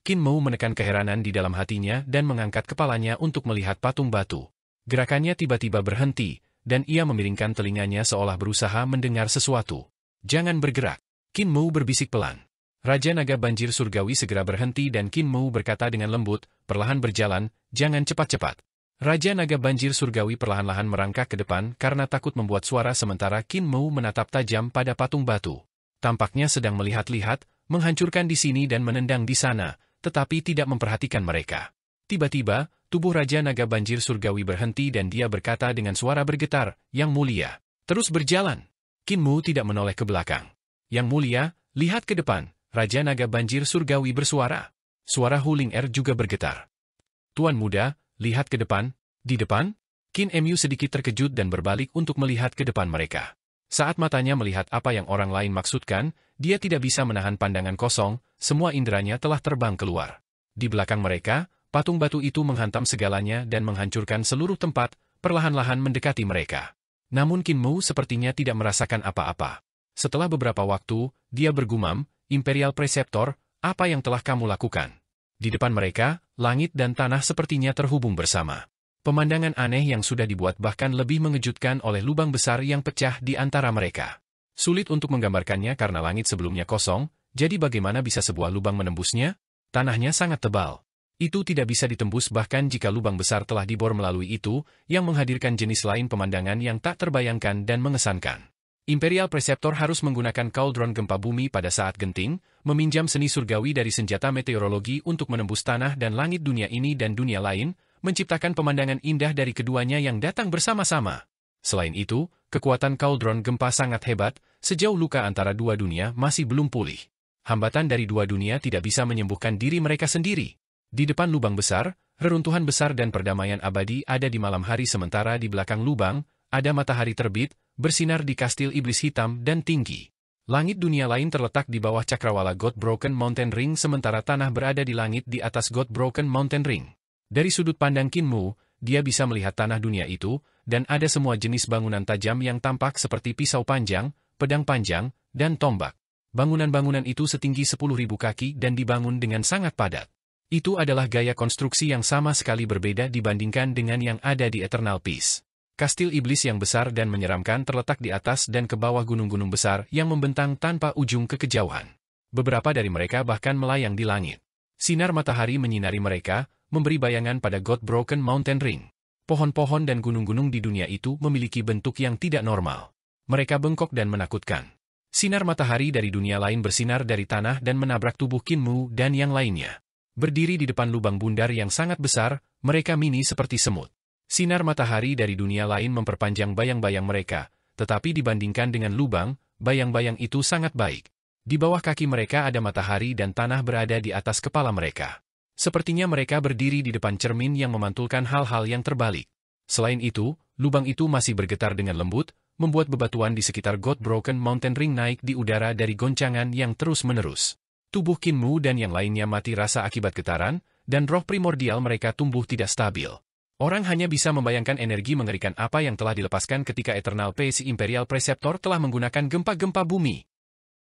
Qin Mu menekan keheranan di dalam hatinya dan mengangkat kepalanya untuk melihat patung batu. Gerakannya tiba-tiba berhenti, dan ia memiringkan telinganya seolah berusaha mendengar sesuatu. Jangan bergerak. Qin Mu berbisik pelan. Raja Naga Banjir Surgawi segera berhenti dan Qin Mu berkata dengan lembut, perlahan berjalan, jangan cepat-cepat. Raja Naga Banjir Surgawi perlahan-lahan merangkak ke depan karena takut membuat suara sementara Qin Mu menatap tajam pada patung batu. Tampaknya sedang melihat-lihat, menghancurkan di sini dan menendang di sana, tetapi tidak memperhatikan mereka. Tiba-tiba, tubuh Raja Naga Banjir Surgawi berhenti dan dia berkata dengan suara bergetar, Yang Mulia, terus berjalan. Qin Mu tidak menoleh ke belakang. Yang Mulia, lihat ke depan. Raja Naga Banjir Surgawi bersuara. Suara Hu Ling Er juga bergetar. Tuan muda, lihat ke depan. Di depan? Qin Mu sedikit terkejut dan berbalik untuk melihat ke depan mereka. Saat matanya melihat apa yang orang lain maksudkan, dia tidak bisa menahan pandangan kosong, semua inderanya telah terbang keluar. Di belakang mereka, patung batu itu menghantam segalanya dan menghancurkan seluruh tempat, perlahan-lahan mendekati mereka. Namun Qin Mu sepertinya tidak merasakan apa-apa. Setelah beberapa waktu, dia bergumam, Imperial Preceptor, apa yang telah kamu lakukan? Di depan mereka, langit dan tanah sepertinya terhubung bersama. Pemandangan aneh yang sudah dibuat bahkan lebih mengejutkan oleh lubang besar yang pecah di antara mereka. Sulit untuk menggambarkannya karena langit sebelumnya kosong, jadi bagaimana bisa sebuah lubang menembusnya? Tanahnya sangat tebal. Itu tidak bisa ditembus bahkan jika lubang besar telah dibor melalui itu, yang menghadirkan jenis lain pemandangan yang tak terbayangkan dan mengesankan. Imperial Preceptor harus menggunakan cauldron gempa bumi pada saat genting, meminjam seni surgawi dari senjata meteorologi untuk menembus tanah dan langit dunia ini dan dunia lain, menciptakan pemandangan indah dari keduanya yang datang bersama-sama. Selain itu, kekuatan cauldron gempa sangat hebat, sejauh luka antara dua dunia masih belum pulih. Hambatan dari dua dunia tidak bisa menyembuhkan diri mereka sendiri. Di depan lubang besar, reruntuhan besar dan perdamaian abadi ada di malam hari sementara di belakang lubang, ada matahari terbit, bersinar di kastil iblis hitam dan tinggi. Langit dunia lain terletak di bawah cakrawala God Broken Mountain Ring sementara tanah berada di langit di atas God Broken Mountain Ring. Dari sudut pandang Qin Mu, dia bisa melihat tanah dunia itu, dan ada semua jenis bangunan tajam yang tampak seperti pisau panjang, pedang panjang, dan tombak. Bangunan-bangunan itu setinggi 10.000 kaki dan dibangun dengan sangat padat. Itu adalah gaya konstruksi yang sama sekali berbeda dibandingkan dengan yang ada di Eternal Peace. Kastil iblis yang besar dan menyeramkan terletak di atas dan ke bawah gunung-gunung besar yang membentang tanpa ujung ke kejauhan. Beberapa dari mereka bahkan melayang di langit. Sinar matahari menyinari mereka, memberi bayangan pada God Broken Mountain Ring. Pohon-pohon dan gunung-gunung di dunia itu memiliki bentuk yang tidak normal. Mereka bengkok dan menakutkan. Sinar matahari dari dunia lain bersinar dari tanah dan menabrak tubuh Qin Mu dan yang lainnya. Berdiri di depan lubang bundar yang sangat besar, mereka mini seperti semut. Sinar matahari dari dunia lain memperpanjang bayang-bayang mereka, tetapi dibandingkan dengan lubang, bayang-bayang itu sangat baik. Di bawah kaki mereka ada matahari dan tanah berada di atas kepala mereka. Sepertinya mereka berdiri di depan cermin yang memantulkan hal-hal yang terbalik. Selain itu, lubang itu masih bergetar dengan lembut, membuat bebatuan di sekitar God Broken Mountain Ring naik di udara dari goncangan yang terus-menerus. Tubuh Qin Mu dan yang lainnya mati rasa akibat getaran, dan roh primordial mereka tumbuh tidak stabil. Orang hanya bisa membayangkan energi mengerikan apa yang telah dilepaskan ketika Eternal Peace Imperial Preceptor telah menggunakan gempa-gempa bumi.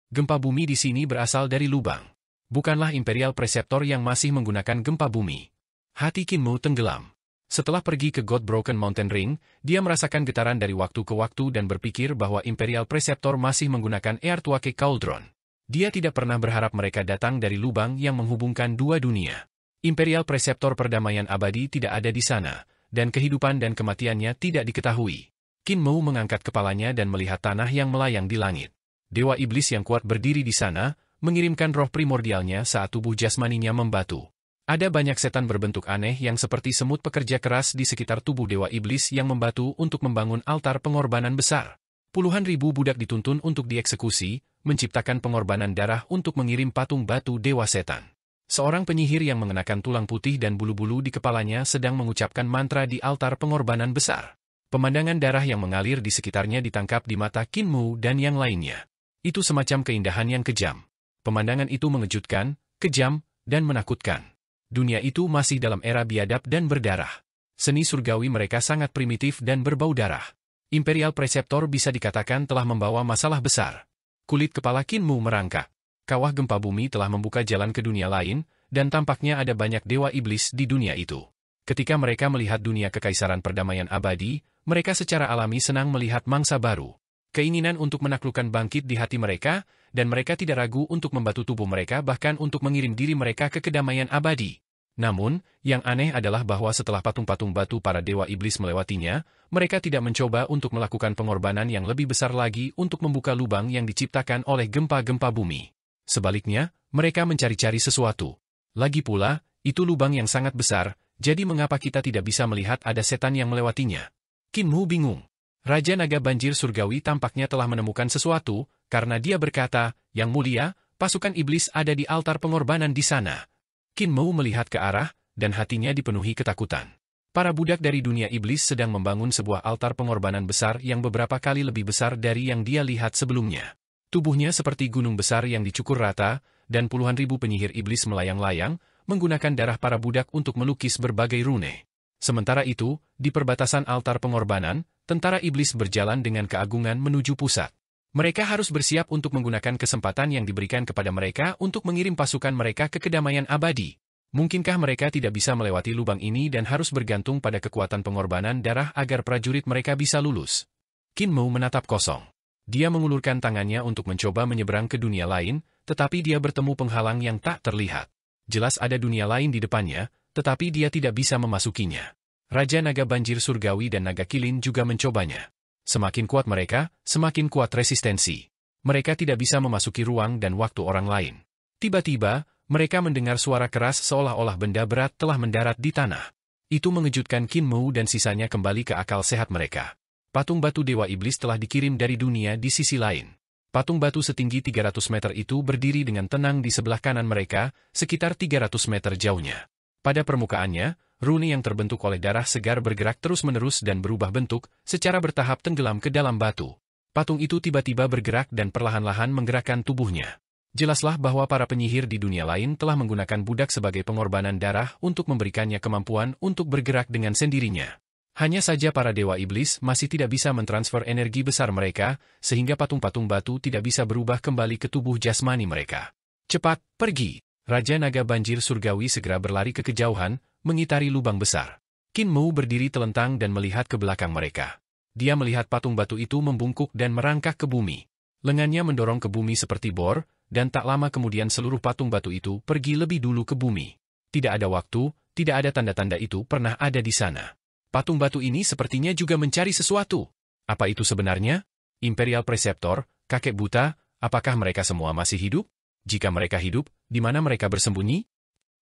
Gempa bumi di sini berasal dari lubang. Bukanlah Imperial Preceptor yang masih menggunakan gempa bumi. Hati Qin Mu tenggelam. Setelah pergi ke God Broken Mountain Ring, dia merasakan getaran dari waktu ke waktu dan berpikir bahwa Imperial Preceptor masih menggunakan Earthquake Cauldron. Dia tidak pernah berharap mereka datang dari lubang yang menghubungkan dua dunia. Imperial Preceptor perdamaian abadi tidak ada di sana, dan kehidupan dan kematiannya tidak diketahui. Qin Mu mengangkat kepalanya dan melihat tanah yang melayang di langit. Dewa iblis yang kuat berdiri di sana, mengirimkan roh primordialnya saat tubuh jasmaninya membatu. Ada banyak setan berbentuk aneh yang seperti semut pekerja keras di sekitar tubuh dewa iblis yang membatu untuk membangun altar pengorbanan besar. Puluhan ribu budak dituntun untuk dieksekusi, menciptakan pengorbanan darah untuk mengirim patung batu dewa setan. Seorang penyihir yang mengenakan tulang putih dan bulu-bulu di kepalanya sedang mengucapkan mantra di altar pengorbanan besar. Pemandangan darah yang mengalir di sekitarnya ditangkap di mata Qin Mu dan yang lainnya. Itu semacam keindahan yang kejam. Pemandangan itu mengejutkan, kejam, dan menakutkan. Dunia itu masih dalam era biadab dan berdarah. Seni surgawi mereka sangat primitif dan berbau darah. Imperial Preceptor bisa dikatakan telah membawa masalah besar. Kulit kepala Qin Mu merangkak. Kawah gempa bumi telah membuka jalan ke dunia lain, dan tampaknya ada banyak dewa iblis di dunia itu. Ketika mereka melihat dunia kekaisaran perdamaian abadi, mereka secara alami senang melihat mangsa baru. Keinginan untuk menaklukkan bangkit di hati mereka, dan mereka tidak ragu untuk membantu tubuh mereka bahkan untuk mengirim diri mereka ke kedamaian abadi. Namun, yang aneh adalah bahwa setelah patung-patung batu para dewa iblis melewatinya, mereka tidak mencoba untuk melakukan pengorbanan yang lebih besar lagi untuk membuka lubang yang diciptakan oleh gempa-gempa bumi. Sebaliknya, mereka mencari-cari sesuatu. Lagi pula, itu lubang yang sangat besar, jadi mengapa kita tidak bisa melihat ada setan yang melewatinya? Qin Mu bingung. Raja Naga Banjir Surgawi tampaknya telah menemukan sesuatu, karena dia berkata, "Yang mulia, pasukan iblis ada di altar pengorbanan di sana." Qin Mu melihat ke arah, dan hatinya dipenuhi ketakutan. Para budak dari dunia iblis sedang membangun sebuah altar pengorbanan besar yang beberapa kali lebih besar dari yang dia lihat sebelumnya. Tubuhnya seperti gunung besar yang dicukur rata, dan puluhan ribu penyihir iblis melayang-layang, menggunakan darah para budak untuk melukis berbagai rune. Sementara itu, di perbatasan altar pengorbanan, tentara iblis berjalan dengan keagungan menuju pusat. Mereka harus bersiap untuk menggunakan kesempatan yang diberikan kepada mereka untuk mengirim pasukan mereka ke kedamaian abadi. Mungkinkah mereka tidak bisa melewati lubang ini dan harus bergantung pada kekuatan pengorbanan darah agar prajurit mereka bisa lulus? Qin Mu menatap kosong. Dia mengulurkan tangannya untuk mencoba menyeberang ke dunia lain, tetapi dia bertemu penghalang yang tak terlihat. Jelas ada dunia lain di depannya, tetapi dia tidak bisa memasukinya. Raja Naga Banjir Surgawi dan Naga Kilin juga mencobanya. Semakin kuat mereka, semakin kuat resistensi. Mereka tidak bisa memasuki ruang dan waktu orang lain. Tiba-tiba, mereka mendengar suara keras seolah-olah benda berat telah mendarat di tanah. Itu mengejutkan Qin Mu dan sisanya kembali ke akal sehat mereka. Patung batu Dewa Iblis telah dikirim dari dunia di sisi lain. Patung batu setinggi 300 meter itu berdiri dengan tenang di sebelah kanan mereka, sekitar 300 meter jauhnya. Pada permukaannya, rune yang terbentuk oleh darah segar bergerak terus-menerus dan berubah bentuk, secara bertahap tenggelam ke dalam batu. Patung itu tiba-tiba bergerak dan perlahan-lahan menggerakkan tubuhnya. Jelaslah bahwa para penyihir di dunia lain telah menggunakan budak sebagai pengorbanan darah untuk memberikannya kemampuan untuk bergerak dengan sendirinya. Hanya saja para dewa iblis masih tidak bisa mentransfer energi besar mereka, sehingga patung-patung batu tidak bisa berubah kembali ke tubuh jasmani mereka. Cepat, pergi! Raja Naga Banjir Surgawi segera berlari ke kejauhan, mengitari lubang besar. Qin Mu berdiri telentang dan melihat ke belakang mereka. Dia melihat patung batu itu membungkuk dan merangkak ke bumi. Lengannya mendorong ke bumi seperti bor, dan tak lama kemudian seluruh patung batu itu pergi lebih dulu ke bumi. Tidak ada waktu, tidak ada tanda-tanda itu pernah ada di sana. Patung batu ini sepertinya juga mencari sesuatu. Apa itu sebenarnya? Imperial Preceptor, kakek buta, apakah mereka semua masih hidup? Jika mereka hidup, di mana mereka bersembunyi?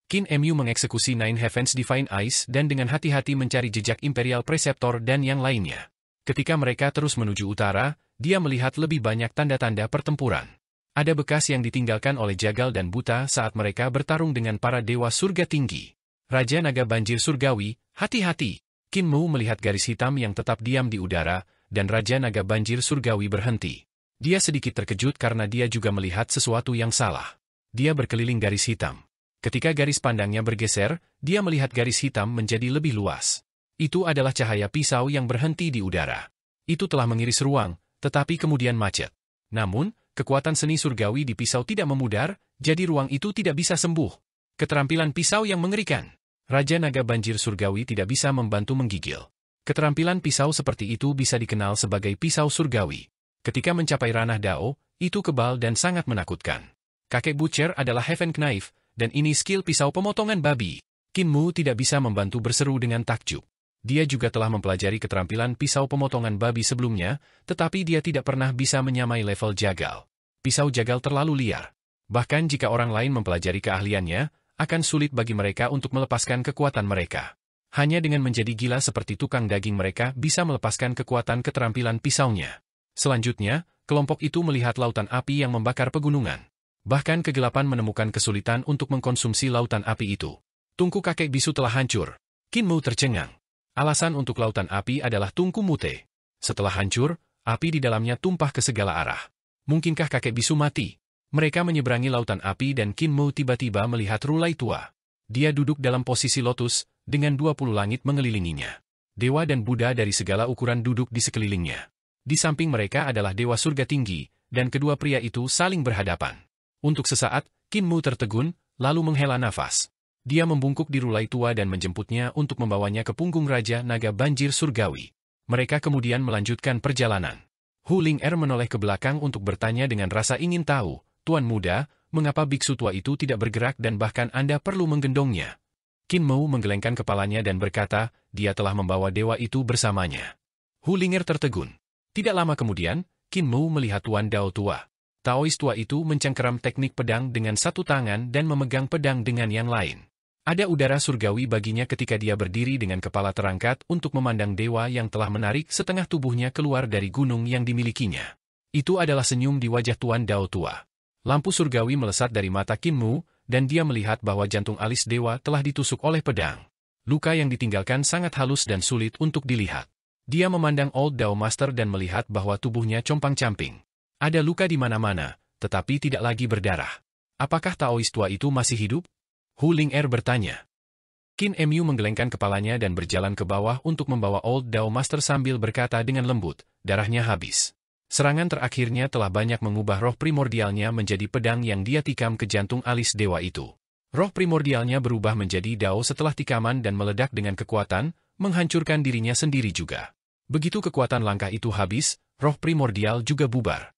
Qin Mu mengeksekusi Nine Heavens Divine Eyes dan dengan hati-hati mencari jejak Imperial Preceptor dan yang lainnya. Ketika mereka terus menuju utara, dia melihat lebih banyak tanda-tanda pertempuran. Ada bekas yang ditinggalkan oleh Jagal dan Buta saat mereka bertarung dengan para dewa surga tinggi. Raja Naga Banjir Surgawi, hati-hati! Qin Mu melihat garis hitam yang tetap diam di udara, dan Raja Naga Banjir Surgawi berhenti. Dia sedikit terkejut karena dia juga melihat sesuatu yang salah. Dia berkeliling garis hitam. Ketika garis pandangnya bergeser, dia melihat garis hitam menjadi lebih luas. Itu adalah cahaya pisau yang berhenti di udara. Itu telah mengiris ruang, tetapi kemudian macet. Namun, kekuatan seni surgawi di pisau tidak memudar, jadi ruang itu tidak bisa sembuh. Keterampilan pisau yang mengerikan. Raja Naga Banjir Surgawi tidak bisa membantu menggigil. Keterampilan pisau seperti itu bisa dikenal sebagai pisau surgawi. Ketika mencapai ranah Dao, itu kebal dan sangat menakutkan. Kakek Butcher adalah Heaven Knife, dan ini skill pisau pemotongan babi. Qin Mu tidak bisa membantu berseru dengan takjub. Dia juga telah mempelajari keterampilan pisau pemotongan babi sebelumnya, tetapi dia tidak pernah bisa menyamai level Jagal. Pisau Jagal terlalu liar. Bahkan jika orang lain mempelajari keahliannya, akan sulit bagi mereka untuk melepaskan kekuatan mereka. Hanya dengan menjadi gila seperti tukang daging mereka bisa melepaskan kekuatan keterampilan pisaunya. Selanjutnya, kelompok itu melihat lautan api yang membakar pegunungan. Bahkan kegelapan menemukan kesulitan untuk mengkonsumsi lautan api itu. Tungku kakek bisu telah hancur. Qin Mu tercengang. Alasan untuk lautan api adalah tungku Mute. Setelah hancur, api di dalamnya tumpah ke segala arah. Mungkinkah kakek bisu mati? Mereka menyeberangi lautan api dan Qin Mu tiba-tiba melihat Rulai tua. Dia duduk dalam posisi lotus, dengan 20 langit mengelilinginya. Dewa dan Buddha dari segala ukuran duduk di sekelilingnya. Di samping mereka adalah Dewa Surga Tinggi, dan kedua pria itu saling berhadapan. Untuk sesaat, Qin Mu tertegun, lalu menghela nafas. Dia membungkuk di Rulai Tua dan menjemputnya untuk membawanya ke punggung Raja Naga Banjir Surgawi. Mereka kemudian melanjutkan perjalanan. Hu Ling'er menoleh ke belakang untuk bertanya dengan rasa ingin tahu, "Tuan muda, mengapa biksu tua itu tidak bergerak dan bahkan Anda perlu menggendongnya?" Qin Mu menggelengkan kepalanya dan berkata, dia telah membawa dewa itu bersamanya. Hu Ling'er tertegun. Tidak lama kemudian, Qin Mu melihat Tuan Dao tua. Taois tua itu mencengkeram teknik pedang dengan satu tangan dan memegang pedang dengan yang lain. Ada udara surgawi baginya ketika dia berdiri dengan kepala terangkat untuk memandang dewa yang telah menarik setengah tubuhnya keluar dari gunung yang dimilikinya. Itu adalah senyum di wajah Tuan Dao tua. Lampu surgawi melesat dari mata Qin Mu, dan dia melihat bahwa jantung alis dewa telah ditusuk oleh pedang. Luka yang ditinggalkan sangat halus dan sulit untuk dilihat. Dia memandang Old Dao Master dan melihat bahwa tubuhnya compang-camping. Ada luka di mana-mana, tetapi tidak lagi berdarah. Apakah Taois tua itu masih hidup? Hu Ling'er bertanya. Qin Mu menggelengkan kepalanya dan berjalan ke bawah untuk membawa Old Dao Master sambil berkata dengan lembut, darahnya habis. Serangan terakhirnya telah banyak mengubah roh primordialnya menjadi pedang yang dia tikam ke jantung alis dewa itu. Roh primordialnya berubah menjadi Dao setelah tikaman dan meledak dengan kekuatan, menghancurkan dirinya sendiri juga. Begitu kekuatan langkah itu habis, roh primordial juga bubar.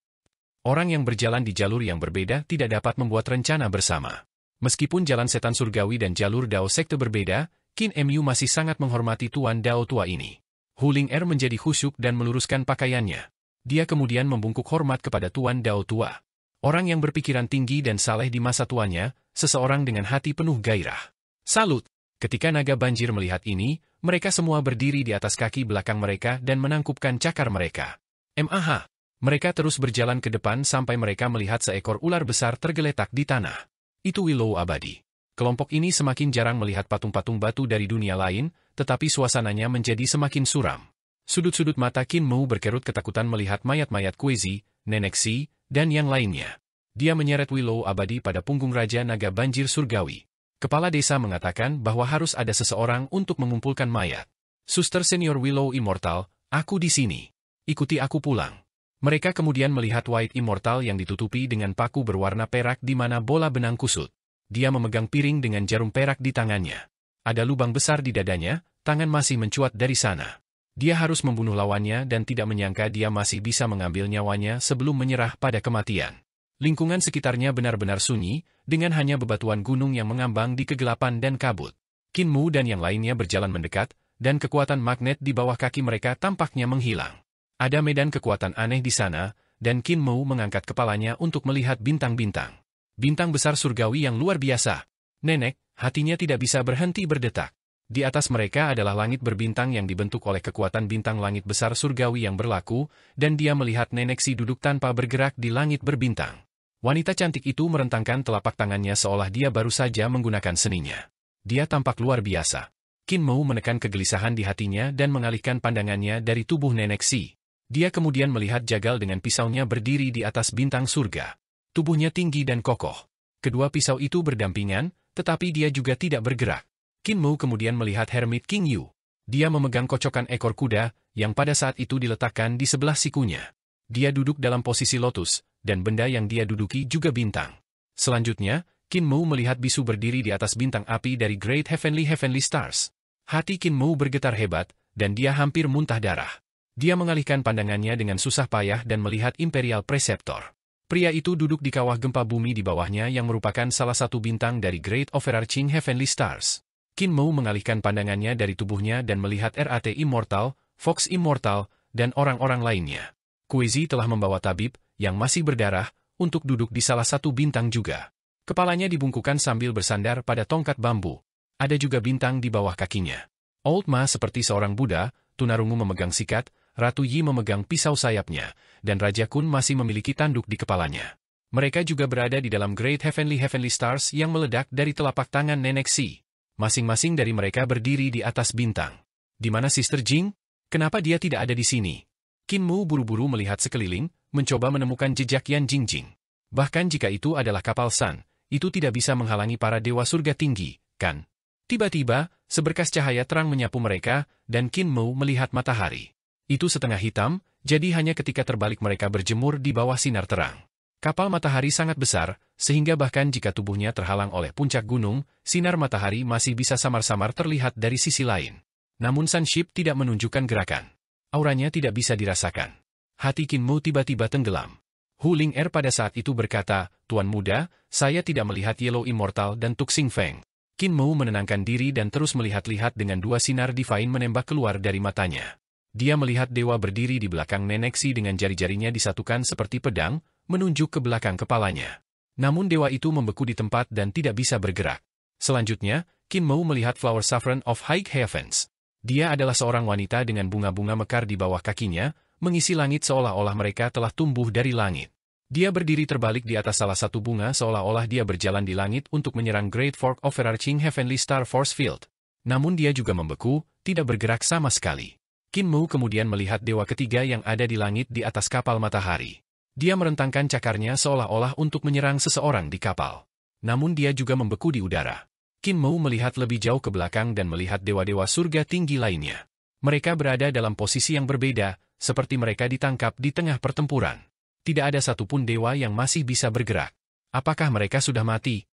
Orang yang berjalan di jalur yang berbeda tidak dapat membuat rencana bersama. Meskipun jalan setan surgawi dan jalur Dao sekte berbeda, Qin Mu masih sangat menghormati Tuan Dao tua ini. Hu Ling'er menjadi khusyuk dan meluruskan pakaiannya. Dia kemudian membungkuk hormat kepada Tuan Dao tua. Orang yang berpikiran tinggi dan saleh di masa tuanya, seseorang dengan hati penuh gairah. Salut! Ketika naga banjir melihat ini, mereka semua berdiri di atas kaki belakang mereka dan menangkupkan cakar mereka. Mah! Mereka terus berjalan ke depan sampai mereka melihat seekor ular besar tergeletak di tanah. Itu Willow abadi. Kelompok ini semakin jarang melihat patung-patung batu dari dunia lain, tetapi suasananya menjadi semakin suram. Sudut-sudut mata Qin Mu berkerut ketakutan melihat mayat-mayat Kuezi, Nenek Si, dan yang lainnya. Dia menyeret Willow abadi pada punggung Raja Naga Banjir Surgawi. Kepala desa mengatakan bahwa harus ada seseorang untuk mengumpulkan mayat. Suster Senior Willow Immortal, aku di sini. Ikuti aku pulang. Mereka kemudian melihat White Immortal yang ditutupi dengan paku berwarna perak di mana bola benang kusut. Dia memegang piring dengan jarum perak di tangannya. Ada lubang besar di dadanya, tangan masih mencuat dari sana. Dia harus membunuh lawannya dan tidak menyangka dia masih bisa mengambil nyawanya sebelum menyerah pada kematian. Lingkungan sekitarnya benar-benar sunyi, dengan hanya bebatuan gunung yang mengambang di kegelapan dan kabut. Qin Mu dan yang lainnya berjalan mendekat, dan kekuatan magnet di bawah kaki mereka tampaknya menghilang. Ada medan kekuatan aneh di sana, dan Qin Mu mengangkat kepalanya untuk melihat bintang-bintang. Bintang besar surgawi yang luar biasa. Nenek, hatinya tidak bisa berhenti berdetak. Di atas mereka adalah langit berbintang yang dibentuk oleh kekuatan bintang langit besar surgawi yang berlaku, dan dia melihat Nenek Si duduk tanpa bergerak di langit berbintang. Wanita cantik itu merentangkan telapak tangannya seolah dia baru saja menggunakan seninya. Dia tampak luar biasa. Qin Mu menekan kegelisahan di hatinya dan mengalihkan pandangannya dari tubuh Nenek Si. Dia kemudian melihat jagal dengan pisaunya berdiri di atas bintang surga. Tubuhnya tinggi dan kokoh. Kedua pisau itu berdampingan, tetapi dia juga tidak bergerak. Qin Mu kemudian melihat Hermit King Yu. Dia memegang kocokan ekor kuda, yang pada saat itu diletakkan di sebelah sikunya. Dia duduk dalam posisi lotus, dan benda yang dia duduki juga bintang. Selanjutnya, Qin Mu melihat bisu berdiri di atas bintang api dari Great Heavenly Stars. Hati Qin Mu bergetar hebat, dan dia hampir muntah darah. Dia mengalihkan pandangannya dengan susah payah dan melihat Imperial Preceptor. Pria itu duduk di kawah gempa bumi di bawahnya yang merupakan salah satu bintang dari Great Overarching Heavenly Stars. Qin Mu mengalihkan pandangannya dari tubuhnya dan melihat Rat Immortal, Fox Immortal, dan orang-orang lainnya. Kuezi telah membawa tabib, yang masih berdarah, untuk duduk di salah satu bintang juga. Kepalanya dibungkukan sambil bersandar pada tongkat bambu. Ada juga bintang di bawah kakinya. Old Ma seperti seorang Buddha, tunarungu memegang sikat, Ratu Yi memegang pisau sayapnya, dan Raja Kun masih memiliki tanduk di kepalanya. Mereka juga berada di dalam Great Heavenly Stars yang meledak dari telapak tangan Nenek Si. Masing-masing dari mereka berdiri di atas bintang. Di mana Sister Jing? Kenapa dia tidak ada di sini? Qin Mu buru-buru melihat sekeliling, mencoba menemukan jejak Yan Jingjing. Bahkan jika itu adalah kapal Sun, itu tidak bisa menghalangi para dewa surga tinggi, kan? Tiba-tiba, seberkas cahaya terang menyapu mereka, dan Qin Mo melihat matahari. Itu setengah hitam, jadi hanya ketika terbalik mereka berjemur di bawah sinar terang. Kapal matahari sangat besar, sehingga bahkan jika tubuhnya terhalang oleh puncak gunung, sinar matahari masih bisa samar-samar terlihat dari sisi lain. Namun Sunship tidak menunjukkan gerakan. Auranya tidak bisa dirasakan. Hati Qin Mo tiba-tiba tenggelam. Hu Ling pada saat itu berkata, "Tuan muda, saya tidak melihat Yellow Immortal dan Tuk Sing Feng." Qin Mo menenangkan diri dan terus melihat-lihat dengan dua sinar divine menembak keluar dari matanya. Dia melihat dewa berdiri di belakang Nenek Si dengan jari-jarinya disatukan seperti pedang, menunjuk ke belakang kepalanya. Namun dewa itu membeku di tempat dan tidak bisa bergerak. Selanjutnya, Qin Mo melihat Flower Saffron of High Heavens. Dia adalah seorang wanita dengan bunga-bunga mekar di bawah kakinya, mengisi langit seolah-olah mereka telah tumbuh dari langit. Dia berdiri terbalik di atas salah satu bunga seolah-olah dia berjalan di langit untuk menyerang Great Fork Overarching Heavenly Star Force Field. Namun dia juga membeku, tidak bergerak sama sekali. Qin Mo kemudian melihat dewa ketiga yang ada di langit di atas kapal matahari. Dia merentangkan cakarnya seolah-olah untuk menyerang seseorang di kapal. Namun dia juga membeku di udara. Qin Mo melihat lebih jauh ke belakang dan melihat dewa-dewa surga tinggi lainnya. Mereka berada dalam posisi yang berbeda, seperti mereka ditangkap di tengah pertempuran. Tidak ada satupun dewa yang masih bisa bergerak. Apakah mereka sudah mati,